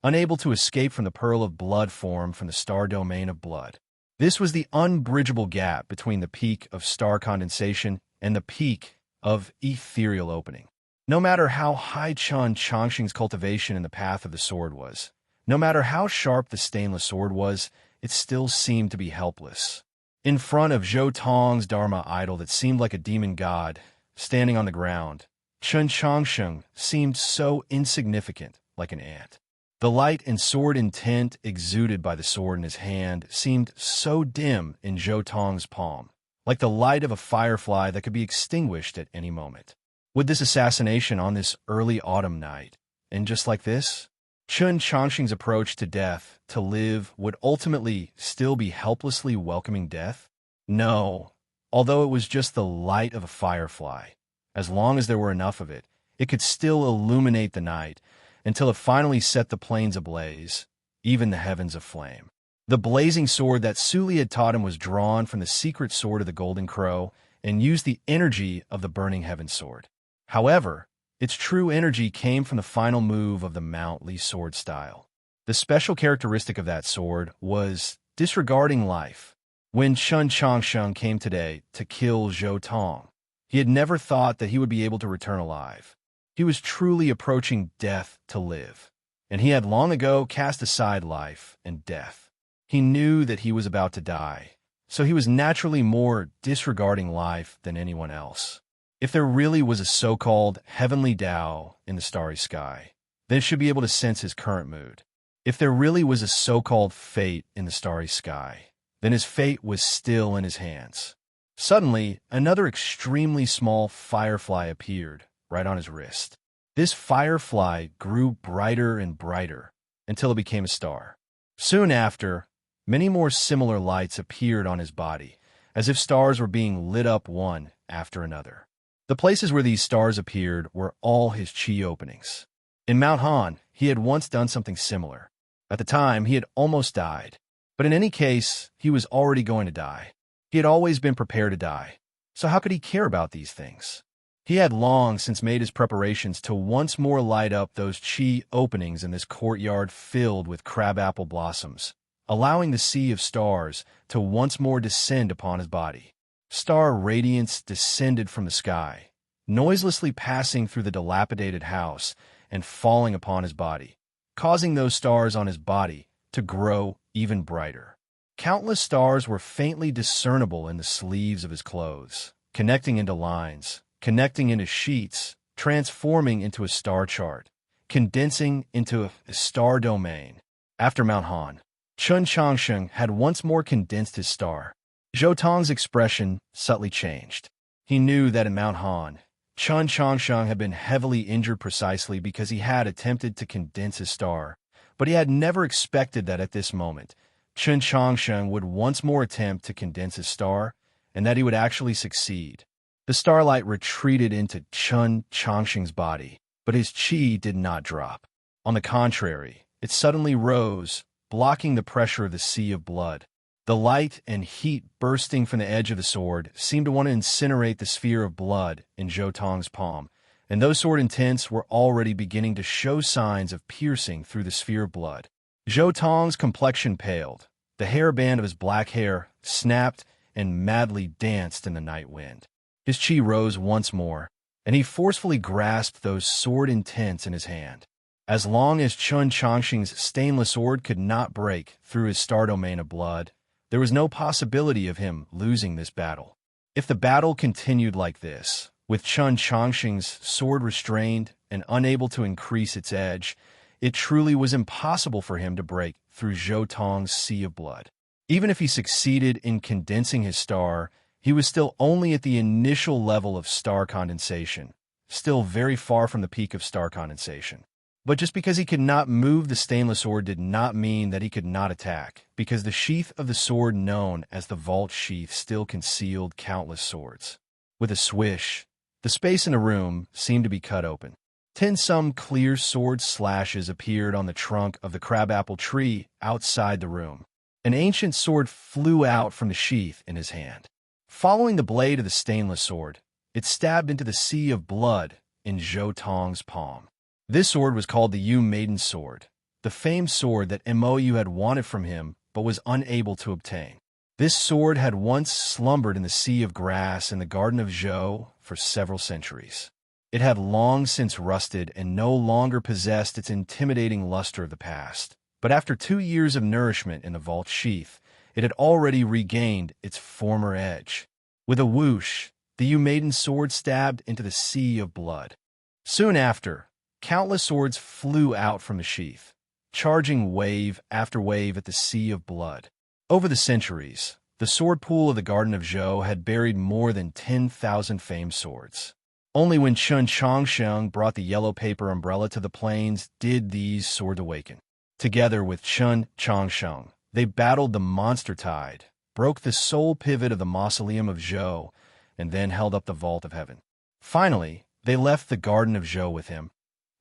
Speaker 1: unable to escape from the pearl of blood formed from the star domain of blood. This was the unbridgeable gap between the peak of star condensation and the peak of ethereal opening. No matter how high Qin Changsheng's cultivation in the path of the sword was, no matter how sharp the stainless sword was, it still seemed to be helpless. In front of Zhou Tong's Dharma idol that seemed like a demon god, standing on the ground, Qin Changsheng seemed so insignificant, like an ant. The light and sword intent exuded by the sword in his hand seemed so dim in Zhou Tong's palm, like the light of a firefly that could be extinguished at any moment. Would this assassination on this early autumn night end just like this? Qin Changsheng's approach to death, to live, would ultimately still be helplessly welcoming death? No. Although it was just the light of a firefly, As long as there were enough of it, it could still illuminate the night until it finally set the plains ablaze, even the heavens aflame. The blazing sword that Sully had taught him was drawn from the secret sword of the Golden Crow and used the energy of the Burning Heaven sword. However, its true energy came from the final move of the Mount Li sword style. The special characteristic of that sword was disregarding life. When Chun Changsheng came today to kill Zhou Tong, he had never thought that he would be able to return alive. He was truly approaching death to live, and he had long ago cast aside life and death. He knew that he was about to die, so he was naturally more disregarding life than anyone else. If there really was a so-called heavenly Tao in the starry sky, then it should be able to sense his current mood. If there really was a so-called fate in the starry sky, then his fate was still in his hands. Suddenly, another extremely small firefly appeared right on his wrist. This firefly grew brighter and brighter until it became a star. Soon after, many more similar lights appeared on his body, as if stars were being lit up one after another. The places where these stars appeared were all his chi openings. In Mount Han, he had once done something similar. At the time, he had almost died. But in any case, he was already going to die. He had always been prepared to die. So how could he care about these things? He had long since made his preparations to once more light up those chi openings in this courtyard filled with crabapple blossoms, allowing the sea of stars to once more descend upon his body. Star radiance descended from the sky, noiselessly passing through the dilapidated house and falling upon his body, causing those stars on his body to grow even brighter. Countless stars were faintly discernible in the sleeves of his clothes, connecting into lines, connecting into sheets, transforming into a star chart, condensing into a star domain. After Mount Han, Chun Changsheng had once more condensed his star. Zhou Tong's expression subtly changed. He knew that in Mount Han, Chun Changsheng had been heavily injured precisely because he had attempted to condense his star, but he had never expected that at this moment, Chun Changsheng would once more attempt to condense his star, and that he would actually succeed. The starlight retreated into Chun Changsheng's body, but his chi did not drop. On the contrary, it suddenly rose, blocking the pressure of the sea of blood. The light and heat bursting from the edge of the sword seemed to want to incinerate the sphere of blood in Zhou Tong's palm, and those sword intents were already beginning to show signs of piercing through the sphere of blood. Zhou Tong's complexion paled. The hairband of his black hair snapped and madly danced in the night wind. His chi rose once more, and he forcefully grasped those sword intents in his hand. As long as Chun Changsheng's stainless sword could not break through his star domain of blood, there was no possibility of him losing this battle. If the battle continued like this, with Chun Changsheng's sword restrained and unable to increase its edge, it truly was impossible for him to break through Zhou Tong's sea of blood. Even if he succeeded in condensing his star, he was still only at the initial level of star condensation, still very far from the peak of star condensation. But just because he could not move the stainless sword did not mean that he could not attack, because the sheath of the sword known as the vault sheath still concealed countless swords. With a swish, the space in the room seemed to be cut open. 10 some clear sword slashes appeared on the trunk of the crabapple tree outside the room. An ancient sword flew out from the sheath in his hand. Following the blade of the stainless sword, it stabbed into the sea of blood in Zhou Tong's palm. This sword was called the Yu Maiden Sword, the famed sword that Mou had wanted from him but was unable to obtain. This sword had once slumbered in the sea of grass in the garden of Zhou for several centuries. It had long since rusted and no longer possessed its intimidating luster of the past. But after 2 years of nourishment in the vault sheath, it had already regained its former edge. With a whoosh, the Yu Maiden Sword stabbed into the sea of blood. Soon after, countless swords flew out from the sheath, charging wave after wave at the sea of blood. Over the centuries, the sword pool of the Garden of Zhou had buried more than 10,000 famed swords. Only when Chun Changsheng brought the yellow paper umbrella to the plains did these swords awaken. Together with Chun Changsheng, they battled the monster tide, broke the sole pivot of the mausoleum of Zhou, and then held up the vault of heaven. Finally, they left the Garden of Zhou with him,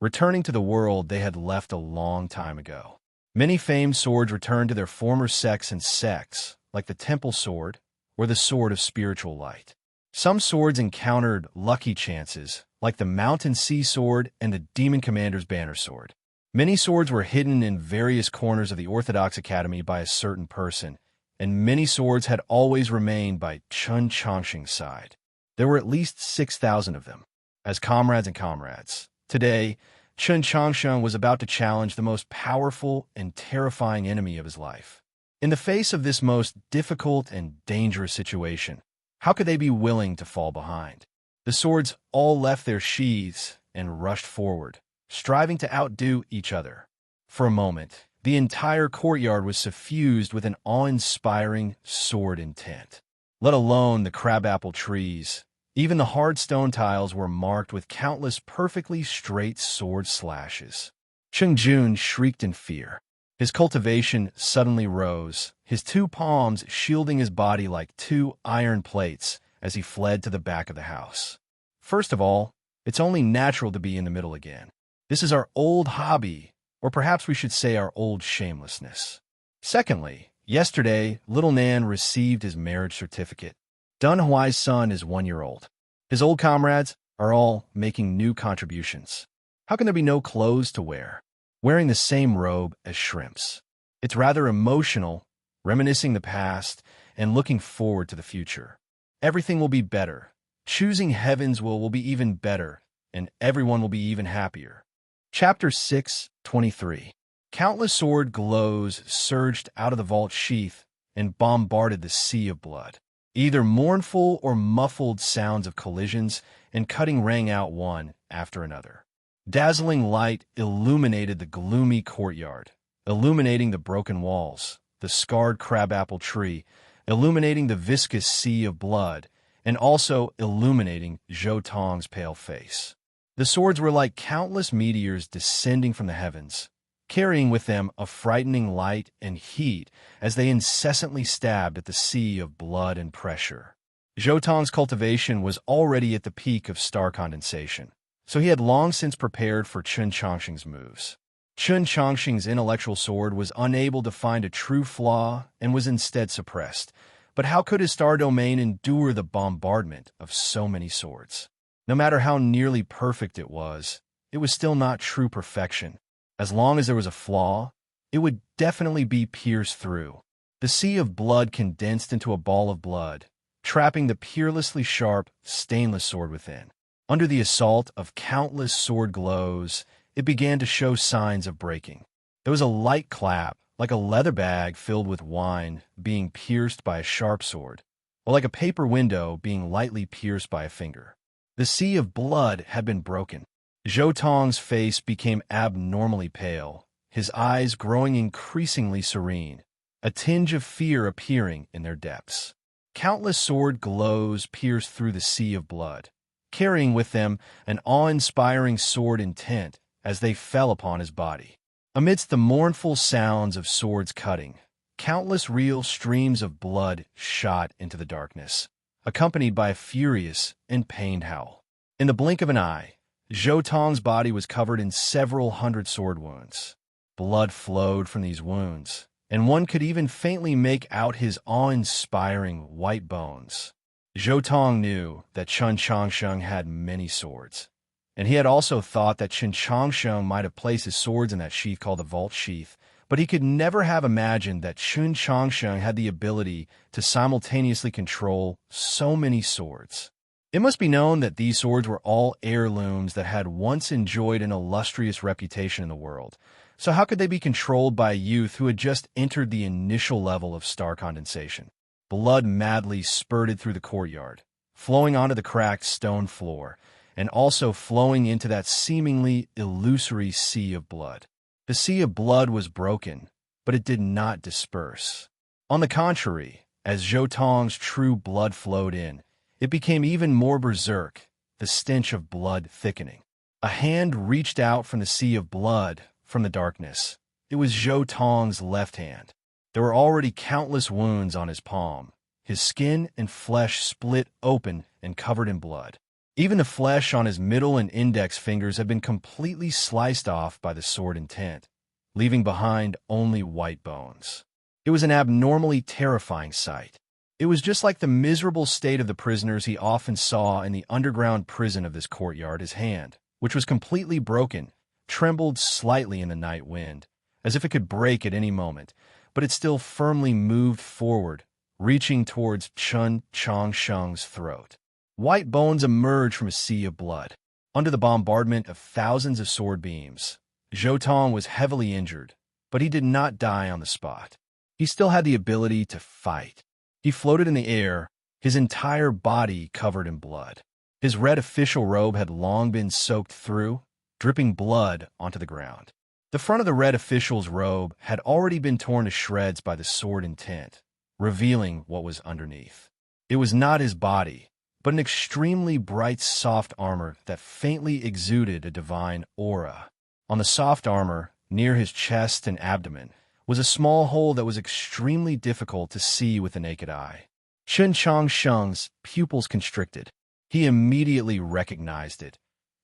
Speaker 1: returning to the world they had left a long time ago. Many famed swords returned to their former sex and sects, like the Temple Sword or the Sword of Spiritual Light. Some swords encountered lucky chances, like the Mountain Sea Sword and the Demon Commander's Banner Sword. Many swords were hidden in various corners of the Orthodox Academy by a certain person, and many swords had always remained by Chun Chongqing's side. There were at least 6,000 of them, as comrades and comrades. Today, Chun Chongqing was about to challenge the most powerful and terrifying enemy of his life. In the face of this most difficult and dangerous situation, how could they be willing to fall behind? The swords all left their sheaths and rushed forward, striving to outdo each other. For a moment, the entire courtyard was suffused with an awe-inspiring sword intent. Let alone the crabapple trees. Even the hard stone tiles were marked with countless perfectly straight sword slashes. Cheng Jun shrieked in fear. His cultivation suddenly rose, his two palms shielding his body like two iron plates as he fled to the back of the house. First of all, it's only natural to be in the middle again. This is our old hobby, or perhaps we should say our old shamelessness. Secondly, yesterday, little Nan received his marriage certificate. Dun Huai's son is 1 year old. His old comrades are all making new contributions. How can there be no clothes to wear? Wearing the same robe as shrimps. It's rather emotional, reminiscing the past and looking forward to the future. Everything will be better. Choosing heaven's will be even better, and everyone will be even happier. Chapter 6:23. Countless sword glows surged out of the vault sheath and bombarded the sea of blood. Either mournful or muffled sounds of collisions and cutting rang out one after another. Dazzling light illuminated the gloomy courtyard, illuminating the broken walls, the scarred crabapple tree, illuminating the viscous sea of blood, and also illuminating Zhou Tong's pale face. The swords were like countless meteors descending from the heavens, carrying with them a frightening light and heat as they incessantly stabbed at the sea of blood and pressure. Zhou Tong's cultivation was already at the peak of star condensation, so he had long since prepared for Chun Chongqing's moves. Chun Chongqing's intellectual sword was unable to find a true flaw and was instead suppressed. But how could his star domain endure the bombardment of so many swords? No matter how nearly perfect it was still not true perfection. As long as there was a flaw, it would definitely be pierced through. The sea of blood condensed into a ball of blood, trapping the peerlessly sharp, stainless sword within. Under the assault of countless sword glows, it began to show signs of breaking. There was a light clap, like a leather bag filled with wine being pierced by a sharp sword, or like a paper window being lightly pierced by a finger. The sea of blood had been broken. Zhou Tong's face became abnormally pale, his eyes growing increasingly serene, a tinge of fear appearing in their depths. Countless sword glows pierced through the sea of blood, carrying with them an awe-inspiring sword intent as they fell upon his body. Amidst the mournful sounds of swords cutting, countless real streams of blood shot into the darkness, accompanied by a furious and pained howl. In the blink of an eye, Zhou Tong's body was covered in several hundred sword wounds. Blood flowed from these wounds, and one could even faintly make out his awe-inspiring white bones. Zhou Tong knew that Chun Chongqing had many swords, and he had also thought that Chun Chongqing might have placed his swords in that sheath called the vault sheath, but he could never have imagined that Chun Chongqing had the ability to simultaneously control so many swords. It must be known that these swords were all heirlooms that had once enjoyed an illustrious reputation in the world. So how could they be controlled by a youth who had just entered the initial level of star condensation? Blood madly spurted through the courtyard, flowing onto the cracked stone floor, and also flowing into that seemingly illusory sea of blood. The sea of blood was broken, but it did not disperse. On the contrary, as Zhou Tong's true blood flowed in, it became even more berserk, the stench of blood thickening. A hand reached out from the sea of blood, from the darkness. It was Zhou Tong's left hand. There were already countless wounds on his palm, his skin and flesh split open and covered in blood. Even the flesh on his middle and index fingers had been completely sliced off by the sword intent, leaving behind only white bones. It was an abnormally terrifying sight. It was just like the miserable state of the prisoners he often saw in the underground prison of this courtyard. His hand, which was completely broken, trembled slightly in the night wind, as if it could break at any moment, but it still firmly moved forward, reaching towards Chun Changsheng's throat. White bones emerged from a sea of blood. Under the bombardment of thousands of sword beams, Zhou Tong was heavily injured, but he did not die on the spot. He still had the ability to fight. He floated in the air, his entire body covered in blood. His red official robe had long been soaked through, dripping blood onto the ground. The front of the red official's robe had already been torn to shreds by the sword intent, revealing what was underneath. It was not his body, but an extremely bright soft armor that faintly exuded a divine aura. On the soft armor, near his chest and abdomen, was a small hole that was extremely difficult to see with the naked eye. Chun Changsheng's pupils constricted. He immediately recognized it.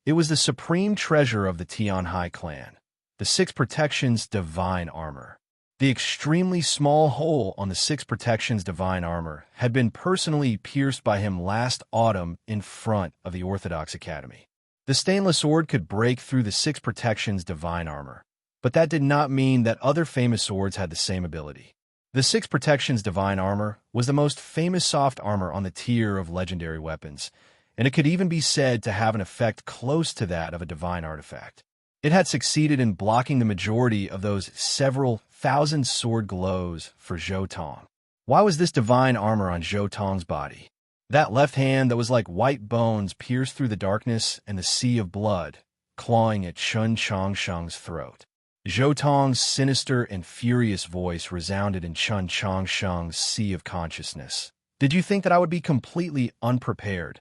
Speaker 1: It was the supreme treasure of the Tianhai clan, the Six Protections divine armor. The extremely small hole on the Six Protections divine armor had been personally pierced by him last autumn in front of the Orthodox Academy. The stainless sword could break through the Six Protections divine armor, but that did not mean that other famous swords had the same ability. The Six Protections divine armor was the most famous soft armor on the tier of legendary weapons, and it could even be said to have an effect close to that of a divine artifact. It had succeeded in blocking the majority of those several thousand sword glows for Zhou Tong. Why was this divine armor on Zhou Tong's body? That left hand that was like white bones pierced through the darkness and the sea of blood, clawing at Chun Changsheng's throat. Zhou Tong's sinister and furious voice resounded in Chun Changsheng's sea of consciousness. Did you think that I would be completely unprepared?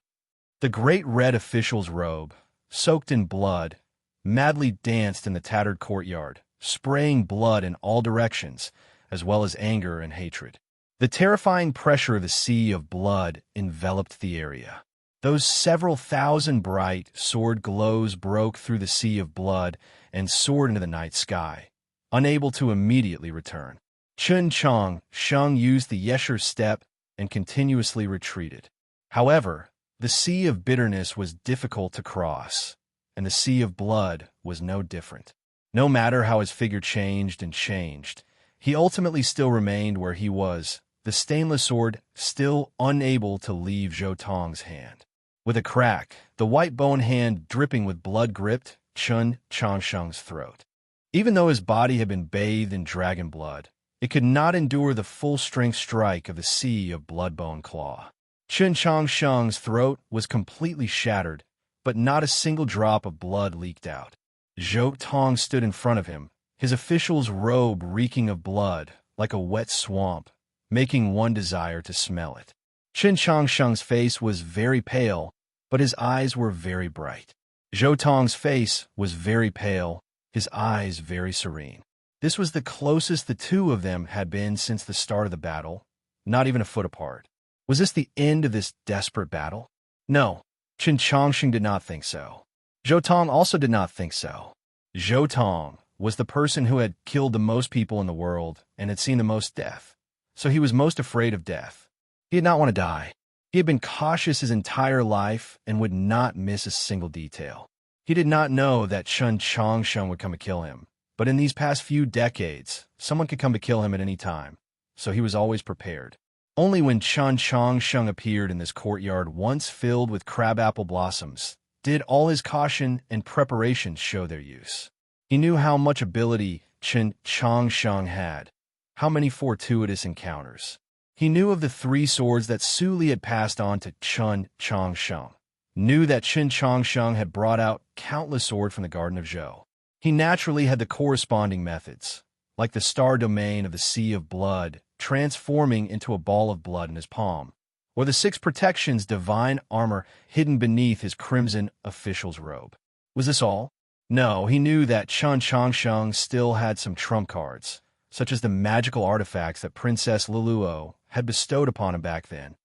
Speaker 1: The great red official's robe, soaked in blood, madly danced in the tattered courtyard, spraying blood in all directions, as well as anger and hatred. The terrifying pressure of the sea of blood enveloped the area. Those several thousand bright sword glows broke through the sea of blood and soared into the night sky, unable to immediately return. Chun Changsheng used the Yesher step and continuously retreated. However, the sea of bitterness was difficult to cross, and the sea of blood was no different. No matter how his figure changed and changed, he ultimately still remained where he was, the stainless sword still unable to leave Zhou Tong's hand. With a crack, the white bone hand dripping with blood gripped Chun Changsheng's throat. Even though his body had been bathed in dragon blood, it could not endure the full-strength strike of the sea of blood-bone claw. Chun Changsheng's throat was completely shattered, but not a single drop of blood leaked out. Zhou Tong stood in front of him, his official's robe reeking of blood like a wet swamp, making one desire to smell it. Chun Changsheng's face was very pale, but his eyes were very bright. Zhou Tong's face was very pale, his eyes very serene. This was the closest the two of them had been since the start of the battle, not even a foot apart. Was this the end of this desperate battle? No, Chun Changsheng did not think so. Zhou Tong also did not think so. Zhou Tong was the person who had killed the most people in the world and had seen the most death, so he was most afraid of death. He did not want to die. He had been cautious his entire life and would not miss a single detail. He did not know that Chun Changsheng would come to kill him, but in these past few decades, someone could come to kill him at any time, so he was always prepared. Only when Chun Changsheng appeared in this courtyard once filled with crabapple blossoms did all his caution and preparation show their use. He knew how much ability Chun Changsheng had, how many fortuitous encounters. He knew of the 3 swords that Su Li had passed on to Chun Changsheng, knew that Chun Changsheng had brought out countless swords from the Garden of Zhou. He naturally had the corresponding methods, like the star domain of the Sea of Blood transforming into a ball of blood in his palm, or the Six Protections divine armor hidden beneath his crimson official's robe. Was this all? No, he knew that Chun Changsheng still had some trump cards, such as the magical artifacts that Princess Luluo had bestowed upon him back then,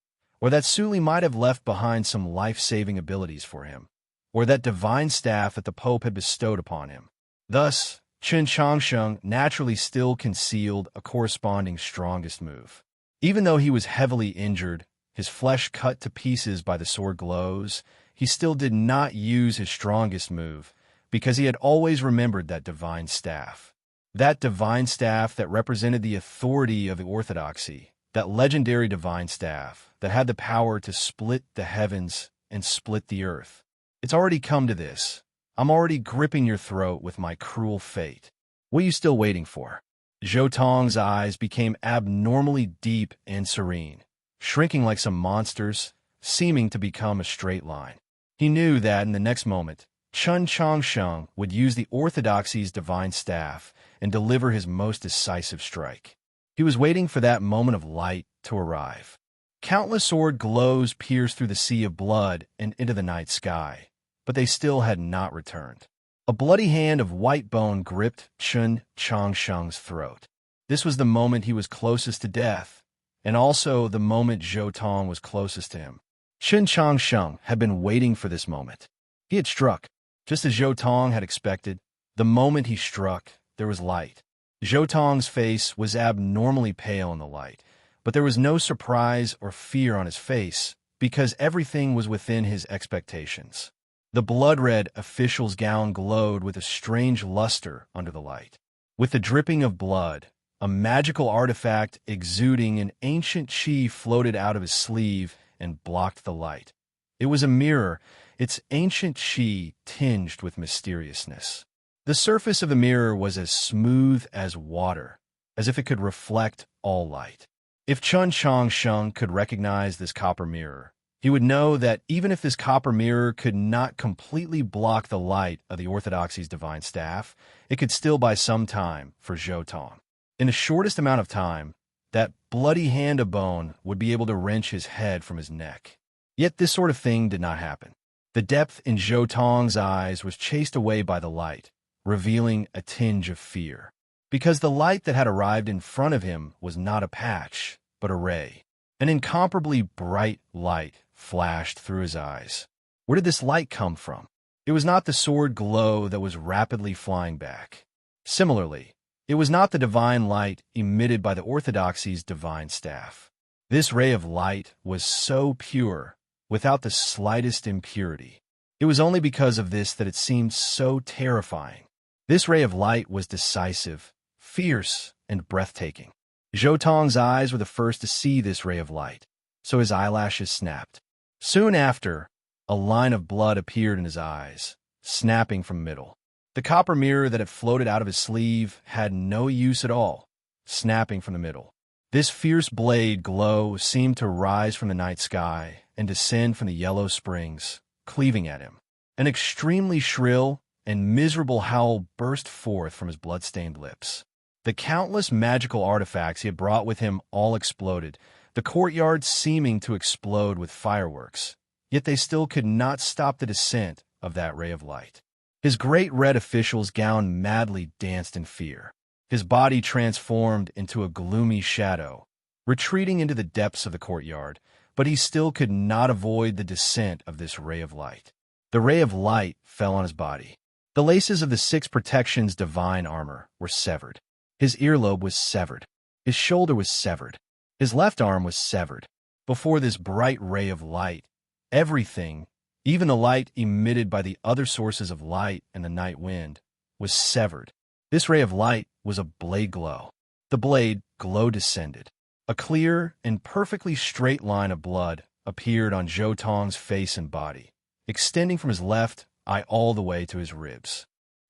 Speaker 1: or that Suli might have left behind some life-saving abilities for him, or that divine staff that the Pope had bestowed upon him. Thus, Chen Changsheng naturally still concealed a corresponding strongest move. Even though he was heavily injured, his flesh cut to pieces by the sword glows, he still did not use his strongest move, because he had always remembered that divine staff. That divine staff that represented the authority of the orthodoxy, that legendary divine staff that had the power to split the heavens and split the earth. It's already come to this. I'm already gripping your throat with my cruel fate. What are you still waiting for? Zhou Tong's eyes became abnormally deep and serene, shrinking like some monsters, seeming to become a straight line. He knew that in the next moment, Chen Changsheng would use the orthodoxy's divine staff and deliver his most decisive strike. He was waiting for that moment of light to arrive. Countless sword glows pierced through the sea of blood and into the night sky, but they still had not returned. A bloody hand of white bone gripped Chen Changsheng's throat. This was the moment he was closest to death, and also the moment Zhou Tong was closest to him. Chen Changsheng had been waiting for this moment. He had struck. Just as Zhou Tong had expected, the moment he struck, there was light. Zhou Tong's face was abnormally pale in the light, but there was no surprise or fear on his face because everything was within his expectations. The blood-red official's gown glowed with a strange luster under the light. With the dripping of blood, a magical artifact exuding an ancient chi floated out of his sleeve and blocked the light. It was a mirror, its ancient chi tinged with mysteriousness. The surface of the mirror was as smooth as water, as if it could reflect all light. If Chen Changsheng could recognize this copper mirror, he would know that even if this copper mirror could not completely block the light of the orthodoxy's divine staff, it could still buy some time for Zhou Tong. In the shortest amount of time, that bloody hand of bone would be able to wrench his head from his neck. Yet this sort of thing did not happen. The depth in Zhou Tong's eyes was chased away by the light, revealing a tinge of fear. Because the light that had arrived in front of him was not a patch, but a ray. An incomparably bright light flashed through his eyes. Where did this light come from? It was not the sword glow that was rapidly flying back. Similarly, it was not the divine light emitted by the orthodoxy's divine staff. This ray of light was so pure, without the slightest impurity. It was only because of this that it seemed so terrifying. This ray of light was decisive, fierce, and breathtaking. Zhou Tong's eyes were the first to see this ray of light, so his eyelashes snapped. Soon after, a line of blood appeared in his eyes, snapping from middle. The copper mirror that had floated out of his sleeve had no use at all, snapping from the middle. This fierce blade glow seemed to rise from the night sky and descend from the yellow springs, cleaving at him. An extremely shrill and miserable howl burst forth from his blood-stained lips. The countless magical artifacts he had brought with him all exploded, the courtyard seeming to explode with fireworks, yet they still could not stop the descent of that ray of light. His great red official's gown madly danced in fear. His body transformed into a gloomy shadow, retreating into the depths of the courtyard, but he still could not avoid the descent of this ray of light. The ray of light fell on his body. The laces of the Six Protection's divine armor were severed. His earlobe was severed. His shoulder was severed. His left arm was severed. Before this bright ray of light, everything, even the light emitted by the other sources of light and the night wind, was severed. This ray of light was a blade glow. The blade glow descended. A clear and perfectly straight line of blood appeared on Zhou Tong's face and body, extending from his left eye all the way to his ribs.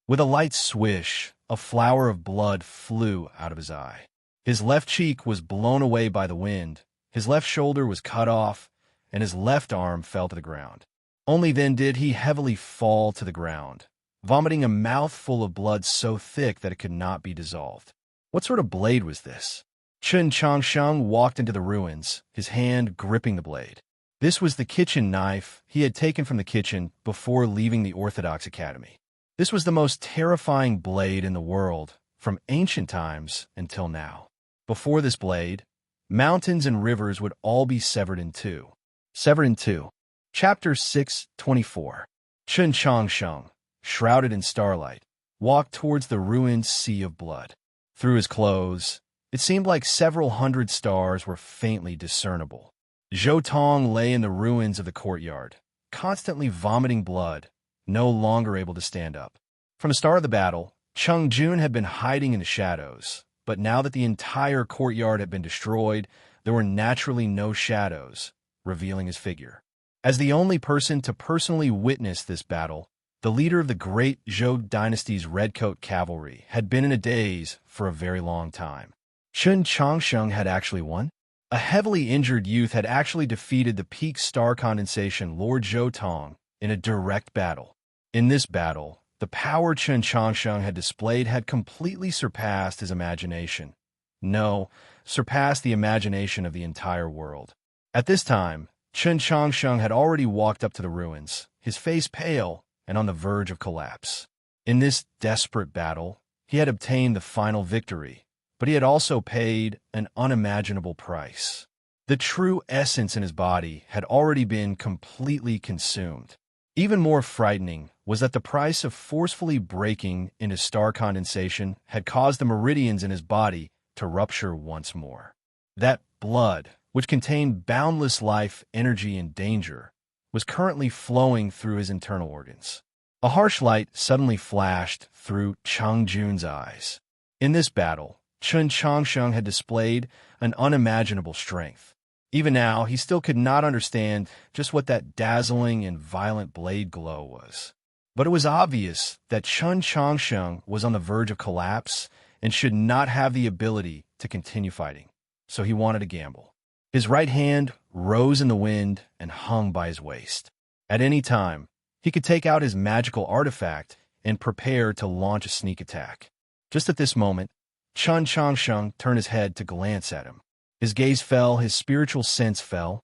Speaker 1: With a light swish, a flower of blood flew out of his eye. His left cheek was blown away by the wind, his left shoulder was cut off, and his left arm fell to the ground. Only then did he heavily fall to the ground, vomiting a mouthful of blood so thick that it could not be dissolved. What sort of blade was this? Chen Changsheng walked into the ruins, his hand gripping the blade. This was the kitchen knife he had taken from the kitchen before leaving the Orthodox Academy. This was the most terrifying blade in the world, from ancient times until now. Before this blade, mountains and rivers would all be severed in two. Severin 2. Chapter 6:24. Chun Changsheng, shrouded in starlight, walked towards the ruined sea of blood. Through his clothes, it seemed like several hundred stars were faintly discernible. Zhou Tong lay in the ruins of the courtyard, constantly vomiting blood, no longer able to stand up. From the start of the battle, Cheng Jun had been hiding in the shadows, but now that the entire courtyard had been destroyed, there were naturally no shadows, revealing his figure. As the only person to personally witness this battle, the leader of the great Zhou dynasty's redcoat cavalry had been in a daze for a very long time. Chun Changsheng had actually won? A heavily injured youth had actually defeated the peak star condensation Lord Zhou Tong in a direct battle. In this battle, the power Chun Changsheng had displayed had completely surpassed his imagination. No, surpassed the imagination of the entire world. At this time, Chun Changsheng had already walked up to the ruins, his face pale and on the verge of collapse. In this desperate battle, he had obtained the final victory, but he had also paid an unimaginable price. The true essence in his body had already been completely consumed. Even more frightening was that the price of forcefully breaking into star condensation had caused the meridians in his body to rupture once more. That blood, which contained boundless life, energy, and danger, was currently flowing through his internal organs. A harsh light suddenly flashed through Cheng Jun's eyes. In this battle, Chun Changsheng had displayed an unimaginable strength. Even now, he still could not understand just what that dazzling and violent blade glow was. But it was obvious that Chun Changsheng was on the verge of collapse and should not have the ability to continue fighting, so he wanted to gamble. His right hand rose in the wind and hung by his waist. At any time, he could take out his magical artifact and prepare to launch a sneak attack. Just at this moment, Chun Changsheng turned his head to glance at him. His gaze fell, his spiritual sense fell,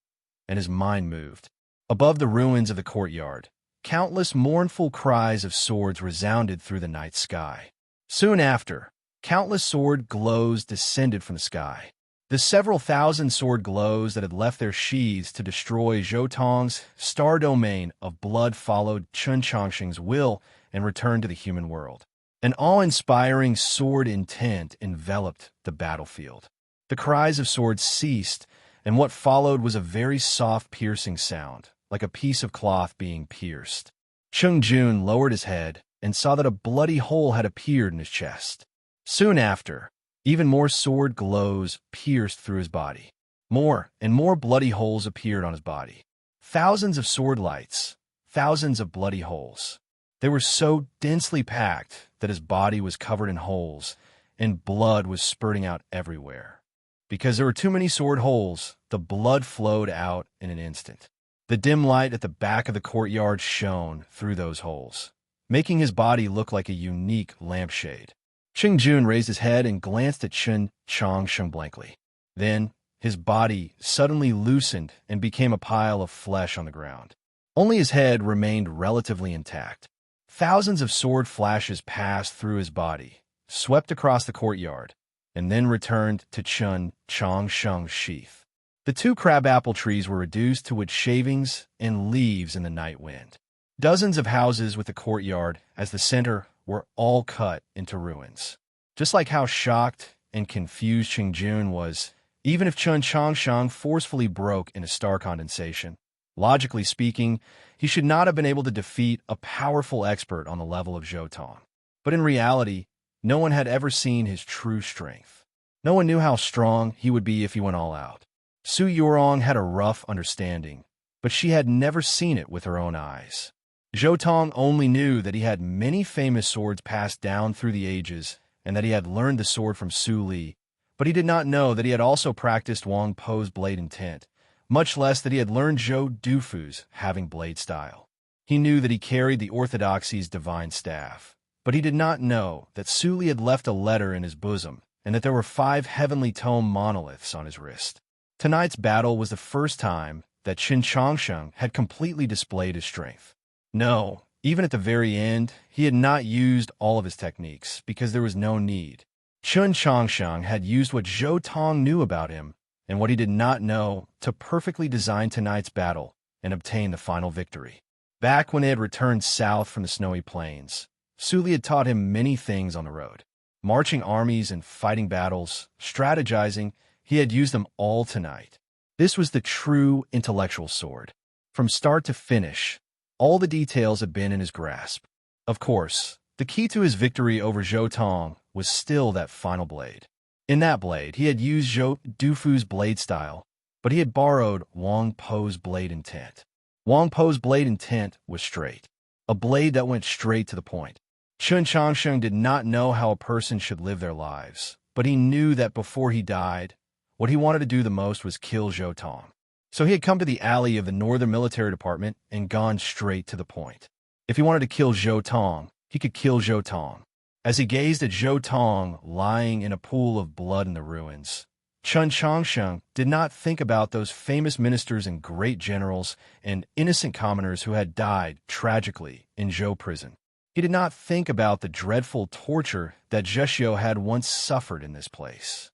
Speaker 1: and his mind moved. Above the ruins of the courtyard, countless mournful cries of swords resounded through the night sky. Soon after, countless sword glows descended from the sky. The several thousand sword glows that had left their sheaths to destroy Zhou Tong's star domain of blood followed Chun Changsheng's will and returned to the human world. An awe-inspiring sword intent enveloped the battlefield. The cries of swords ceased, and what followed was a very soft, piercing sound, like a piece of cloth being pierced. Cheng Jun lowered his head and saw that a bloody hole had appeared in his chest. Soon after, even more sword glows pierced through his body. More and more bloody holes appeared on his body. Thousands of sword lights, thousands of bloody holes. They were so densely packed that his body was covered in holes, and blood was spurting out everywhere. Because there were too many sword holes, the blood flowed out in an instant. The dim light at the back of the courtyard shone through those holes, making his body look like a unique lampshade. Cheng Jun raised his head and glanced at Chun Changsheng blankly. Then, his body suddenly loosened and became a pile of flesh on the ground. Only his head remained relatively intact. Thousands of sword flashes passed through his body, swept across the courtyard, and then returned to Chun Changsheng's sheath. The two crabapple trees were reduced to wood shavings and leaves in the night wind. Dozens of houses with the courtyard as the center were all cut into ruins. Just like how shocked and confused Cheng Jun was, even if Chun Changsheng forcefully broke into star condensation. Logically speaking, he should not have been able to defeat a powerful expert on the level of Zhou Tong. But in reality, no one had ever seen his true strength. No one knew how strong he would be if he went all out. Su Yurong had a rough understanding, but she had never seen it with her own eyes. Zhou Tong only knew that he had many famous swords passed down through the ages and that he had learned the sword from Su Li, but he did not know that he had also practiced Wang Po's blade intent, much less that he had learned Zhou Dufu's having blade style. He knew that he carried the orthodoxy's divine staff, but he did not know that Su Li had left a letter in his bosom and that there were 5 heavenly tome monoliths on his wrist. Tonight's battle was the first time that Chun Changsheng had completely displayed his strength. No, even at the very end, he had not used all of his techniques because there was no need. Chun Changsheng had used what Zhou Tong knew about him and what he did not know to perfectly design tonight's battle and obtain the final victory. Back when they had returned south from the snowy plains, Sully had taught him many things on the road. Marching armies and fighting battles, strategizing, he had used them all tonight. This was the true intellectual sword. From start to finish, all the details had been in his grasp. Of course, the key to his victory over Zhou Tong was still that final blade. In that blade, he had used Zhou Dufu's blade style, but he had borrowed Wang Po's blade intent. Wang Po's blade intent was straight, a blade that went straight to the point. Chun Changsheng did not know how a person should live their lives, but he knew that before he died, what he wanted to do the most was kill Zhou Tong. So he had come to the alley of the Northern Military Department and gone straight to the point. If he wanted to kill Zhou Tong, he could kill Zhou Tong. As he gazed at Zhou Tong lying in a pool of blood in the ruins, Chun Changsheng did not think about those famous ministers and great generals and innocent commoners who had died tragically in Zhou prison. He did not think about the dreadful torture that Zheshio had once suffered in this place.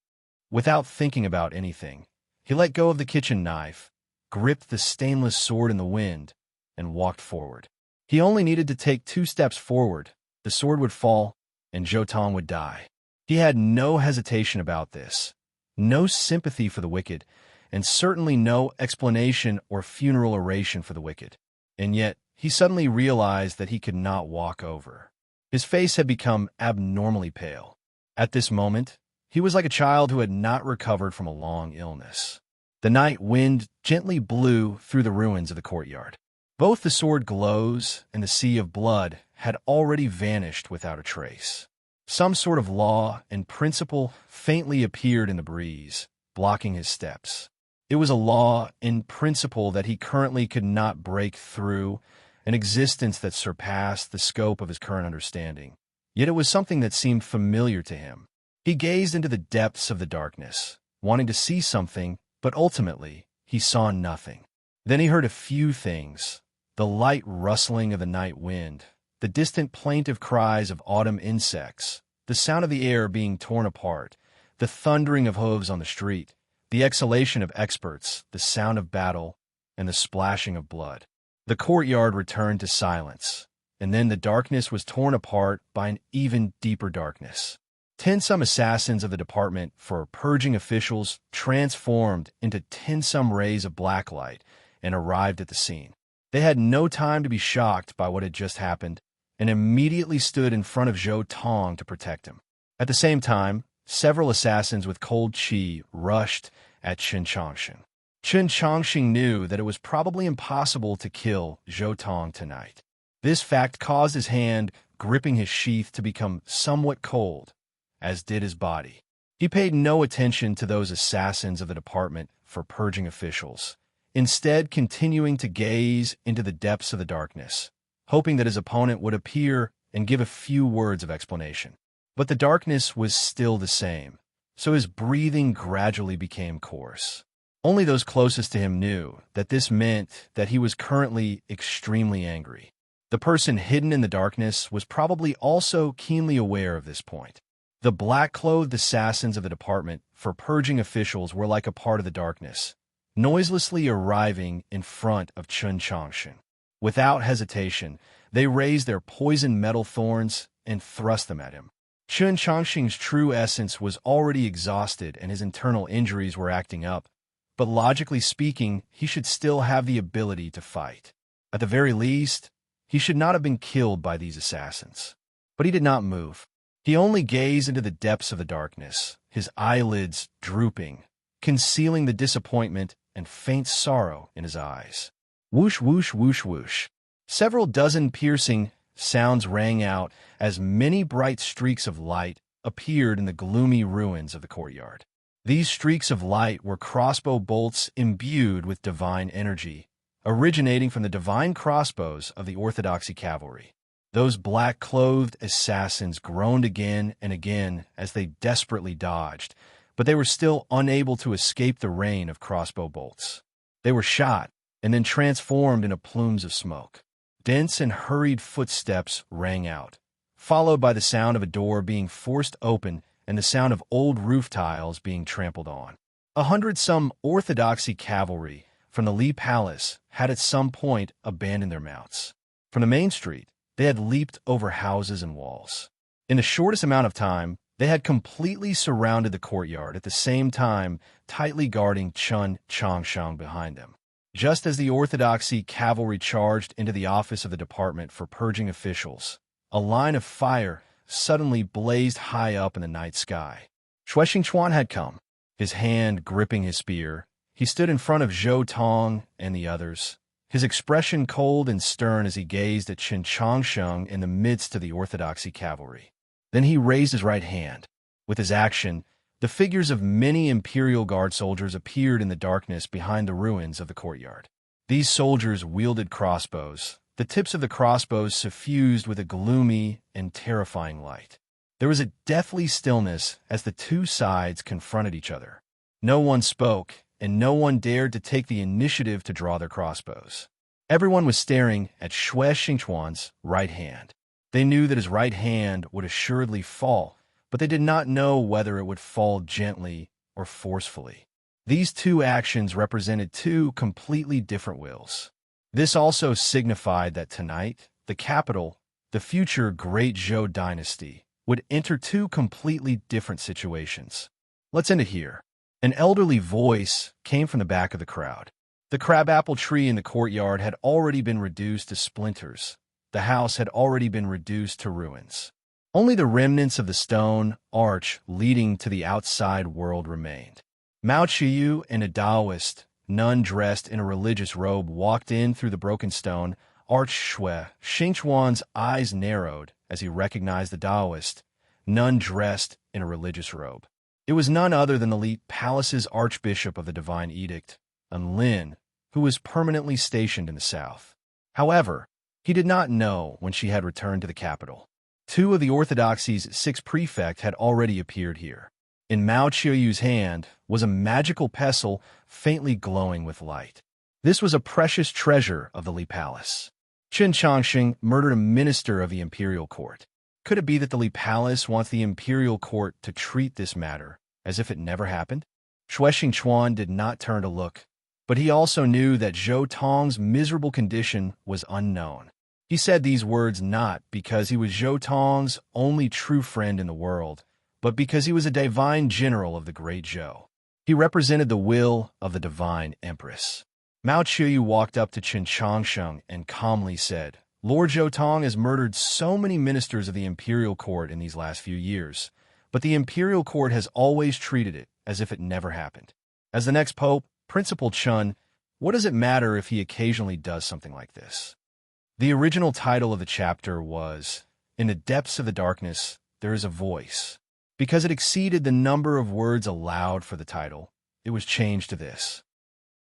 Speaker 1: Without thinking about anything, he let go of the kitchen knife, gripped the stainless sword in the wind, and walked forward. He only needed to take 2 steps forward, the sword would fall, and Zhou Tong would die. He had no hesitation about this, no sympathy for the wicked, and certainly no explanation or funeral oration for the wicked. And yet, he suddenly realized that he could not walk over. His face had become abnormally pale. At this moment, he was like a child who had not recovered from a long illness. The night wind gently blew through the ruins of the courtyard. Both the sword glows and the sea of blood had already vanished without a trace. Some sort of law and principle faintly appeared in the breeze, blocking his steps. It was a law and principle that he currently could not break through, an existence that surpassed the scope of his current understanding. Yet it was something that seemed familiar to him. He gazed into the depths of the darkness, wanting to see something, but ultimately he saw nothing. Then he heard a few things: the light rustling of the night wind, the distant plaintive cries of autumn insects, the sound of the air being torn apart, the thundering of hooves on the street, the exhalation of experts, the sound of battle, and the splashing of blood. The courtyard returned to silence, and then the darkness was torn apart by an even deeper darkness. Tinsome assassins of the department for purging officials transformed into tinsome rays of blacklight and arrived at the scene. They had no time to be shocked by what had just happened and immediately stood in front of Zhou Tong to protect him. At the same time, several assassins with cold qi rushed at Chun Changsheng. Chun Changsheng knew that it was probably impossible to kill Zhou Tong tonight. This fact caused his hand gripping his sheath to become somewhat cold, as did his body. He paid no attention to those assassins of the department for purging officials, instead continuing to gaze into the depths of the darkness, hoping that his opponent would appear and give a few words of explanation. But the darkness was still the same, so his breathing gradually became coarse. Only those closest to him knew that this meant that he was currently extremely angry. The person hidden in the darkness was probably also keenly aware of this point. The black-clothed assassins of the department for purging officials were like a part of the darkness, noiselessly arriving in front of Chun Changsheng. Without hesitation, they raised their poisoned metal thorns and thrust them at him. Chun Changsheng's true essence was already exhausted and his internal injuries were acting up, but logically speaking, he should still have the ability to fight. At the very least, he should not have been killed by these assassins. But he did not move. He only gazed into the depths of the darkness, his eyelids drooping, concealing the disappointment and faint sorrow in his eyes. Whoosh, whoosh, whoosh, whoosh. Several dozen piercing sounds rang out as many bright streaks of light appeared in the gloomy ruins of the courtyard. These streaks of light were crossbow bolts imbued with divine energy, originating from the divine crossbows of the Orthodoxy cavalry. Those black-clothed assassins groaned again and again as they desperately dodged, but they were still unable to escape the rain of crossbow bolts. They were shot and then transformed into plumes of smoke. Dense and hurried footsteps rang out, followed by the sound of a door being forced open and the sound of old roof tiles being trampled on. 100-some Orthodoxy cavalry from the Li Palace had at some point abandoned their mounts. From the main street, they had leaped over houses and walls. In the shortest amount of time, they had completely surrounded the courtyard, at the same time tightly guarding Chun Changsheng behind them. Just as the Orthodoxy cavalry charged into the office of the department for purging officials, a line of fire suddenly blazed high up in the night sky. Shui Xingchuan had come. His hand gripping his spear, he stood in front of Zhou Tong and the others, his expression cold and stern as he gazed at Qin Changsheng in the midst of the Orthodoxy cavalry. Then he raised his right hand. With his action, the figures of many Imperial Guard soldiers appeared in the darkness behind the ruins of the courtyard. These soldiers wielded crossbows, the tips of the crossbows suffused with a gloomy and terrifying light. There was a deathly stillness as the two sides confronted each other. No one spoke, and no one dared to take the initiative to draw their crossbows. Everyone was staring at Shui Xingchuan's right hand. They knew that his right hand would assuredly fall, but they did not know whether it would fall gently or forcefully. These two actions represented two completely different wills. This also signified that tonight, the capital, the future Great Zhou dynasty, would enter two completely different situations. Let's end it here. An elderly voice came from the back of the crowd. The crabapple tree in the courtyard had already been reduced to splinters. The house had already been reduced to ruins. Only the remnants of the stone arch leading to the outside world remained. Mao Qiyu and a Taoist, nun dressed in a religious robe, walked in through the broken stone arch. Shui Xingchuan's eyes narrowed as he recognized the Taoist, nun dressed in a religious robe. It was none other than the Li Palace's Archbishop of the Divine Edict, Lin, who was permanently stationed in the south. However, he did not know when she had returned to the capital. Two of the Orthodoxy's 6 prefects had already appeared here. In Mao Qiuyu's hand was a magical pestle faintly glowing with light. This was a precious treasure of the Li Palace. Qin Changsheng murdered a minister of the imperial court. Could it be that the Li Palace wants the imperial court to treat this matter as if it never happened? Shui Xingchuan did not turn to look, but he also knew that Zhou Tong's miserable condition was unknown. He said these words not because he was Zhou Tong's only true friend in the world, but because he was a divine general of the Great Zhou. He represented the will of the divine empress. Mao Qiyu walked up to Qin Changsheng and calmly said, Lord Zhou Tong has murdered so many ministers of the imperial court in these last few years, but the imperial court has always treated it as if it never happened. As the next pope, Principal Chun, what does it matter if he occasionally does something like this? The original title of the chapter was, In the Depths of the Darkness, There is a Voice. Because it exceeded the number of words allowed for the title, it was changed to this.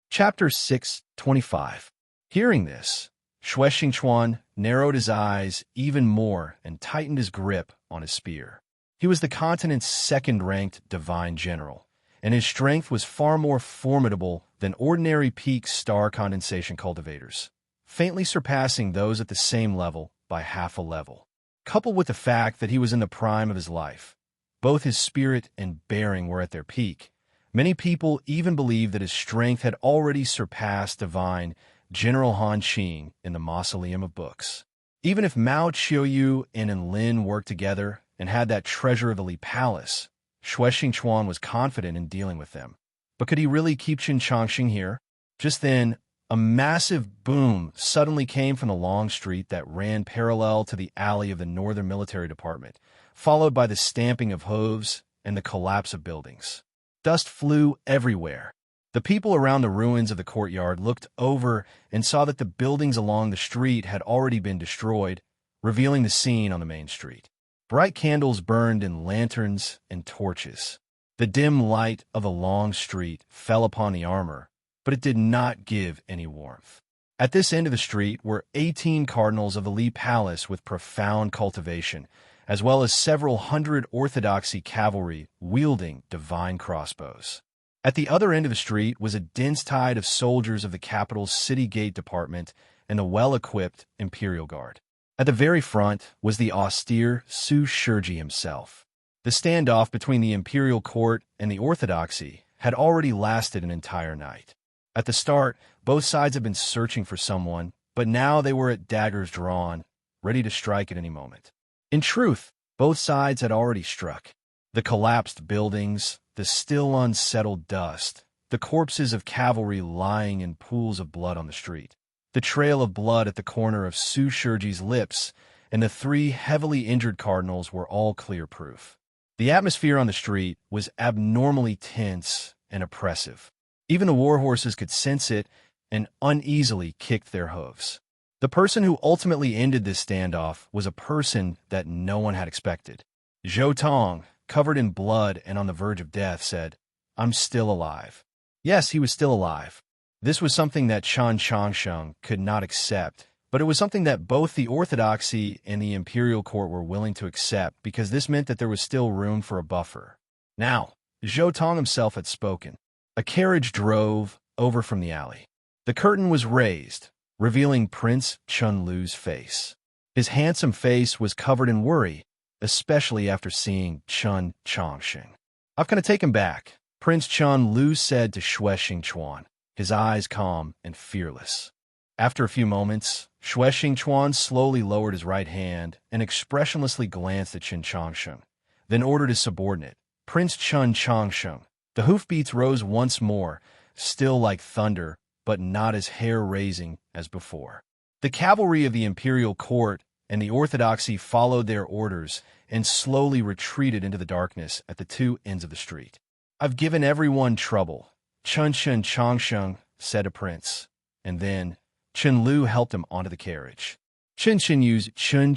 Speaker 1: Chapter 6:25. Hearing this, Shui Xingchuan narrowed his eyes even more and tightened his grip on his spear. He was the continent's second-ranked divine general, and his strength was far more formidable than ordinary peak star condensation cultivators, faintly surpassing those at the same level by half a level. Coupled with the fact that he was in the prime of his life, both his spirit and bearing were at their peak. Many people even believed that his strength had already surpassed divine General Han Qing in the Mausoleum of Books. Even if Mao Qiyu and Lin worked together and had that treasure of the Li Palace, Shui Xingchuan was confident in dealing with them. But could he really keep Qin Changsheng here? Just then, a massive boom suddenly came from the long street that ran parallel to the alley of the Northern Military Department, followed by the stamping of hooves and the collapse of buildings. Dust flew everywhere. The people around the ruins of the courtyard looked over and saw that the buildings along the street had already been destroyed, revealing the scene on the main street. Bright candles burned in lanterns and torches. The dim light of the long street fell upon the armor, but it did not give any warmth. At this end of the street were 18 cardinals of the Li Palace with profound cultivation, as well as several hundred Orthodoxy cavalry wielding divine crossbows. At the other end of the street was a dense tide of soldiers of the capital's city gate department and the well-equipped Imperial Guard. At the very front was the austere Su Shiji himself. The standoff between the Imperial Court and the Orthodoxy had already lasted an entire night. At the start, both sides had been searching for someone, but now they were at daggers drawn, ready to strike at any moment. In truth, both sides had already struck. The collapsed buildings, the still unsettled dust, the corpses of cavalry lying in pools of blood on the street, the trail of blood at the corner of Su Shurji's lips, and the 3 heavily injured cardinals were all clear proof. The atmosphere on the street was abnormally tense and oppressive. Even the warhorses could sense it and uneasily kicked their hooves. The person who ultimately ended this standoff was a person that no one had expected. Zhou Tong, covered in blood and on the verge of death, said, "I'm still alive." Yes, he was still alive. This was something that Chen Changsheng could not accept, but it was something that both the orthodoxy and the imperial court were willing to accept because this meant that there was still room for a buffer. Now, Zhou Tong himself had spoken. A carriage drove over from the alley. The curtain was raised, revealing Prince Chunlu's face. His handsome face was covered in worry, especially after seeing Chen Changsheng. "I'm going to take him back," Prince Chunlu said to Xue Xingchuan, his eyes calm and fearless. After a few moments, Xue Xingchuan slowly lowered his right hand and expressionlessly glanced at Chen Changsheng, then ordered his subordinate, Prince Chen Changsheng. The hoofbeats rose once more, still like thunder, but not as hair-raising as before. The cavalry of the imperial court and the orthodoxy followed their orders and slowly retreated into the darkness at the 2 ends of the street. "I've given everyone trouble," Chen Changsheng said to Prince, and then Chen Lu helped him onto the carriage. Chen used Chen.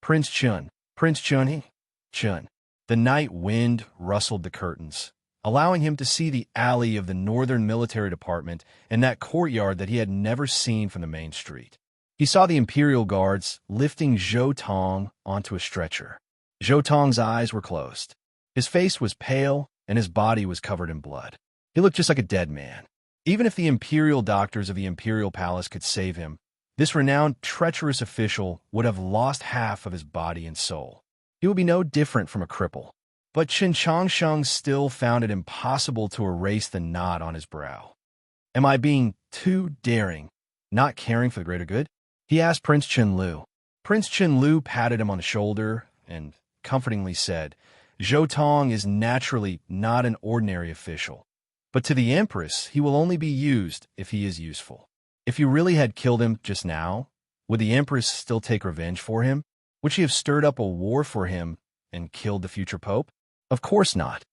Speaker 1: Prince Chen. The night wind rustled the curtains, allowing him to see the alley of the Northern Military Department and that courtyard that he had never seen from the main street. He saw the Imperial Guards lifting Zhou Tong onto a stretcher. Zhou Tong's eyes were closed. His face was pale, and his body was covered in blood. He looked just like a dead man. Even if the Imperial doctors of the Imperial Palace could save him, this renowned treacherous official would have lost half of his body and soul. He would be no different from a cripple. But Chen Changsheng still found it impossible to erase the knot on his brow. "Am I being too daring, not caring for the greater good?" he asked Prince Chunlu. Prince Chunlu patted him on the shoulder and comfortingly said, "Zhou Tong is naturally not an ordinary official, but to the Empress he will only be used if he is useful. If you really had killed him just now, would the Empress still take revenge for him? Would she have stirred up a war for him and killed the future pope? Of course not."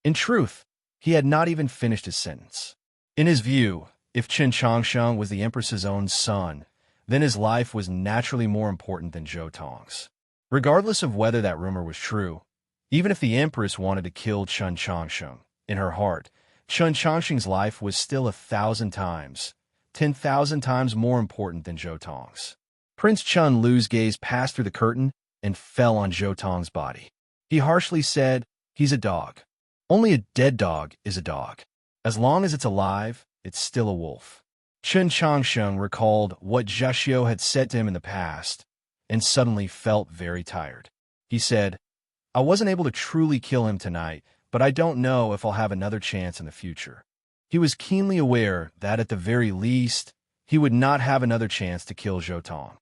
Speaker 1: In truth, he had not even finished his sentence. In his view, if Chen Changsheng was the Empress's own son, then his life was naturally more important than Zhou Tong's. Regardless of whether that rumor was true, even if the Empress wanted to kill Chen Changsheng, in her heart, Chen Changsheng's life was still 1,000 times, 10,000 times more important than Zhou Tong's. Prince Chunlu's gaze passed through the curtain and fell on Zhou Tong's body. He harshly said, "He's a dog. Only a dead dog is a dog. As long as it's alive, it's still a wolf." Chen Changsheng recalled what Jiaxiu had said to him in the past and suddenly felt very tired. He said, "I wasn't able to truly kill him tonight, but I don't know if I'll have another chance in the future." He was keenly aware that at the very least, he would not have another chance to kill Zhou Tong.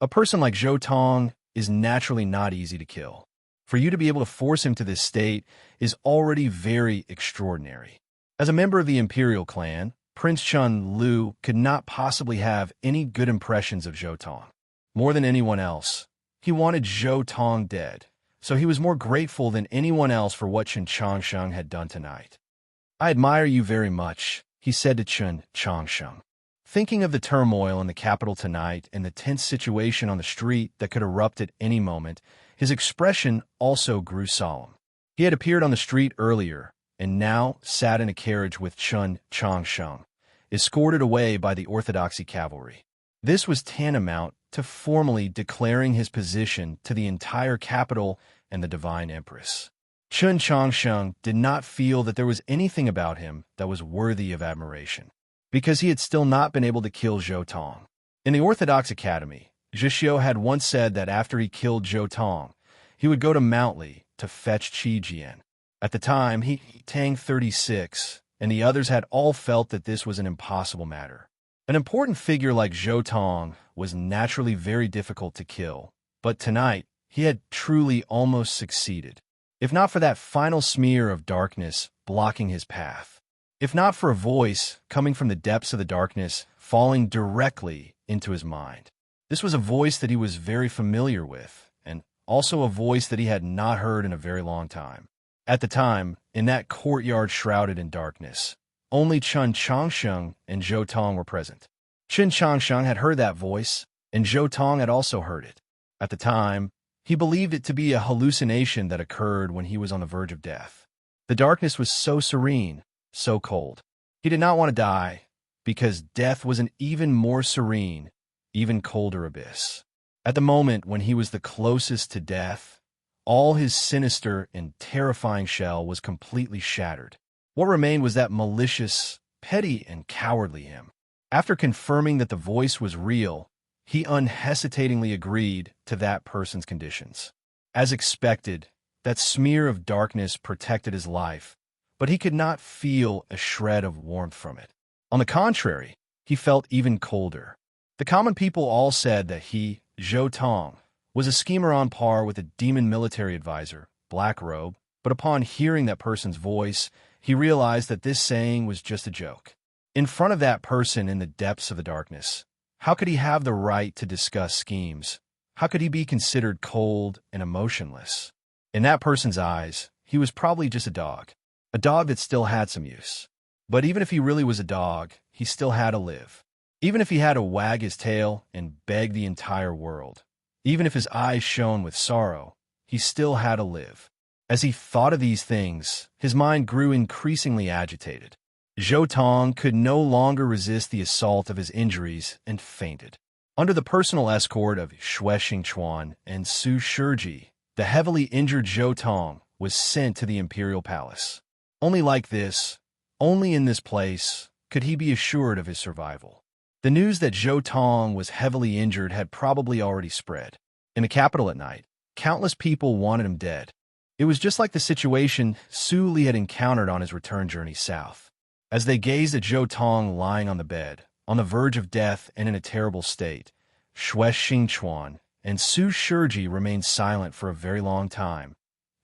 Speaker 1: A person like Zhou Tong is naturally not easy to kill. For you to be able to force him to this state is already very extraordinary. As a member of the Imperial clan, Prince Chunlu could not possibly have any good impressions of Zhou Tong. More than anyone else, he wanted Zhou Tong dead, so he was more grateful than anyone else for what Chen Changsheng had done tonight. "I admire you very much," he said to Chen Changsheng. Thinking of the turmoil in the capital tonight and the tense situation on the street that could erupt at any moment, his expression also grew solemn. He had appeared on the street earlier, and now sat in a carriage with Chen Changsheng, escorted away by the orthodoxy cavalry. This was tantamount to formally declaring his position to the entire capital and the divine empress. Chen Changsheng did not feel that there was anything about him that was worthy of admiration, because he had still not been able to kill Zhou Tong. In the Orthodox Academy, Jiaxiu had once said that after he killed Zhou Tong, he would go to Mount Li to fetch Qi Jian. At the time, Tang 36, and the others had all felt that this was an impossible matter. An important figure like Zhou Tong was naturally very difficult to kill, but tonight he had truly almost succeeded. If not for that final smear of darkness blocking his path. If not for a voice coming from the depths of the darkness falling directly into his mind. This was a voice that he was very familiar with, and also a voice that he had not heard in a very long time. At the time, in that courtyard shrouded in darkness, only Chen Changsheng and Zhou Tong were present. Chen Changsheng had heard that voice, and Zhou Tong had also heard it. At the time, he believed it to be a hallucination that occurred when he was on the verge of death. The darkness was so serene, so cold. He did not want to die, because death was an even more serene, even colder abyss. At the moment when he was the closest to death, all his sinister and terrifying shell was completely shattered. What remained was that malicious, petty, and cowardly him. After confirming that the voice was real, he unhesitatingly agreed to that person's conditions. As expected, that smear of darkness protected his life, but he could not feel a shred of warmth from it. On the contrary, he felt even colder. The common people all said that he, Zhou Tong, was a schemer on par with a demon military advisor, Black Robe, but upon hearing that person's voice, he realized that this saying was just a joke. In front of that person in the depths of the darkness, how could he have the right to discuss schemes? How could he be considered cold and emotionless? In that person's eyes, he was probably just a dog that still had some use. But even if he really was a dog, he still had to live. Even if he had to wag his tail and beg the entire world, even if his eyes shone with sorrow, he still had to live. As he thought of these things, his mind grew increasingly agitated. Zhou Tong could no longer resist the assault of his injuries and fainted. Under the personal escort of Xue Xingchuan and Su Shiji, the heavily injured Zhou Tong was sent to the imperial palace. Only in this place, could he be assured of his survival. The news that Zhou Tong was heavily injured had probably already spread. In the capital at night, countless people wanted him dead. It was just like the situation Su Li had encountered on his return journey south. As they gazed at Zhou Tong lying on the bed, on the verge of death and in a terrible state, Xue Xingchuan and Su Shiji remained silent for a very long time,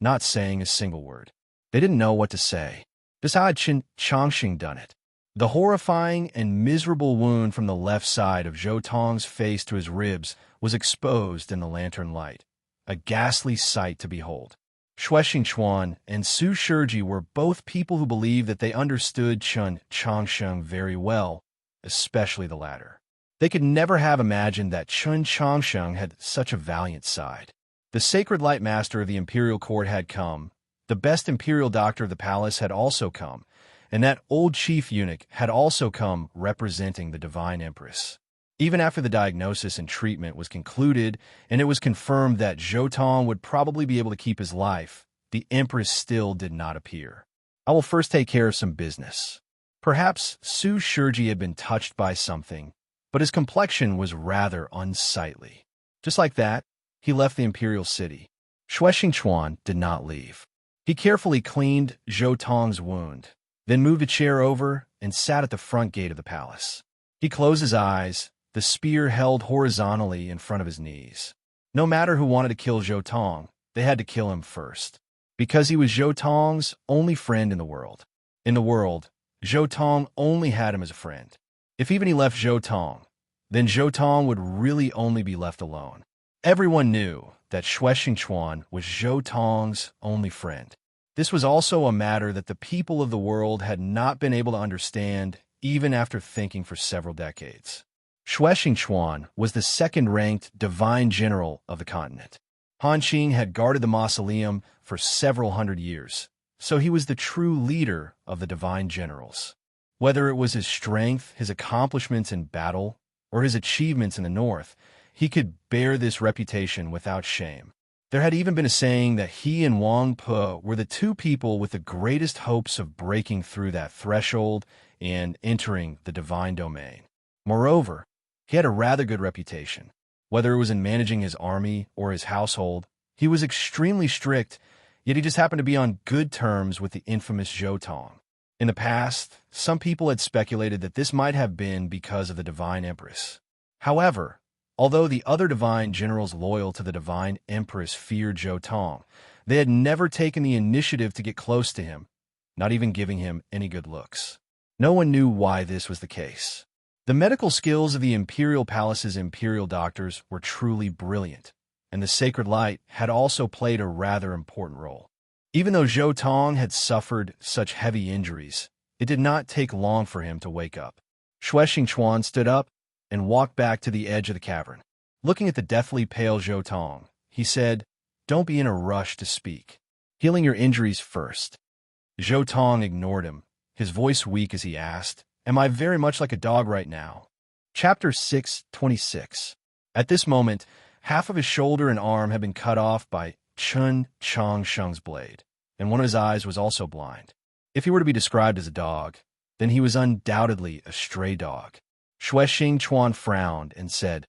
Speaker 1: not saying a single word. They didn't know what to say. Just how had Chen Changxing done it? The horrifying and miserable wound from the left side of Zhou Tong's face to his ribs was exposed in the lantern light, a ghastly sight to behold. Xue Xingchuan and Su Shiji were both people who believed that they understood Chen Changsheng very well, especially the latter. They could never have imagined that Chen Changsheng had such a valiant side. The sacred light master of the imperial court had come, the best imperial doctor of the palace had also come, and that old chief eunuch had also come representing the divine empress. Even after the diagnosis and treatment was concluded, and it was confirmed that Zhou Tong would probably be able to keep his life, the empress still did not appear. I will first take care of some business. Perhaps Su Shiji had been touched by something, but his complexion was rather unsightly. Just like that, he left the imperial city. Xue Xingchuan did not leave. He carefully cleaned Zhou Tong's wound, then moved a chair over and sat at the front gate of the palace. He closed his eyes, the spear held horizontally in front of his knees. No matter who wanted to kill Zhou Tong, they had to kill him first, because he was Zhou Tong's only friend in the world. In the world, Zhou Tong only had him as a friend. If even he left Zhou Tong, then Zhou Tong would really only be left alone. Everyone knew that Xue Xingchuan was Zhou Tong's only friend. This was also a matter that the people of the world had not been able to understand even after thinking for several decades. Xue Xingchuan was the second-ranked divine general of the continent. Han Qing had guarded the mausoleum for several hundred years, so he was the true leader of the divine generals. Whether it was his strength, his accomplishments in battle, or his achievements in the north, he could bear this reputation without shame. There had even been a saying that he and Wang Pe were the two people with the greatest hopes of breaking through that threshold and entering the divine domain. Moreover, he had a rather good reputation. Whether it was in managing his army or his household, he was extremely strict Yet he just happened to be on good terms with the infamous Zhou Tong. In the past, some people had speculated that this might have been because of the Divine Empress. However, although the other divine generals loyal to the Divine Empress feared Zhou Tong, they had never taken the initiative to get close to him, not even giving him any good looks. No one knew why this was the case. The medical skills of the Imperial Palace's imperial doctors were truly brilliant, and the sacred light had also played a rather important role. Even though Zhou Tong had suffered such heavy injuries, it did not take long for him to wake up. Xue Xingchuan stood up and walked back to the edge of the cavern. Looking at the deathly pale Zhou Tong, he said, "Don't be in a rush to speak. Healing your injuries first." Zhou Tong ignored him, his voice weak as he asked, "Am I very much like a dog right now?" Chapter 6:26. At this moment, half of his shoulder and arm had been cut off by Chun Changsheng's blade, and one of his eyes was also blind. If he were to be described as a dog, then he was undoubtedly a stray dog. Xue Xingchuan frowned and said,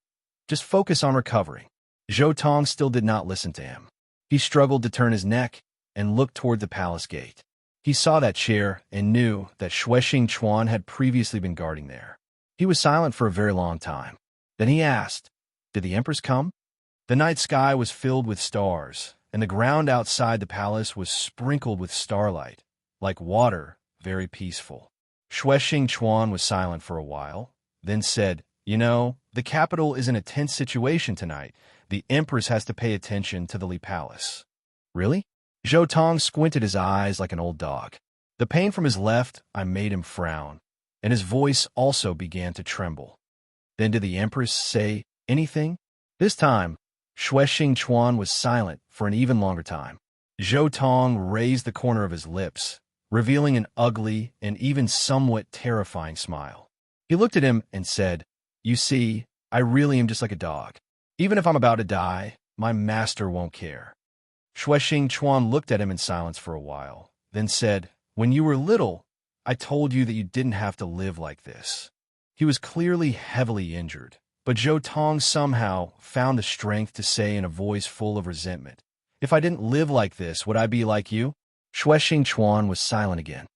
Speaker 1: "Just focus on recovering." Zhou Tong still did not listen to him. He struggled to turn his neck and looked toward the palace gate. He saw that chair and knew that Xue Xingchuan had previously been guarding there. He was silent for a very long time. Then he asked, "Did the Empress come?" The night sky was filled with stars, and the ground outside the palace was sprinkled with starlight, like water, very peaceful. Xue Xingchuan was silent for a while, then said, "You know, the capital is in a tense situation tonight. The Empress has to pay attention to the Li Palace." "Really?" Zhou Tong squinted his eyes like an old dog. The pain from his left eye made him frown, and his voice also began to tremble. "Then did the Empress say anything?" This time, Xue Xingchuan was silent for an even longer time. Zhou Tong raised the corner of his lips, revealing an ugly and even somewhat terrifying smile. He looked at him and said, "You see, I really am just like a dog. Even if I'm about to die, my master won't care." Xue Xingchuan looked at him in silence for a while, then said, "When you were little, I told you that you didn't have to live like this." He was clearly heavily injured, but Zhou Tong somehow found the strength to say in a voice full of resentment, "If I didn't live like this, would I be like you?" Xue Xingchuan was silent again.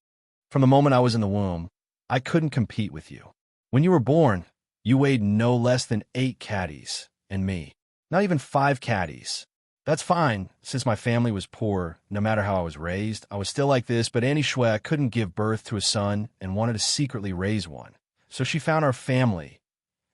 Speaker 1: "From the moment I was in the womb, I couldn't compete with you. When you were born, you weighed no less than 8 caddies, and me, not even 5 caddies. That's fine, since my family was poor. No matter how I was raised, I was still like this, but Annie Xue couldn't give birth to a son and wanted to secretly raise one. So she found our family.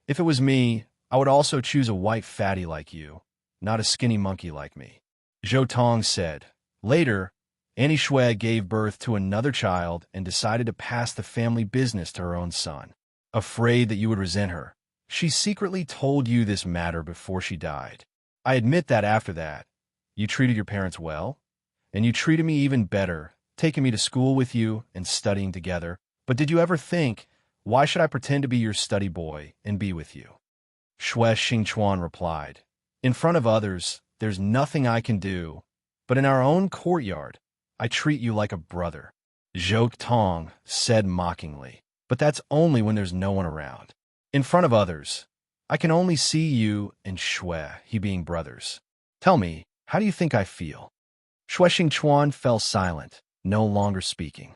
Speaker 1: If it was me, I would also choose a white fatty like you, not a skinny monkey like me." Zhou Tong said. Later, Annie Xue gave birth to another child and decided to pass the family business to her own son. Afraid that you would resent her, she secretly told you this matter before she died. I admit that after that, you treated your parents well, and you treated me even better, taking me to school with you and studying together. But did you ever think, why should I pretend to be your study boy and be with you? Xue Xingchuan replied, "In front of others, there's nothing I can do, but in our own courtyard, I treat you like a brother." Zhou Tong said mockingly, "But that's only when there's no one around. In front of others, I can only see you and Xue, he being brothers. Tell me, how do you think I feel?" Xue Xingchuan fell silent, no longer speaking.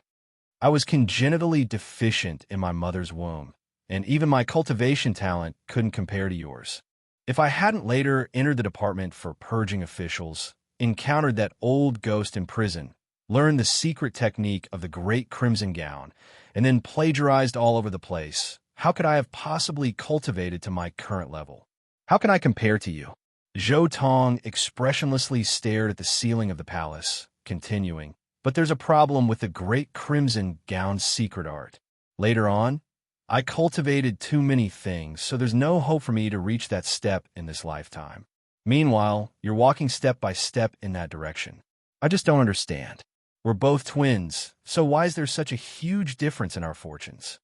Speaker 1: "I was congenitally deficient in my mother's womb, and even my cultivation talent couldn't compare to yours. If I hadn't later entered the department for purging officials, encountered that old ghost in prison, learned the secret technique of the Great Crimson Gown, and then plagiarized all over the place, how could I have possibly cultivated to my current level? How can I compare to you?" Zhou Tong expressionlessly stared at the ceiling of the palace, continuing, "But there's a problem with the Great Crimson Gown's secret art. Later on, I cultivated too many things, so there's no hope for me to reach that step in this lifetime. Meanwhile, you're walking step by step in that direction. I just don't understand. We're both twins, so why is there such a huge difference in our fortunes?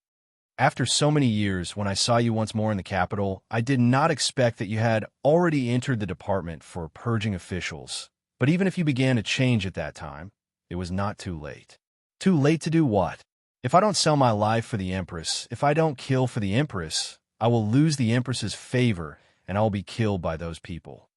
Speaker 1: After so many years, when I saw you once more in the capital, I did not expect that you had already entered the department for purging officials. But even if you began to change at that time, it was not too late." "Too late to do what?" "If I don't sell my life for the Empress, if I don't kill for the Empress, I will lose the Empress's favor, and I will be killed by those people.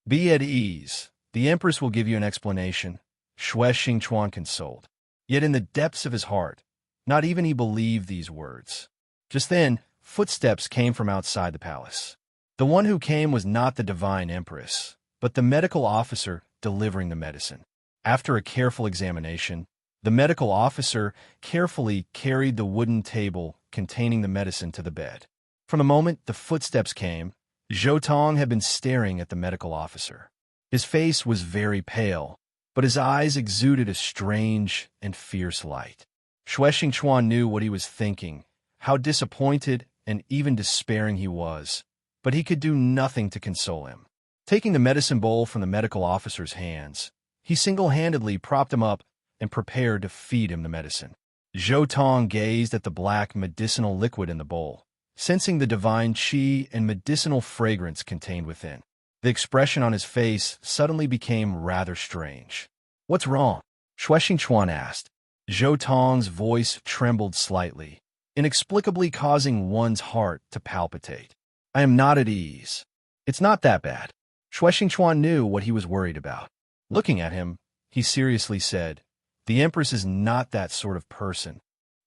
Speaker 1: Be at ease. The Empress will give you an explanation, Xue Xingchuan consoled. Yet in the depths of his heart, not even he believed these words. Just then, footsteps came from outside the palace. The one who came was not the divine empress, but the medical officer delivering the medicine. After a careful examination, the medical officer carefully carried the wooden table containing the medicine to the bed. From the moment the footsteps came, Zhou Tong had been staring at the medical officer. His face was very pale, but his eyes exuded a strange and fierce light. Xue Xingchuan knew what he was thinking, how disappointed and even despairing he was, but he could do nothing to console him. Taking the medicine bowl from the medical officer's hands, he single-handedly propped him up and prepared to feed him the medicine. Zhou Tong gazed at the black medicinal liquid in the bowl, sensing the divine qi and medicinal fragrance contained within. The expression on his face suddenly became rather strange. "What's wrong?" Xue Xingchuan asked. Zhou Tong's voice trembled slightly, inexplicably causing one's heart to palpitate. "I am not at ease." "It's not that bad." Xue Xingchuan knew what he was worried about. Looking at him, he seriously said, "The Empress is not that sort of person.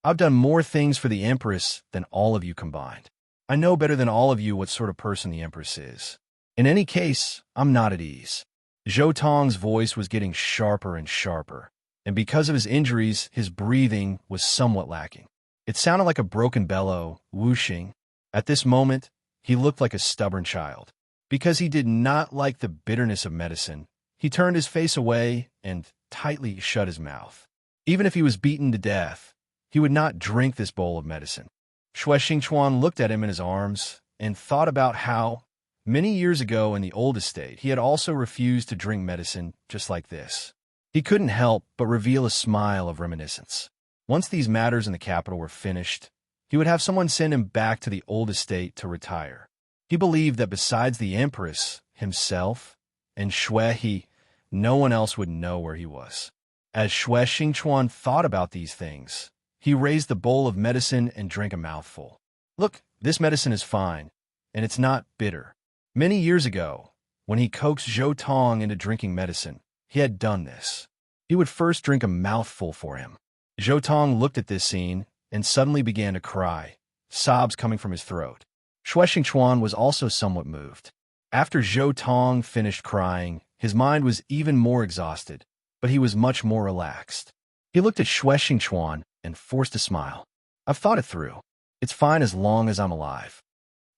Speaker 1: I've done more things for the Empress than all of you combined. I know better than all of you what sort of person the Empress is. In any case, I'm not at ease." Zhou Tong's voice was getting sharper and sharper, and because of his injuries, his breathing was somewhat lacking. It sounded like a broken bellow, whooshing. At this moment, he looked like a stubborn child. Because he did not like the bitterness of medicine, he turned his face away and tightly shut his mouth. Even if he was beaten to death, he would not drink this bowl of medicine. Xue Xingchuan looked at him in his arms and thought about how, many years ago in the old estate, he had also refused to drink medicine just like this. He couldn't help but reveal a smile of reminiscence. Once these matters in the capital were finished, he would have someone send him back to the old estate to retire. He believed that besides the Empress, himself, and Xue, no one else would know where he was. As Xue Xingchuan thought about these things, he raised the bowl of medicine and drank a mouthful. "Look, this medicine is fine, and it's not bitter." Many years ago, when he coaxed Zhou Tong into drinking medicine, he had done this. He would first drink a mouthful for him. Zhou Tong looked at this scene and suddenly began to cry, sobs coming from his throat. Xue Xingchuan was also somewhat moved. After Zhou Tong finished crying, his mind was even more exhausted, but he was much more relaxed. He looked at Xue Xingchuan and forced a smile. "I've thought it through. It's fine as long as I'm alive."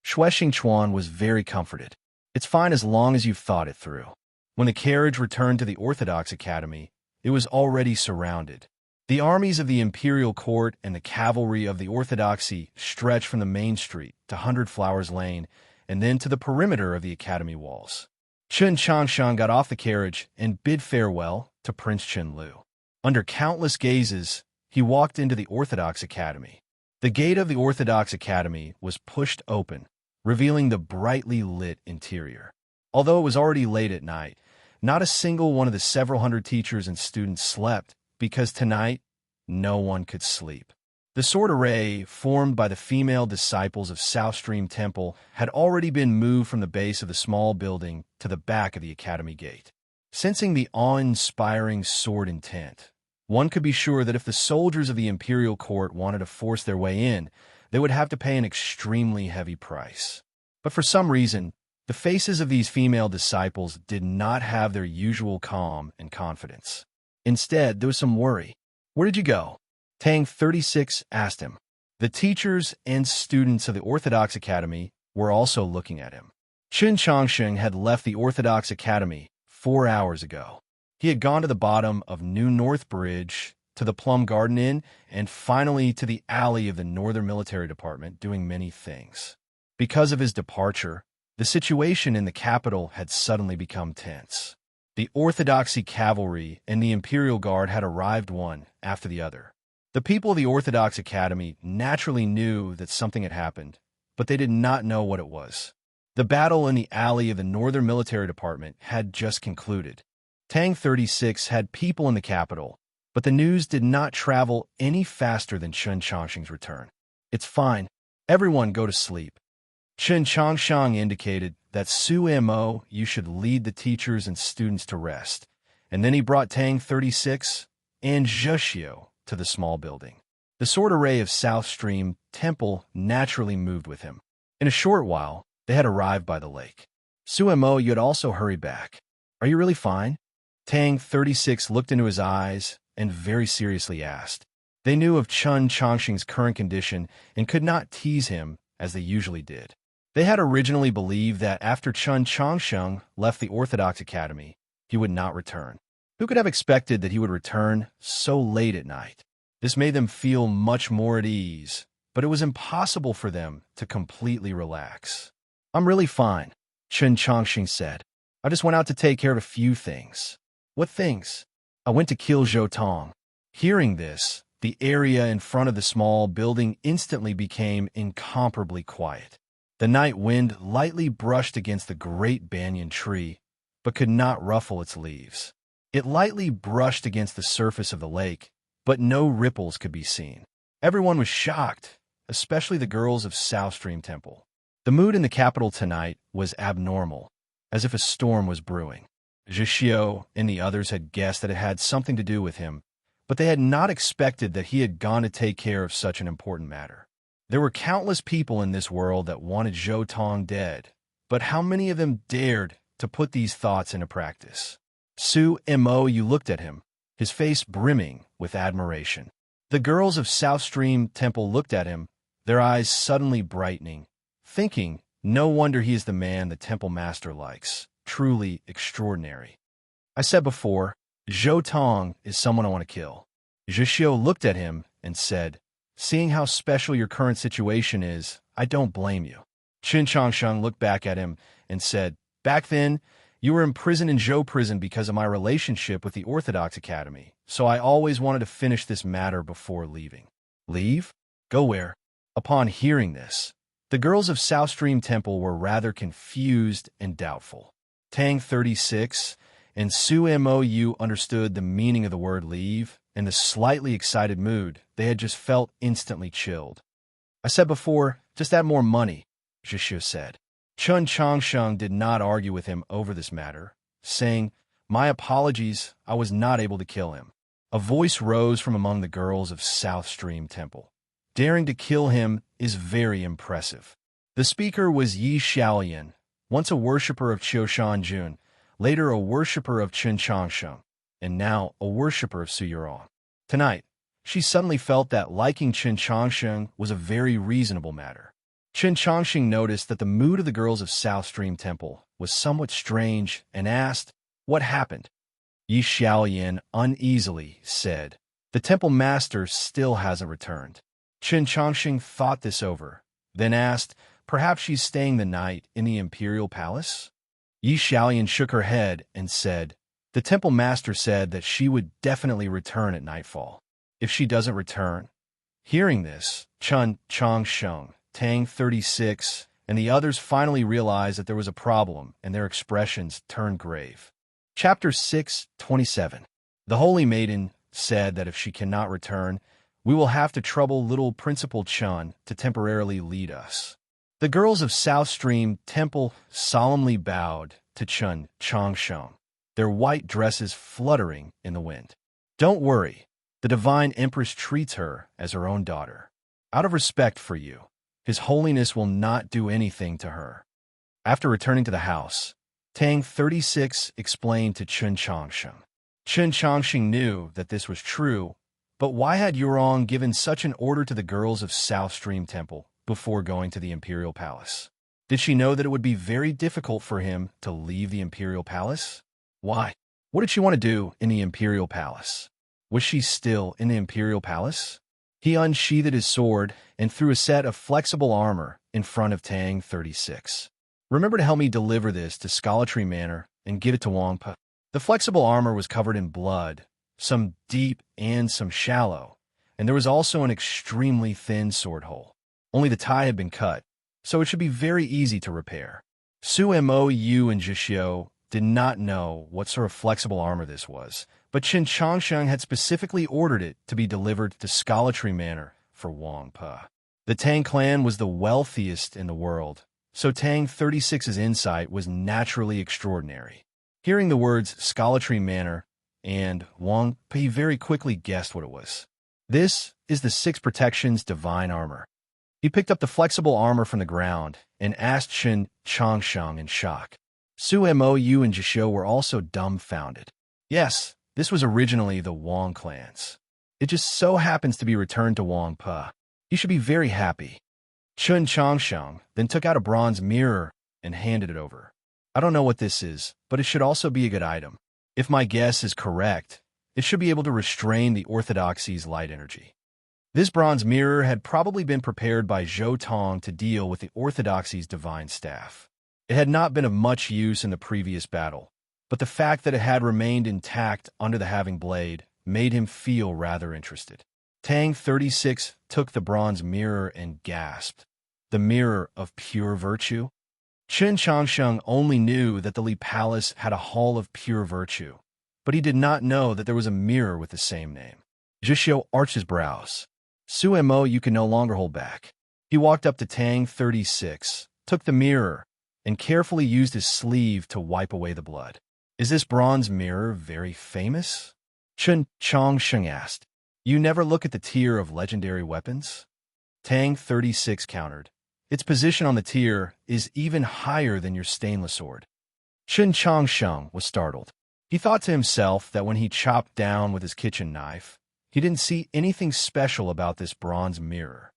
Speaker 1: Xue Xingchuan was very comforted. "It's fine as long as you've thought it through." When the carriage returned to the Orthodox Academy, it was already surrounded. The armies of the imperial court and the cavalry of the Orthodoxy stretched from the main street to 100 Flowers Lane and then to the perimeter of the academy walls. Chen Changshan got off the carriage and bid farewell to Prince Chen Lu. Under countless gazes, he walked into the Orthodox Academy. The gate of the Orthodox Academy was pushed open, revealing the brightly lit interior. Although it was already late at night, not a single one of the several hundred teachers and students slept, because tonight, no one could sleep. The sword array, formed by the female disciples of South Stream Temple, had already been moved from the base of the small building to the back of the academy gate. Sensing the awe-inspiring sword intent, one could be sure that if the soldiers of the imperial court wanted to force their way in, they would have to pay an extremely heavy price. But for some reason, the faces of these female disciples did not have their usual calm and confidence. Instead, there was some worry. "Where did you go?" Tang 36 asked him. The teachers and students of the Orthodox Academy were also looking at him. Chen Changsheng had left the Orthodox Academy 4 hours ago. He had gone to the bottom of New North Bridge, to the Plum Garden Inn, and finally to the alley of the Northern Military Department, doing many things. Because of his departure, the situation in the capital had suddenly become tense. The Orthodoxy cavalry and the Imperial Guard had arrived one after the other. The people of the Orthodox Academy naturally knew that something had happened, but they did not know what it was. The battle in the alley of the Northern Military Department had just concluded. Tang 36 had people in the capital, but the news did not travel any faster than Chen Changsheng's return. "It's fine. Everyone go to sleep." Chen Changsheng indicated that Su Mo, you should lead the teachers and students to rest, and then he brought Tang 36 and Zhuxiu to the small building. The sword array of South Stream Temple naturally moved with him. In a short while, they had arrived by the lake. Suemo, you had also hurried back. Are you really fine? Tang 36 looked into his eyes and very seriously asked. They knew of Chun Chongqing's current condition and could not tease him as they usually did. They had originally believed that after Chun Chongqing left the Orthodox Academy, he would not return. Who could have expected that he would return so late at night? This made them feel much more at ease, but it was impossible for them to completely relax. I'm really fine, Chun Chongqing said. I just went out to take care of a few things. What things? I went to kill Zhou Tong. Hearing this, the area in front of the small building instantly became incomparably quiet. The night wind lightly brushed against the great banyan tree, but could not ruffle its leaves. It lightly brushed against the surface of the lake, but no ripples could be seen. Everyone was shocked, especially the girls of South Stream Temple. The mood in the capital tonight was abnormal, as if a storm was brewing. Zhuxiu and the others had guessed that it had something to do with him, but they had not expected that he had gone to take care of such an important matter. There were countless people in this world that wanted Zhou Tong dead, but how many of them dared to put these thoughts into practice? Suemo, you looked at him, his face brimming with admiration. The girls of South Stream Temple looked at him, their eyes suddenly brightening, thinking, no wonder he is the man the temple master likes. Truly extraordinary. I said before, Zhou Tong is someone I want to kill. Zhuxiu looked at him and said, seeing how special your current situation is, I don't blame you. Qin Changsheng looked back at him and said, back then, you were imprisoned in Zhou prison because of my relationship with the Orthodox Academy, so I always wanted to finish this matter before leaving. Leave? Go where? Upon hearing this, the girls of South Stream Temple were rather confused and doubtful. Tang 36 and Suemo understood the meaning of the word leave, and the slightly excited mood they had just felt instantly chilled. I said before, just add more money, Zhuxiu said. Chun Chongsheng did not argue with him over this matter, saying, my apologies, I was not able to kill him. A voice rose from among the girls of South Stream Temple. Daring to kill him is very impressive. The speaker was Yi Xiaoyan, once a worshipper of Qiu Shanjun, later a worshipper of Qin Changsheng, and now a worshipper of Su Yuan. Tonight, she suddenly felt that liking Qin Changsheng was a very reasonable matter. Qin Changsheng noticed that the mood of the girls of South Stream Temple was somewhat strange and asked, what happened? Yi Xiaoyan uneasily said, the temple master still hasn't returned. Qin Changsheng thought this over, then asked, perhaps she's staying the night in the imperial palace? Yi Xiaoyan shook her head and said, the temple master said that she would definitely return at nightfall. If she doesn't return? Hearing this, Chun Chongsheng, Tang 36, and the others finally realized that there was a problem, and their expressions turned grave. Chapter 6:27. The Holy Maiden said that if she cannot return, we will have to trouble little Principal Chun to temporarily lead us. The girls of South Stream Temple solemnly bowed to Chun Chongsheng, their white dresses fluttering in the wind. Don't worry, the Divine Empress treats her as her own daughter. Out of respect for you, His Holiness will not do anything to her. After returning to the house, Tang 36 explained to Chun Chongsheng. Chun Chongsheng knew that this was true, but why had Yurong given such an order to the girls of South Stream Temple before going to the Imperial Palace? Did she know that it would be very difficult for him to leave the Imperial Palace? Why? What did she want to do in the Imperial Palace? Was she still in the Imperial Palace? He unsheathed his sword and threw a set of flexible armor in front of Tang 36. Remember to help me deliver this to Scholarly Manor and give it to Wang Pe. The flexible armor was covered in blood, some deep and some shallow, and there was also an extremely thin sword hole. Only the tie had been cut, so it should be very easy to repair. Suemo, Yu, and Zhuxiu did not know what sort of flexible armor this was, but Qin Changsheng had specifically ordered it to be delivered to Scholarly Manor for Wang Pe. The Tang clan was the wealthiest in the world, so Tang 36's insight was naturally extraordinary. Hearing the words Scholarly Manor, and Wang Pei very quickly guessed what it was. This is the Six Protections Divine Armor. He picked up the flexible armor from the ground and asked Chen Changsheng in shock. Su Mou and Jishou were also dumbfounded. Yes, this was originally the Wang clan's. It just so happens to be returned to Wang Pe. You should be very happy. Chen Changsheng then took out a bronze mirror and handed it over. I don't know what this is, but it should also be a good item. If my guess is correct, it should be able to restrain the orthodoxy's light energy. This bronze mirror had probably been prepared by Zhou Tong to deal with the orthodoxy's divine staff. It had not been of much use in the previous battle, but the fact that it had remained intact under the halving blade made him feel rather interested. Tang 36 took the bronze mirror and gasped. The mirror of pure virtue? Chen Changsheng only knew that the Li Palace had a hall of pure virtue, but he did not know that there was a mirror with the same name. Zhishou arched his brows. Su Mo, you can no longer hold back. He walked up to Tang 36, took the mirror, and carefully used his sleeve to wipe away the blood. Is this bronze mirror very famous? Chen Changsheng asked. You never look at the tier of legendary weapons? Tang 36 countered. Its position on the tier is even higher than your stainless sword. Chen Changsheng was startled. He thought to himself that when he chopped down with his kitchen knife, he didn't see anything special about this bronze mirror.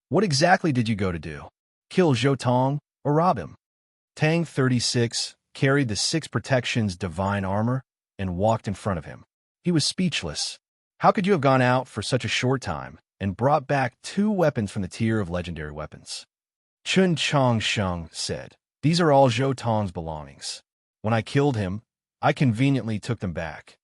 Speaker 1: What exactly did you go to do? Kill Zhou Tong or rob him? Tang 36 carried the Six Protections divine armor and walked in front of him. He was speechless. How could you have gone out for such a short time and brought back 2 weapons from the tier of legendary weapons? Chen Changsheng said, These are all Zhou Tong's belongings. When I killed him, I conveniently took them back.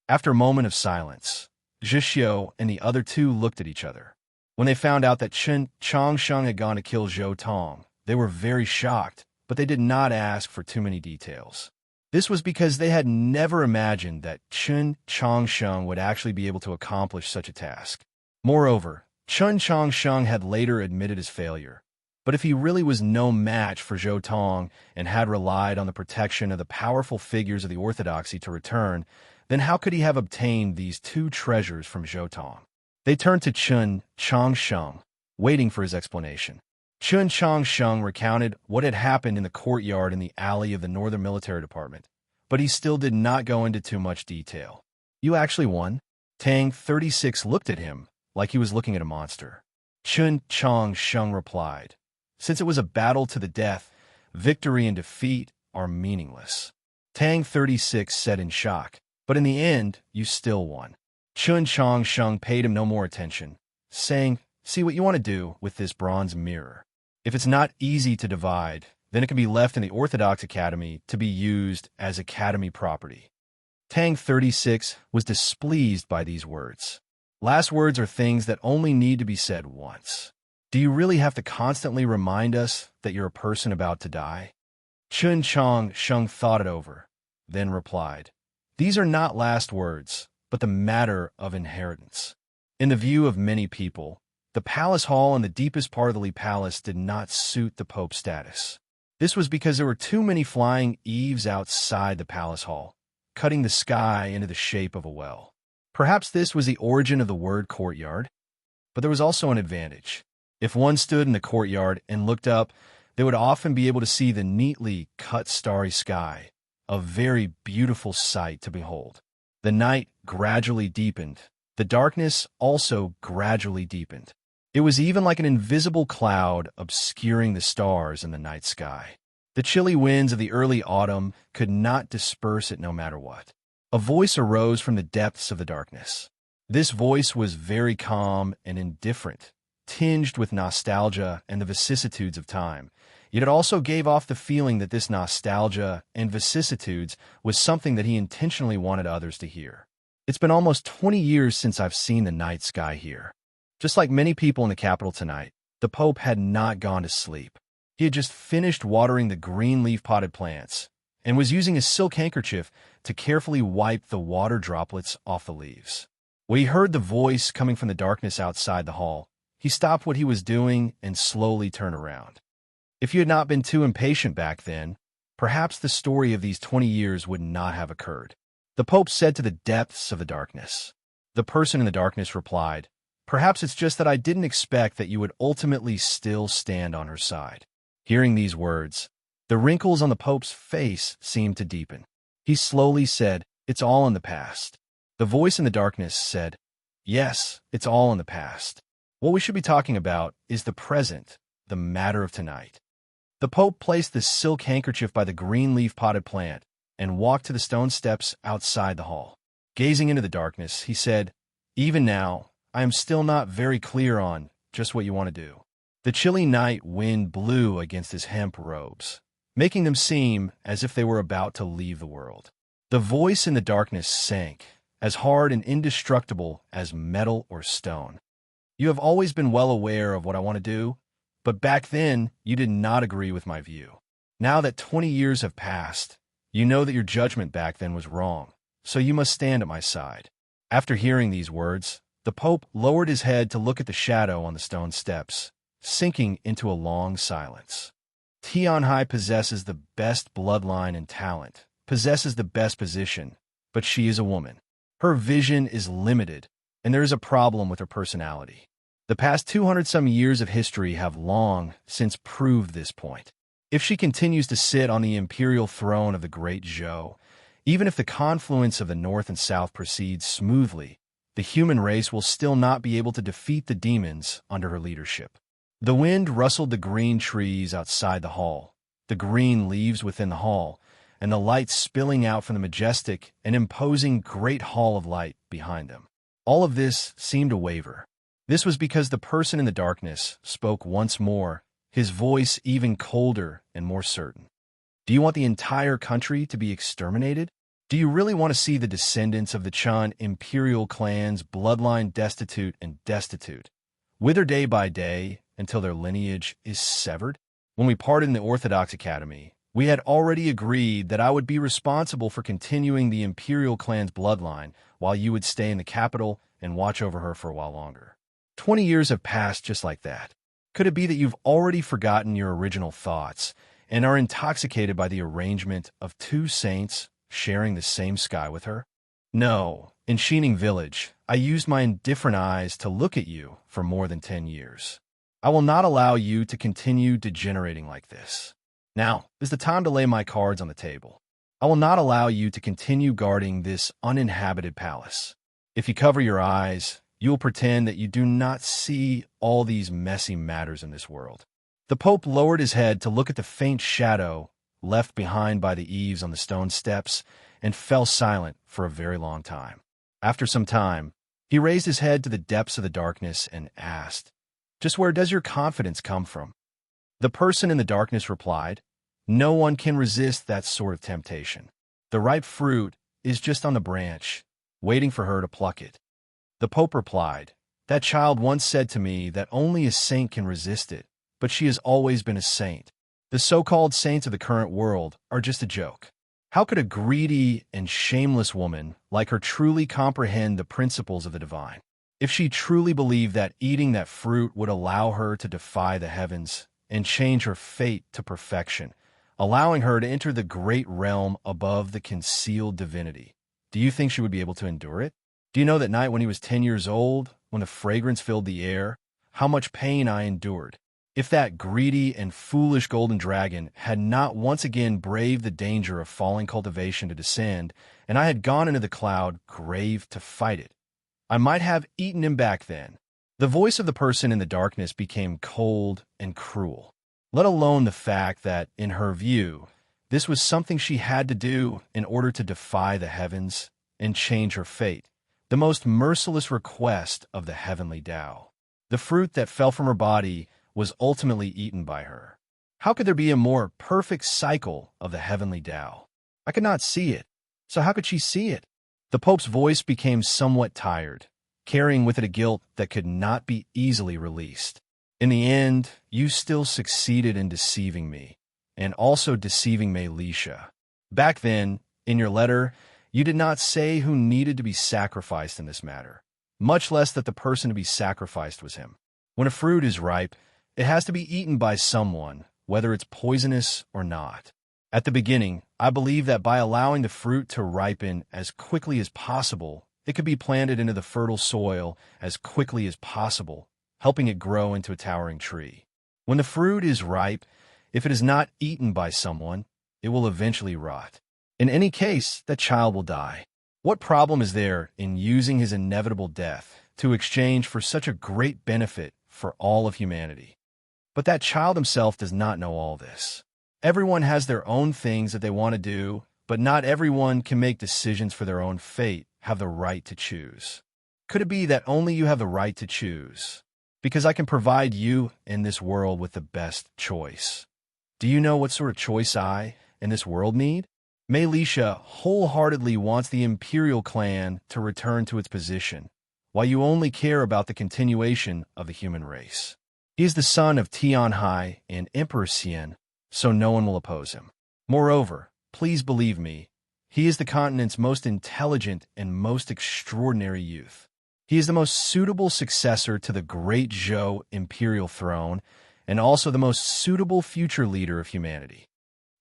Speaker 1: After a moment of silence, Zhishou and the other 2 looked at each other. When they found out that Chen Changsheng had gone to kill Zhou Tong, they were very shocked, but they did not ask for too many details. This was because they had never imagined that Chen Changsheng would actually be able to accomplish such a task. Moreover, Chen Changsheng had later admitted his failure. But if he really was no match for Zhou Tong and had relied on the protection of the powerful figures of the orthodoxy to return, then how could he have obtained these 2 treasures from Zhou Tong? They turned to Chen Changsheng, waiting for his explanation. Chen Changsheng recounted what had happened in the courtyard in the alley of the Northern Military Department, but he still did not go into too much detail. You actually won? Tang 36 looked at him like he was looking at a monster. Chen Changsheng replied, Since it was a battle to the death, victory and defeat are meaningless. Tang 36 said in shock, But in the end, you still won. Chen Changsheng paid him no more attention, saying, See what you want to do with this bronze mirror. If it's not easy to divide, then it can be left in the Orthodox Academy to be used as Academy property. Tang 36 was displeased by these words. Last words are things that only need to be said once. Do you really have to constantly remind us that you're a person about to die? Chen Changsheng thought it over, then replied, These are not last words, but the matter of inheritance. In the view of many people, the palace hall in the deepest part of the Li Palace did not suit the Pope's status. This was because there were too many flying eaves outside the palace hall, cutting the sky into the shape of a well. Perhaps this was the origin of the word courtyard, but there was also an advantage. If one stood in the courtyard and looked up, they would often be able to see the neatly cut starry sky, a very beautiful sight to behold. The night gradually deepened. The darkness also gradually deepened. It was even like an invisible cloud obscuring the stars in the night sky. The chilly winds of the early autumn could not disperse it no matter what. A voice arose from the depths of the darkness. This voice was very calm and indifferent, tinged with nostalgia and the vicissitudes of time. Yet it also gave off the feeling that this nostalgia and vicissitudes was something that he intentionally wanted others to hear. It's been almost 20 years since I've seen the night sky here. Just like many people in the capital tonight, the Pope had not gone to sleep. He had just finished watering the green leaf-potted plants and was using a silk handkerchief to carefully wipe the water droplets off the leaves. When he heard the voice coming from the darkness outside the hall, he stopped what he was doing and slowly turned around. If you had not been too impatient back then, perhaps the story of these 20 years would not have occurred. The Pope said to the depths of the darkness. The person in the darkness replied, "Perhaps it's just that I didn't expect that you would ultimately still stand on her side." Hearing these words, the wrinkles on the Pope's face seemed to deepen. He slowly said, "It's all in the past." The voice in the darkness said, "Yes, it's all in the past. What we should be talking about is the present, the matter of tonight." The Pope placed the silk handkerchief by the green leaf potted plant and walked to the stone steps outside the hall. Gazing into the darkness, he said, "Even now, I am still not very clear on just what you want to do." The chilly night wind blew against his hemp robes, making them seem as if they were about to leave the world. The voice in the darkness sank, as hard and indestructible as metal or stone. "You have always been well aware of what I want to do, but back then you did not agree with my view. Now that 20 years have passed, you know that your judgment back then was wrong, so you must stand at my side." After hearing these words, the Pope lowered his head to look at the shadow on the stone steps, sinking into a long silence. Tion Hai possesses the best bloodline and talent, possesses the best position, but she is a woman. Her vision is limited, and there is a problem with her personality. The past 200-some years of history have long since proved this point. If she continues to sit on the imperial throne of the Great Zhou, even if the confluence of the North and South proceeds smoothly, the human race will still not be able to defeat the demons under her leadership. The wind rustled the green trees outside the hall, the green leaves within the hall, and the light spilling out from the majestic and imposing great hall of light behind them. All of this seemed to waver. This was because the person in the darkness spoke once more, his voice even colder and more certain. "Do you want the entire country to be exterminated? Do you really want to see the descendants of the Chan imperial clans bloodline destitute and destitute, wither day by day until their lineage is severed?" When we parted in the Orthodox Academy, we had already agreed that I would be responsible for continuing the imperial clan's bloodline while you would stay in the capital and watch over her for a while longer. 20 years have passed just like that. Could it be that you've already forgotten your original thoughts and are intoxicated by the arrangement of two saints sharing the same sky with her? No, in Shining Village, I used my indifferent eyes to look at you for more than 10 years. I will not allow you to continue degenerating like this. Now is the time to lay my cards on the table. I will not allow you to continue guarding this uninhabited palace. If you cover your eyes, you will pretend that you do not see all these messy matters in this world. The Pope lowered his head to look at the faint shadow left behind by the eaves on the stone steps and fell silent for a very long time. After some time, he raised his head to the depths of the darkness and asked, "Just where does your confidence come from?" The person in the darkness replied, "No one can resist that sort of temptation. The ripe fruit is just on the branch, waiting for her to pluck it." The Pope replied, "That child once said to me that only a saint can resist it, but she has always been a saint. The so-called saints of the current world are just a joke. How could a greedy and shameless woman like her truly comprehend the principles of the divine? If she truly believed that eating that fruit would allow her to defy the heavens and change her fate to perfection, allowing her to enter the great realm above the concealed divinity, do you think she would be able to endure it? Do you know that night when he was 10 years old, when the fragrance filled the air, how much pain I endured? If that greedy and foolish golden dragon had not once again braved the danger of falling cultivation to descend, and I had gone into the cloud grave to fight it, I might have eaten him back then." The voice of the person in the darkness became cold and cruel, let alone the fact that, in her view, this was something she had to do in order to defy the heavens and change her fate, the most merciless request of the heavenly Tao. The fruit that fell from her body was ultimately eaten by her. How could there be a more perfect cycle of the heavenly Tao? I could not see it, so how could she see it? The Pope's voice became somewhat tired, carrying with it a guilt that could not be easily released. "In the end, you still succeeded in deceiving me, and also deceiving Mei-Lisha. Back then, in your letter, you did not say who needed to be sacrificed in this matter, much less that the person to be sacrificed was him. When a fruit is ripe, it has to be eaten by someone, whether it's poisonous or not. At the beginning, I believed that by allowing the fruit to ripen as quickly as possible, it could be planted into the fertile soil as quickly as possible, helping it grow into a towering tree. When the fruit is ripe, if it is not eaten by someone, it will eventually rot. In any case, that child will die. What problem is there in using his inevitable death to exchange for such a great benefit for all of humanity? But that child himself does not know all this. Everyone has their own things that they want to do, but not everyone can make decisions for their own fate, have the right to choose. Could it be that only you have the right to choose? Because I can provide you in this world with the best choice. Do you know what sort of choice I, in this world, need? Melisha wholeheartedly wants the Imperial clan to return to its position, while you only care about the continuation of the human race. He is the son of Tianhai and Emperor Xian, so no one will oppose him. Moreover, please believe me, he is the continent's most intelligent and most extraordinary youth. He is the most suitable successor to the great Zhou imperial throne, and also the most suitable future leader of humanity.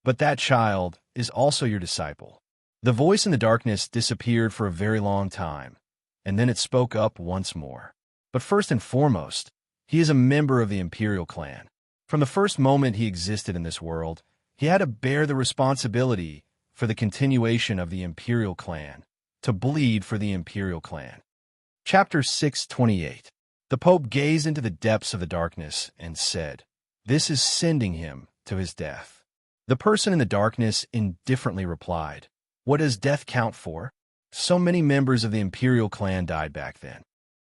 Speaker 1: But that child is also your disciple. The voice in the darkness disappeared for a very long time, and then it spoke up once more. But first and foremost, he is a member of the Imperial clan. From the first moment he existed in this world, he had to bear the responsibility for the continuation of the Imperial clan, to bleed for the Imperial clan. Chapter 6:28. The Pope gazed into the depths of the darkness and said, "This is sending him to his death." The person in the darkness indifferently replied, "What does death count for? So many members of the Imperial clan died back then."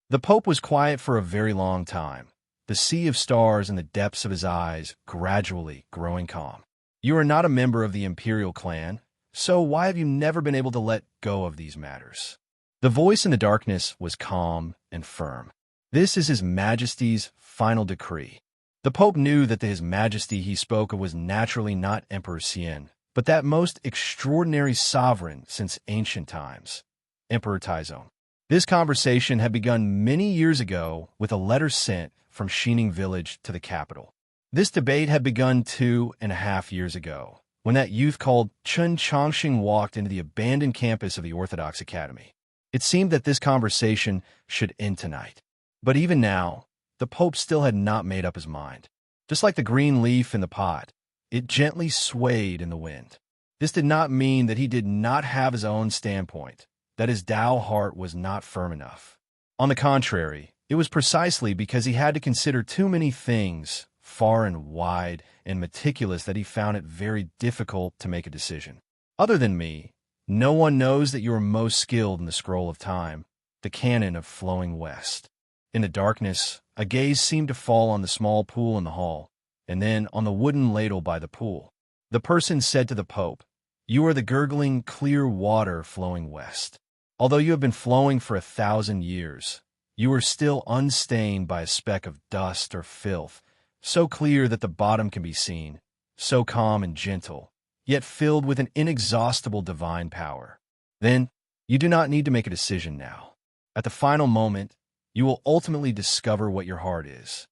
Speaker 1: The Pope was quiet for a very long time, the sea of stars in the depths of his eyes gradually growing calm. You are not a member of the Imperial clan, so why have you never been able to let go of these matters? The voice in the darkness was calm and firm. This is His Majesty's final decree. The Pope knew that the His Majesty he spoke of was naturally not Emperor Xian, but that most extraordinary sovereign since ancient times, Emperor Taizong. This conversation had begun many years ago with a letter sent from Xining village to the capital. This debate had begun 2.5 years ago, when that youth called Chen Chongxing walked into the abandoned campus of the Orthodox Academy. It seemed that this conversation should end tonight. But even now, the Pope still had not made up his mind. Just like the green leaf in the pot, it gently swayed in the wind. This did not mean that he did not have his own standpoint, that his Tao heart was not firm enough. On the contrary, it was precisely because he had to consider too many things, far and wide and meticulous, that he found it very difficult to make a decision. Other than me, no one knows that you are most skilled in the scroll of time, the canon of flowing west. In the darkness, a gaze seemed to fall on the small pool in the hall, and then on the wooden ladle by the pool. The person said to the Pope, "You are the gurgling, clear water flowing west. Although you have been flowing for 1,000 years, you are still unstained by a speck of dust or filth, so clear that the bottom can be seen, so calm and gentle, yet filled with an inexhaustible divine power. Then, you do not need to make a decision now. At the final moment, you will ultimately discover what your heart is."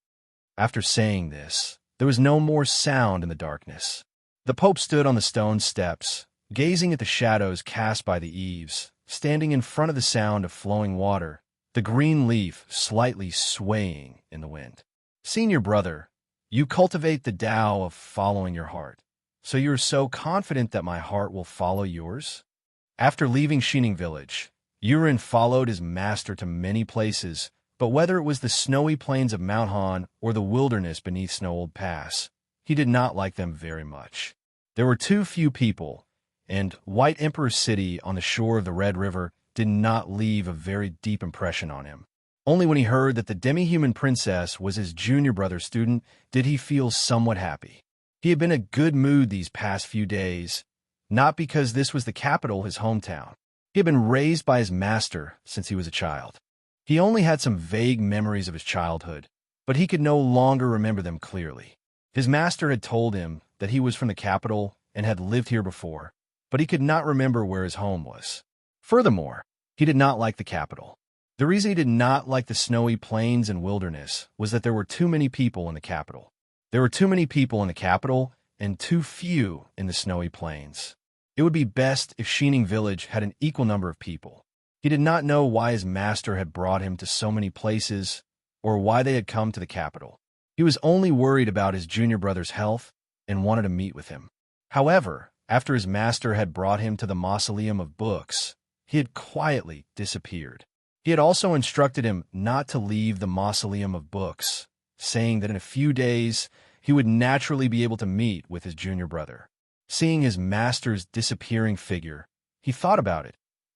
Speaker 1: After saying this, there was no more sound in the darkness. The Pope stood on the stone steps, gazing at the shadows cast by the eaves, standing in front of the sound of flowing water, the green leaf slightly swaying in the wind. "Senior brother, you cultivate the Tao of following your heart. So you are so confident that my heart will follow yours?" After leaving Xining village, Yurin followed his master to many places, but whether it was the snowy plains of Mount Han or the wilderness beneath Snow-Old Pass, he did not like them very much. There were too few people, and White Emperor City on the shore of the Red River did not leave a very deep impression on him. Only when he heard that the demi-human princess was his junior brother's student did he feel somewhat happy. He had been in a good mood these past few days, not because this was the capital, his hometown. He had been raised by his master since he was a child. He only had some vague memories of his childhood, but he could no longer remember them clearly. His master had told him that he was from the capital and had lived here before, but he could not remember where his home was. Furthermore, he did not like the capital. The reason he did not like the snowy plains and wilderness was that there were too many people in the capital. There were too many people in the capital, and too few in the snowy plains. It would be best if Sheening Village had an equal number of people. He did not know why his master had brought him to so many places, or why they had come to the capital. He was only worried about his junior brother's health and wanted to meet with him. However, after his master had brought him to the Mausoleum of Books, he had quietly disappeared. He had also instructed him not to leave the Mausoleum of Books, saying that in a few days he would naturally be able to meet with his junior brother. Seeing his master's disappearing figure, he thought about it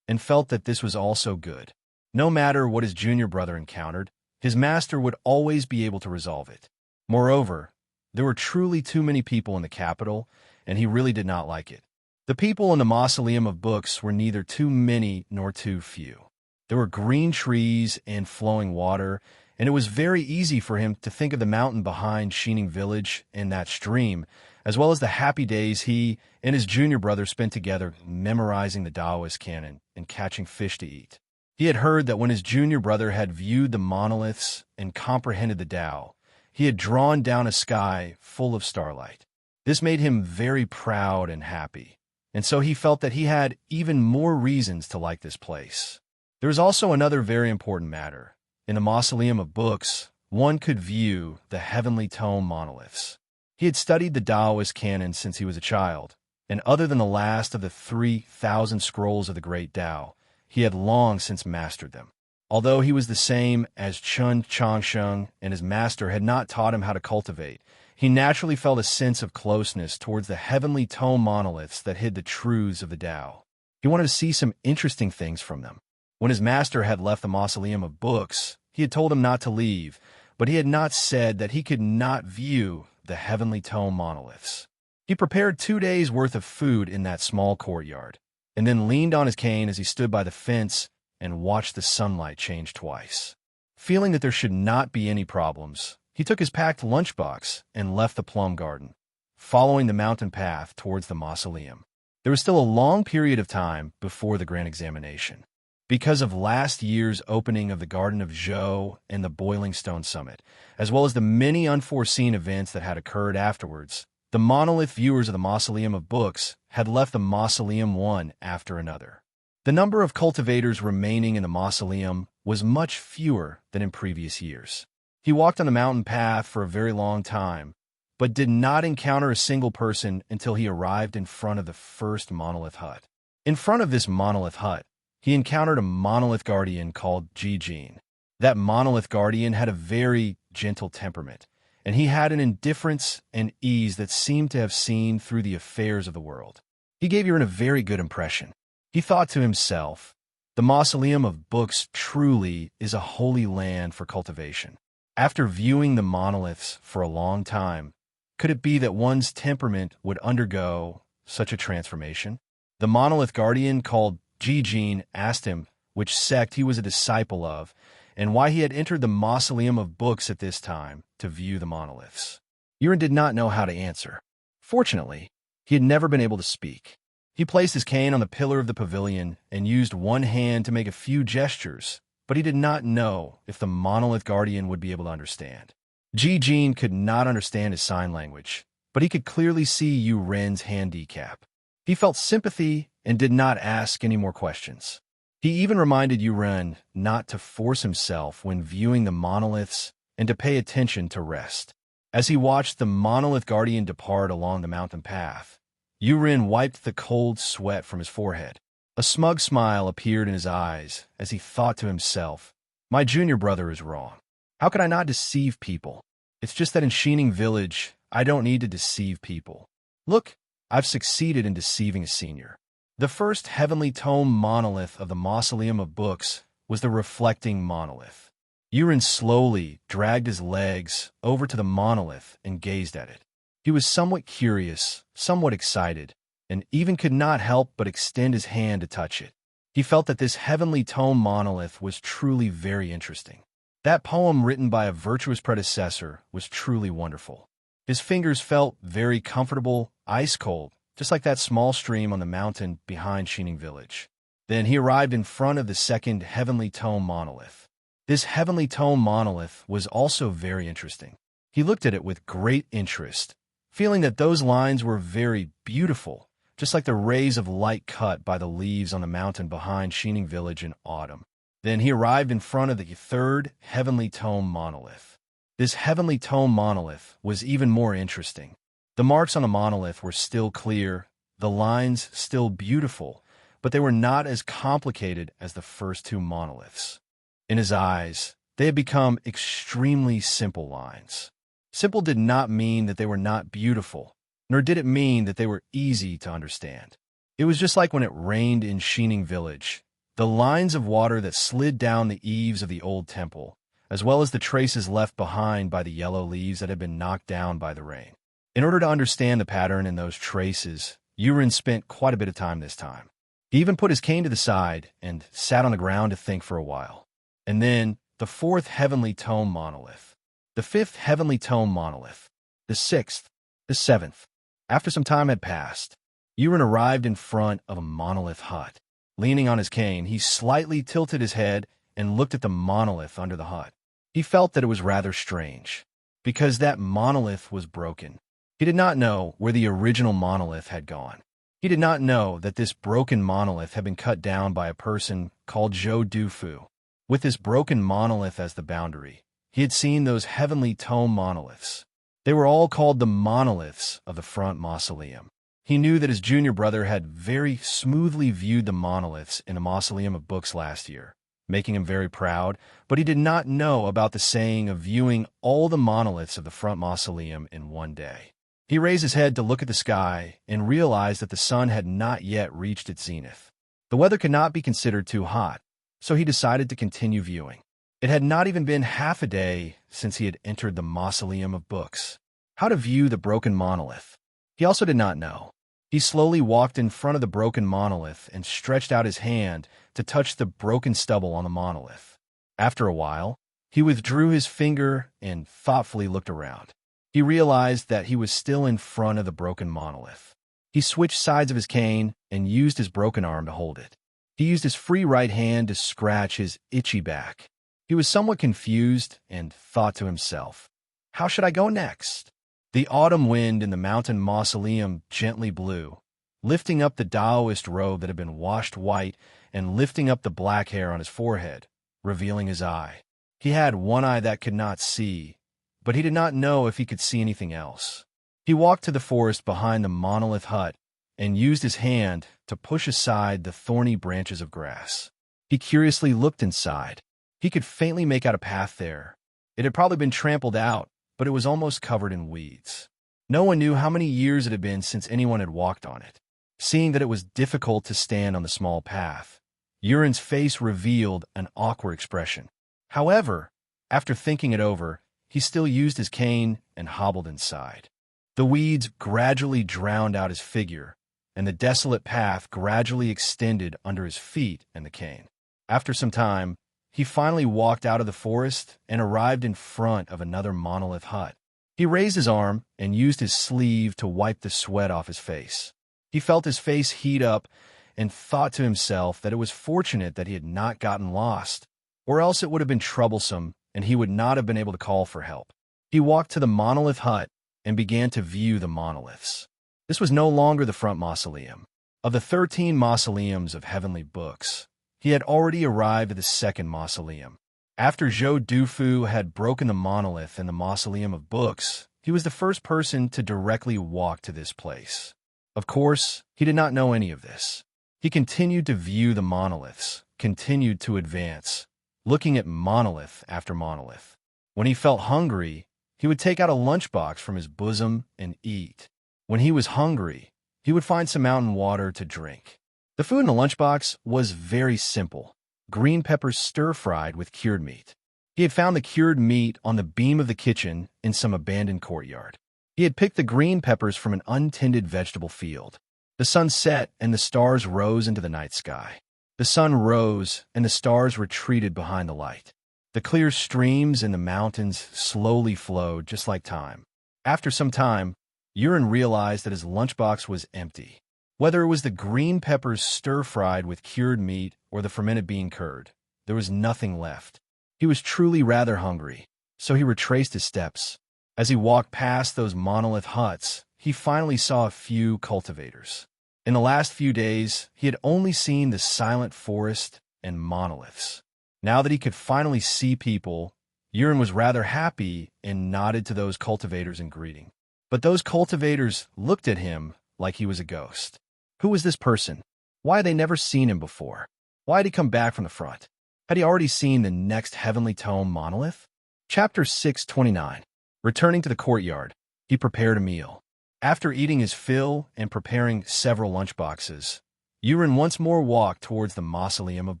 Speaker 1: and felt that this was also good. No matter what his junior brother encountered, his master would always be able to resolve it. Moreover, there were truly too many people in the capital, and he really did not like it. The people in the Mausoleum of Books were neither too many nor too few. There were green trees and flowing water, and it was very easy for him to think of the mountain behind Sheening Village and that stream, as well as the happy days he and his junior brother spent together memorizing the Taoist canon and catching fish to eat. He had heard that when his junior brother had viewed the monoliths and comprehended the Tao, he had drawn down a sky full of starlight. This made him very proud and happy, and so he felt that he had even more reasons to like this place. There is also another very important matter. In the Mausoleum of Books, one could view the heavenly tome monoliths. He had studied the Taoist canon since he was a child, and other than the last of the 3,000 scrolls of the Great Tao, he had long since mastered them. Although he was the same as Chun Changsheng and his master had not taught him how to cultivate, he naturally felt a sense of closeness towards the heavenly tome monoliths that hid the truths of the Tao. He wanted to see some interesting things from them. When his master had left the Mausoleum of Books, he had told him not to leave, but he had not said that he could not view the heavenly tome monoliths. He prepared 2 days' worth of food in that small courtyard, and then leaned on his cane as he stood by the fence and watched the sunlight change twice. Feeling that there should not be any problems, he took his packed lunchbox and left the plum garden, following the mountain path towards the mausoleum. There was still a long period of time before the grand examination. Because of last year's opening of the Garden of Zhou and the Boiling Stone Summit, as well as the many unforeseen events that had occurred afterwards, the monolith viewers of the Mausoleum of Books had left the mausoleum one after another. The number of cultivators remaining in the mausoleum was much fewer than in previous years. He walked on the mountain path for a very long time, but did not encounter a single person until he arrived in front of the first monolith hut. In front of this monolith hut, he encountered a monolith guardian called Jijin. That monolith guardian had a very gentle temperament, and he had an indifference and ease that seemed to have seen through the affairs of the world. He gave Yuren a very good impression. He thought to himself, the Mausoleum of Books truly is a holy land for cultivation. After viewing the monoliths for a long time, could it be that one's temperament would undergo such a transformation? The monolith guardian called Jijin asked him which sect he was a disciple of and why he had entered the Mausoleum of Books at this time to view the monoliths. Yuren did not know how to answer. Fortunately, he had never been able to speak. He placed his cane on the pillar of the pavilion and used one hand to make a few gestures, but he did not know if the monolith guardian would be able to understand. Jijin could not understand his sign language, but he could clearly see Yuren's handicap. He felt sympathy and did not ask any more questions. He even reminded Yuren not to force himself when viewing the monoliths and to pay attention to rest. As he watched the monolith guardian depart along the mountain path, Yuren wiped the cold sweat from his forehead. A smug smile appeared in his eyes as he thought to himself, my junior brother is wrong. How could I not deceive people? It's just that in Sheening Village, I don't need to deceive people. Look, I've succeeded in deceiving a senior. The first heavenly tome monolith of the Mausoleum of Books was the reflecting monolith. Yuren slowly dragged his legs over to the monolith and gazed at it. He was somewhat curious, somewhat excited, and even could not help but extend his hand to touch it. He felt that this heavenly tome monolith was truly very interesting. That poem written by a virtuous predecessor was truly wonderful. His fingers felt very comfortable, ice cold, just like that small stream on the mountain behind Sheening Village. Then he arrived in front of the second heavenly tome monolith. This heavenly tome monolith was also very interesting. He looked at it with great interest, feeling that those lines were very beautiful, just like the rays of light cut by the leaves on the mountain behind Sheening Village in autumn. Then he arrived in front of the third heavenly tome monolith. This heavenly tome monolith was even more interesting. The marks on the monolith were still clear, the lines still beautiful, but they were not as complicated as the first two monoliths. In his eyes, they had become extremely simple lines. Simple did not mean that they were not beautiful, nor did it mean that they were easy to understand. It was just like when it rained in Sheening Village. The lines of water that slid down the eaves of the old temple, as well as the traces left behind by the yellow leaves that had been knocked down by the rain. In order to understand the pattern in those traces, Yurin spent quite a bit of time this time. He even put his cane to the side and sat on the ground to think for a while. And then, the fourth heavenly tome monolith, the fifth heavenly tome monolith, the sixth, the seventh. After some time had passed, Yurin arrived in front of a monolith hut. Leaning on his cane, he slightly tilted his head and looked at the monolith under the hut. He felt that it was rather strange, because that monolith was broken. He did not know where the original monolith had gone. He did not know that this broken monolith had been cut down by a person called Zhou Dufu. With this broken monolith as the boundary, he had seen those heavenly tome monoliths. They were all called the monoliths of the front mausoleum. He knew that his junior brother had very smoothly viewed the monoliths in the Mausoleum of Books last year, making him very proud, but he did not know about the saying of viewing all the monoliths of the front mausoleum in one day. He raised his head to look at the sky and realized that the sun had not yet reached its zenith. The weather could not be considered too hot, so he decided to continue viewing. It had not even been half a day since he had entered the Mausoleum of Books. How to view the broken monolith? He also did not know. He slowly walked in front of the broken monolith and stretched out his hand to touch the broken stubble on the monolith. After a while, he withdrew his finger and thoughtfully looked around. He realized that he was still in front of the broken monolith. He switched sides of his cane and used his broken arm to hold it. He used his free right hand to scratch his itchy back. He was somewhat confused and thought to himself, "How should I go next?" The autumn wind in the mountain mausoleum gently blew, lifting up the Taoist robe that had been washed white and lifting up the black hair on his forehead, revealing his eye. He had one eye that could not see, but he did not know if he could see anything else. He walked to the forest behind the monolith hut and used his hand to push aside the thorny branches of grass. He curiously looked inside. He could faintly make out a path there. It had probably been trampled out, but it was almost covered in weeds. No one knew how many years it had been since anyone had walked on it. Seeing that it was difficult to stand on the small path, Yurin's face revealed an awkward expression. However, after thinking it over, he still used his cane and hobbled inside. The weeds gradually drowned out his figure, and the desolate path gradually extended under his feet and the cane. After some time, he finally walked out of the forest and arrived in front of another monolith hut. He raised his arm and used his sleeve to wipe the sweat off his face. He felt his face heat up and thought to himself that it was fortunate that he had not gotten lost, or else it would have been troublesome and he would not have been able to call for help. He walked to the monolith hut and began to view the monoliths. This was no longer the front mausoleum. Of the 13 mausoleums of heavenly books, he had already arrived at the second mausoleum. After Zhou Dufu had broken the monolith in the Mausoleum of Books, he was the first person to directly walk to this place. Of course, he did not know any of this. He continued to view the monoliths, continued to advance, looking at monolith after monolith. When he felt hungry, he would take out a lunchbox from his bosom and eat. When he was hungry, he would find some mountain water to drink. The food in the lunchbox was very simple: green peppers stir-fried with cured meat. He had found the cured meat on the beam of the kitchen in some abandoned courtyard. He had picked the green peppers from an untended vegetable field. The sun set and the stars rose into the night sky. The sun rose and the stars retreated behind the light. The clear streams in the mountains slowly flowed just like time. After some time, Yurin realized that his lunchbox was empty. Whether it was the green peppers stir-fried with cured meat or the fermented bean curd, there was nothing left. He was truly rather hungry, so he retraced his steps. As he walked past those monolith huts, he finally saw a few cultivators. In the last few days, he had only seen the silent forest and monoliths. Now that he could finally see people, Urin was rather happy and nodded to those cultivators in greeting. But those cultivators looked at him like he was a ghost. Who was this person? Why had they never seen him before? Why had he come back from the front? Had he already seen the next heavenly tome monolith? Chapter 629. Returning to the courtyard, he prepared a meal. After eating his fill and preparing several lunchboxes, Urin once more walked towards the Mausoleum of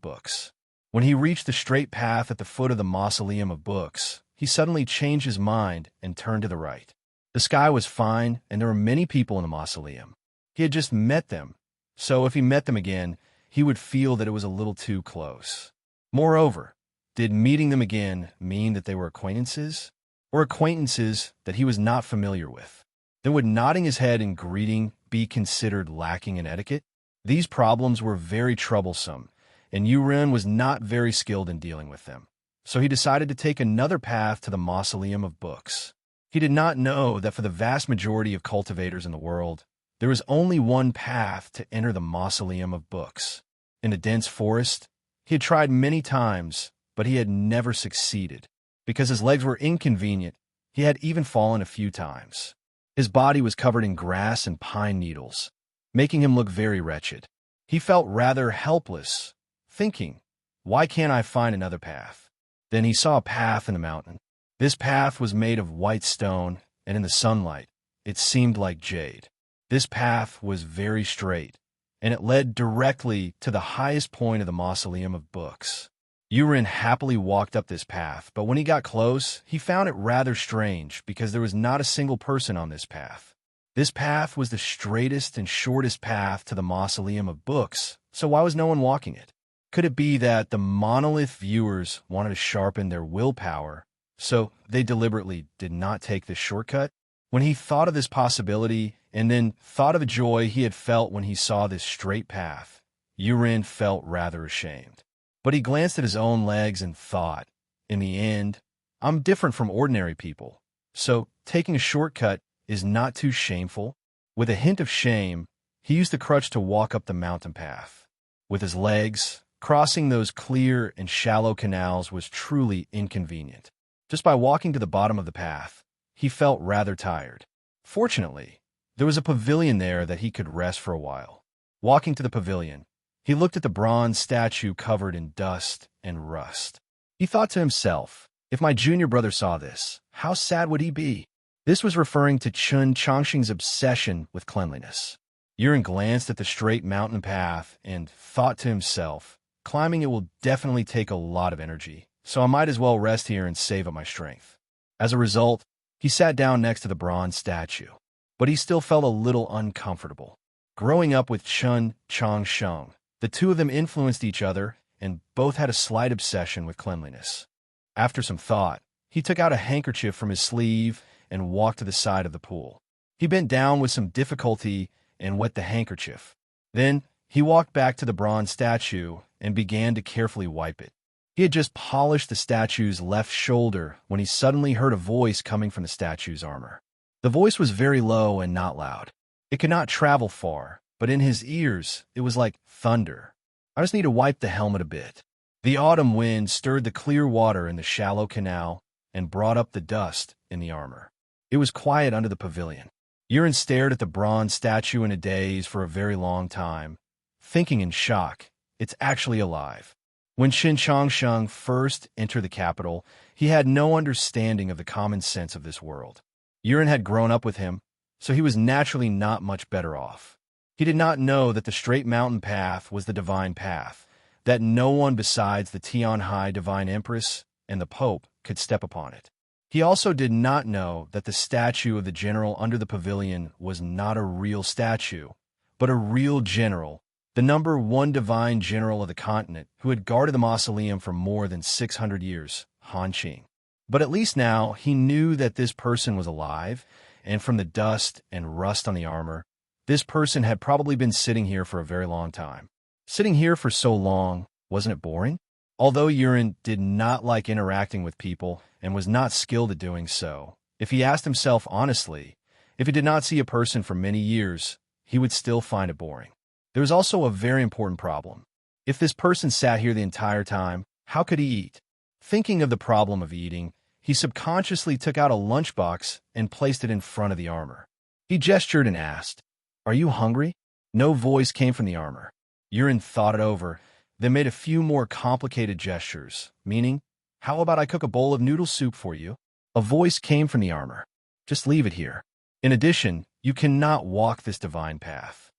Speaker 1: Books. When he reached the straight path at the foot of the Mausoleum of Books, he suddenly changed his mind and turned to the right. The sky was fine, and there were many people in the mausoleum. He had just met them, so if he met them again, he would feel that it was a little too close. Moreover, did meeting them again mean that they were acquaintances? Or acquaintances that he was not familiar with? Then would nodding his head in greeting be considered lacking in etiquette? These problems were very troublesome, and Urin was not very skilled in dealing with them. So he decided to take another path to the Mausoleum of Books. He did not know that for the vast majority of cultivators in the world, there is only one path to enter the Mausoleum of Books. In the dense forest, he had tried many times, but he had never succeeded. Because his legs were inconvenient, he had even fallen a few times. His body was covered in grass and pine needles, making him look very wretched. He felt rather helpless, thinking, why can't I find another path? Then he saw a path in the mountain. This path was made of white stone, and in the sunlight, it seemed like jade. This path was very straight, and it led directly to the highest point of the Mausoleum of Books. Urin happily walked up this path, but when he got close, he found it rather strange because there was not a single person on this path. This path was the straightest and shortest path to the Mausoleum of Books, so why was no one walking it? Could it be that the monolith viewers wanted to sharpen their willpower, so they deliberately did not take this shortcut? When he thought of this possibility, and then thought of the joy he had felt when he saw this straight path, Urin felt rather ashamed. But he glanced at his own legs and thought, in the end, I'm different from ordinary people, so taking a shortcut is not too shameful. With a hint of shame, he used the crutch to walk up the mountain path. With his legs, crossing those clear and shallow canals was truly inconvenient. Just by walking to the bottom of the path, he felt rather tired. Fortunately, there was a pavilion there that he could rest for a while. Walking to the pavilion, he looked at the bronze statue covered in dust and rust. He thought to himself, if my junior brother saw this, how sad would he be? This was referring to Chun Chongqing's obsession with cleanliness. Urin glanced at the straight mountain path and thought to himself, climbing it will definitely take a lot of energy, so I might as well rest here and save up my strength. As a result, he sat down next to the bronze statue, but he still felt a little uncomfortable. Growing up with Chun Chongqing, the two of them influenced each other and both had a slight obsession with cleanliness. After some thought, he took out a handkerchief from his sleeve and walked to the side of the pool. He bent down with some difficulty and wet the handkerchief. Then he walked back to the bronze statue and began to carefully wipe it. He had just polished the statue's left shoulder when he suddenly heard a voice coming from the statue's armor. The voice was very low and not loud. It could not travel far, but in his ears, it was like thunder. I just need to wipe the helmet a bit. The autumn wind stirred the clear water in the shallow canal and brought up the dust in the armor. It was quiet under the pavilion. Urin stared at the bronze statue in a daze for a very long time, thinking in shock, it's actually alive. When Qin Chongsheng first entered the capital, he had no understanding of the common sense of this world. Urin had grown up with him, so he was naturally not much better off. He did not know that the straight mountain path was the divine path, that no one besides the Tianhai Divine Empress and the Pope could step upon it. He also did not know that the statue of the general under the pavilion was not a real statue, but a real general, the number one divine general of the continent who had guarded the mausoleum for more than 600 years, Han Qing. But at least now he knew that this person was alive, and from the dust and rust on the armor, this person had probably been sitting here for a very long time. Sitting here for so long, wasn't it boring? Although Urin did not like interacting with people and was not skilled at doing so, If he asked himself honestly, if he did not see a person for many years, he would still find it boring. There was also a very important problem. If this person sat here the entire time, how could he eat? Thinking of the problem of eating, he subconsciously took out a lunchbox and placed it in front of the armor. He gestured and asked, "Are you hungry?" No voice came from the armor. Yurin thought it over, then made a few more complicated gestures, meaning, "How about I cook a bowl of noodle soup for you?" A voice came from the armor. "Just leave it here. In addition, you cannot walk this divine path."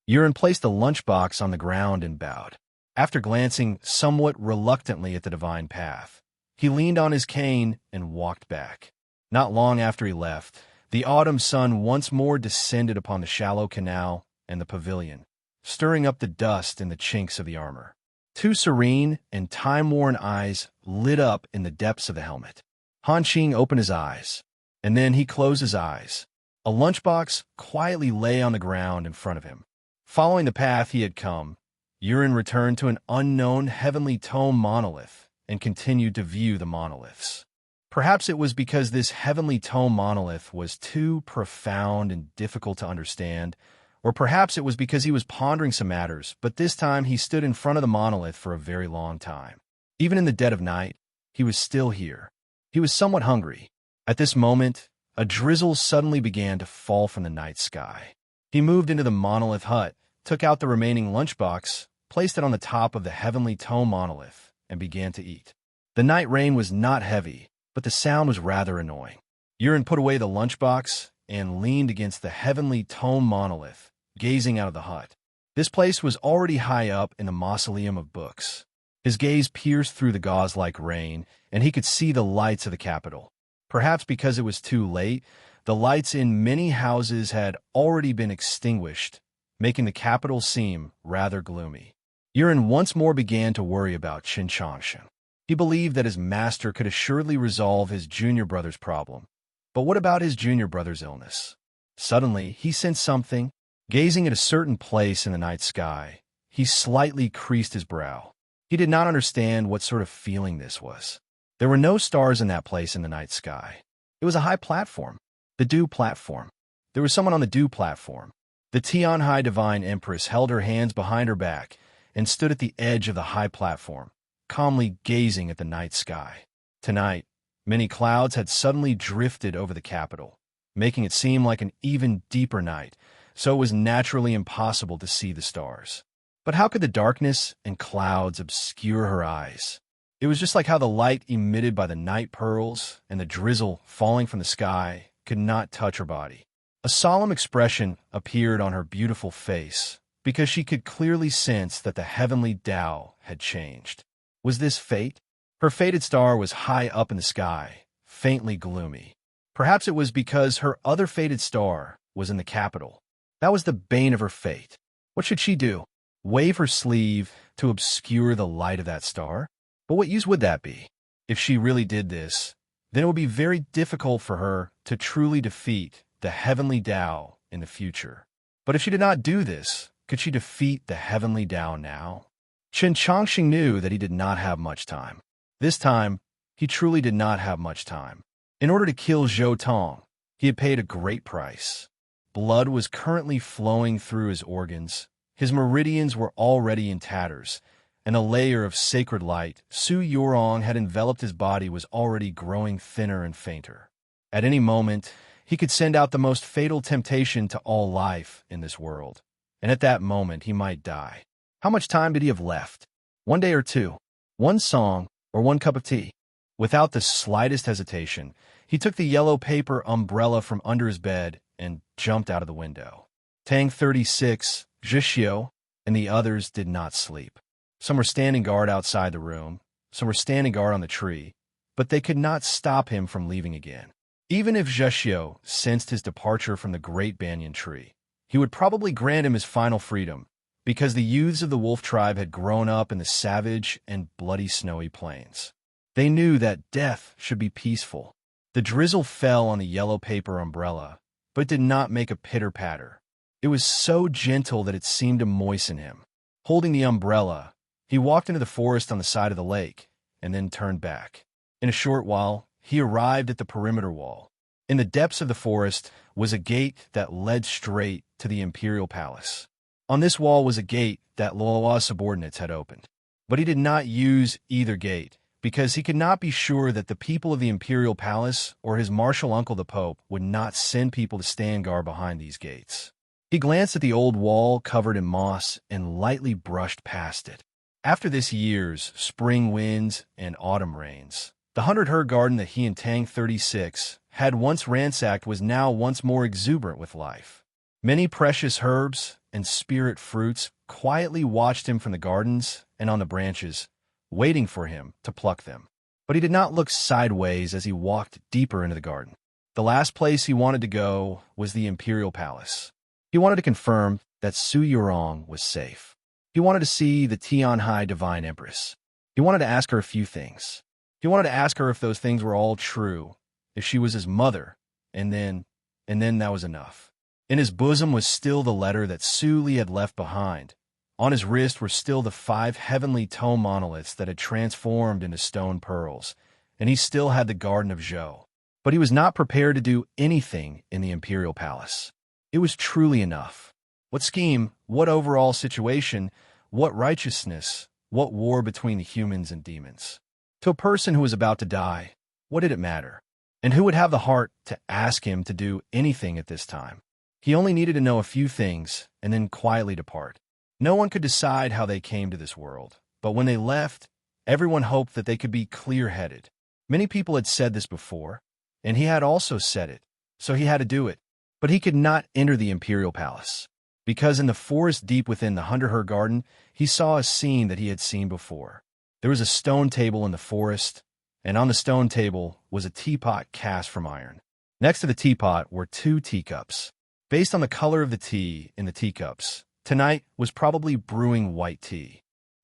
Speaker 1: Yurin placed the lunchbox on the ground and bowed. After glancing somewhat reluctantly at the divine path, he leaned on his cane and walked back. Not long after he left, the autumn sun once more descended upon the shallow canal and the pavilion, stirring up the dust in the chinks of the armor. Two serene and time-worn eyes lit up in the depths of the helmet. Han Qing opened his eyes, and then he closed his eyes. A lunchbox quietly lay on the ground in front of him. Following the path he had come, Yurin returned to an unknown heavenly tome monolith and continued to view the monoliths. Perhaps it was because this heavenly tome monolith was too profound and difficult to understand, or perhaps it was because he was pondering some matters, but this time he stood in front of the monolith for a very long time. Even in the dead of night, he was still here. He was somewhat hungry. At this moment, a drizzle suddenly began to fall from the night sky. He moved into the monolith hut, took out the remaining lunchbox, placed it on the top of the heavenly tome monolith, and began to eat. The night rain was not heavy, but the sound was rather annoying. Yurin put away the lunchbox and leaned against the heavenly tome monolith, gazing out of the hut. This place was already high up in the mausoleum of books. His gaze pierced through the gauze-like rain, and he could see the lights of the capital. Perhaps because it was too late, the lights in many houses had already been extinguished, making the capital seem rather gloomy. Yurin once more began to worry about Qin Changshan. He believed that his master could assuredly resolve his junior brother's problem. But what about his junior brother's illness? Suddenly, he sensed something. Gazing at a certain place in the night sky, he slightly creased his brow. He did not understand what sort of feeling this was. There were no stars in that place in the night sky. It was a high platform, the dew platform. There was someone on the dew platform. The Tianhai Divine Empress held her hands behind her back and stood at the edge of the high platform, calmly gazing at the night sky. Tonight, many clouds had suddenly drifted over the capital, making it seem like an even deeper night, so it was naturally impossible to see the stars. But how could the darkness and clouds obscure her eyes? It was just like how the light emitted by the night pearls and the drizzle falling from the sky could not touch her body. A solemn expression appeared on her beautiful face because she could clearly sense that the heavenly Tao had changed. Was this fate? Her fated star was high up in the sky, faintly gloomy. Perhaps it was because her other fated star was in the capital. That was the bane of her fate. What should she do? Wave her sleeve to obscure the light of that star? But what use would that be? If she really did this, then it would be very difficult for her to truly defeat the heavenly Tao in the future. But if she did not do this, could she defeat the heavenly Tao now? Qin Changxing knew that he did not have much time. This time, he truly did not have much time. In order to kill Zhou Tong, he had paid a great price. Blood was currently flowing through his organs. His meridians were already in tatters, and a layer of sacred light Su Yurong had enveloped his body was already growing thinner and fainter. At any moment, he could send out the most fatal temptation to all life in this world, and at that moment he might die. How much time did he have left? 1 day or 2? 1 song or 1 cup of tea? Without the slightest hesitation, he took the yellow paper umbrella from under his bed and jumped out of the window. Tang 36, Zhixiu, and the others did not sleep. Some were standing guard outside the room, some were standing guard on the tree, but they could not stop him from leaving again. Even if Zhixiu sensed his departure from the great banyan tree, he would probably grant him his final freedom, because the youths of the wolf tribe had grown up in the savage and bloody snowy plains. They knew that death should be peaceful. The drizzle fell on the yellow paper umbrella, but it did not make a pitter-patter. It was so gentle that it seemed to moisten him. Holding the umbrella, he walked into the forest on the side of the lake, and then turned back. In a short while, he arrived at the perimeter wall. In the depths of the forest was a gate that led straight to the imperial palace. On this wall was a gate that Luohua's subordinates had opened. But he did not use either gate, because he could not be sure that the people of the imperial palace or his martial uncle the Pope would not send people to stand guard behind these gates. He glanced at the old wall covered in moss and lightly brushed past it. After this year's spring winds and autumn rains, the 100-herd garden that he and Tang 36 had once ransacked was now once more exuberant with life. Many precious herbs and spirit fruits quietly watched him from the gardens and on the branches, waiting for him to pluck them. But he did not look sideways as he walked deeper into the garden. The last place he wanted to go was the imperial palace. He wanted to confirm that Su Yurong was safe. He wanted to see the Tianhai Divine Empress. He wanted to ask her a few things. He wanted to ask her if those things were all true, if she was his mother, and then that was enough. In his bosom was still the letter that Su Li had left behind. On his wrist were still the 5 heavenly tome monoliths that had transformed into stone pearls, and he still had the Garden of Zhou. But he was not prepared to do anything in the imperial palace. It was truly enough. What scheme, what overall situation, what righteousness, what war between the humans and demons? To a person who was about to die, what did it matter? And who would have the heart to ask him to do anything at this time? He only needed to know a few things and then quietly depart. No one could decide how they came to this world, but when they left, everyone hoped that they could be clear-headed. Many people had said this before, and he had also said it, so he had to do it. But he could not enter the imperial palace, because in the forest deep within the 100-herd garden, he saw a scene that he had seen before. There was a stone table in the forest, and on the stone table was a teapot cast from iron. Next to the teapot were 2 teacups. Based on the color of the tea in the teacups, tonight was probably brewing white tea.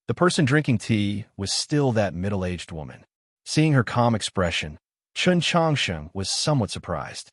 Speaker 1: The person drinking tea was still that middle-aged woman. Seeing her calm expression, Chun Changsheng was somewhat surprised.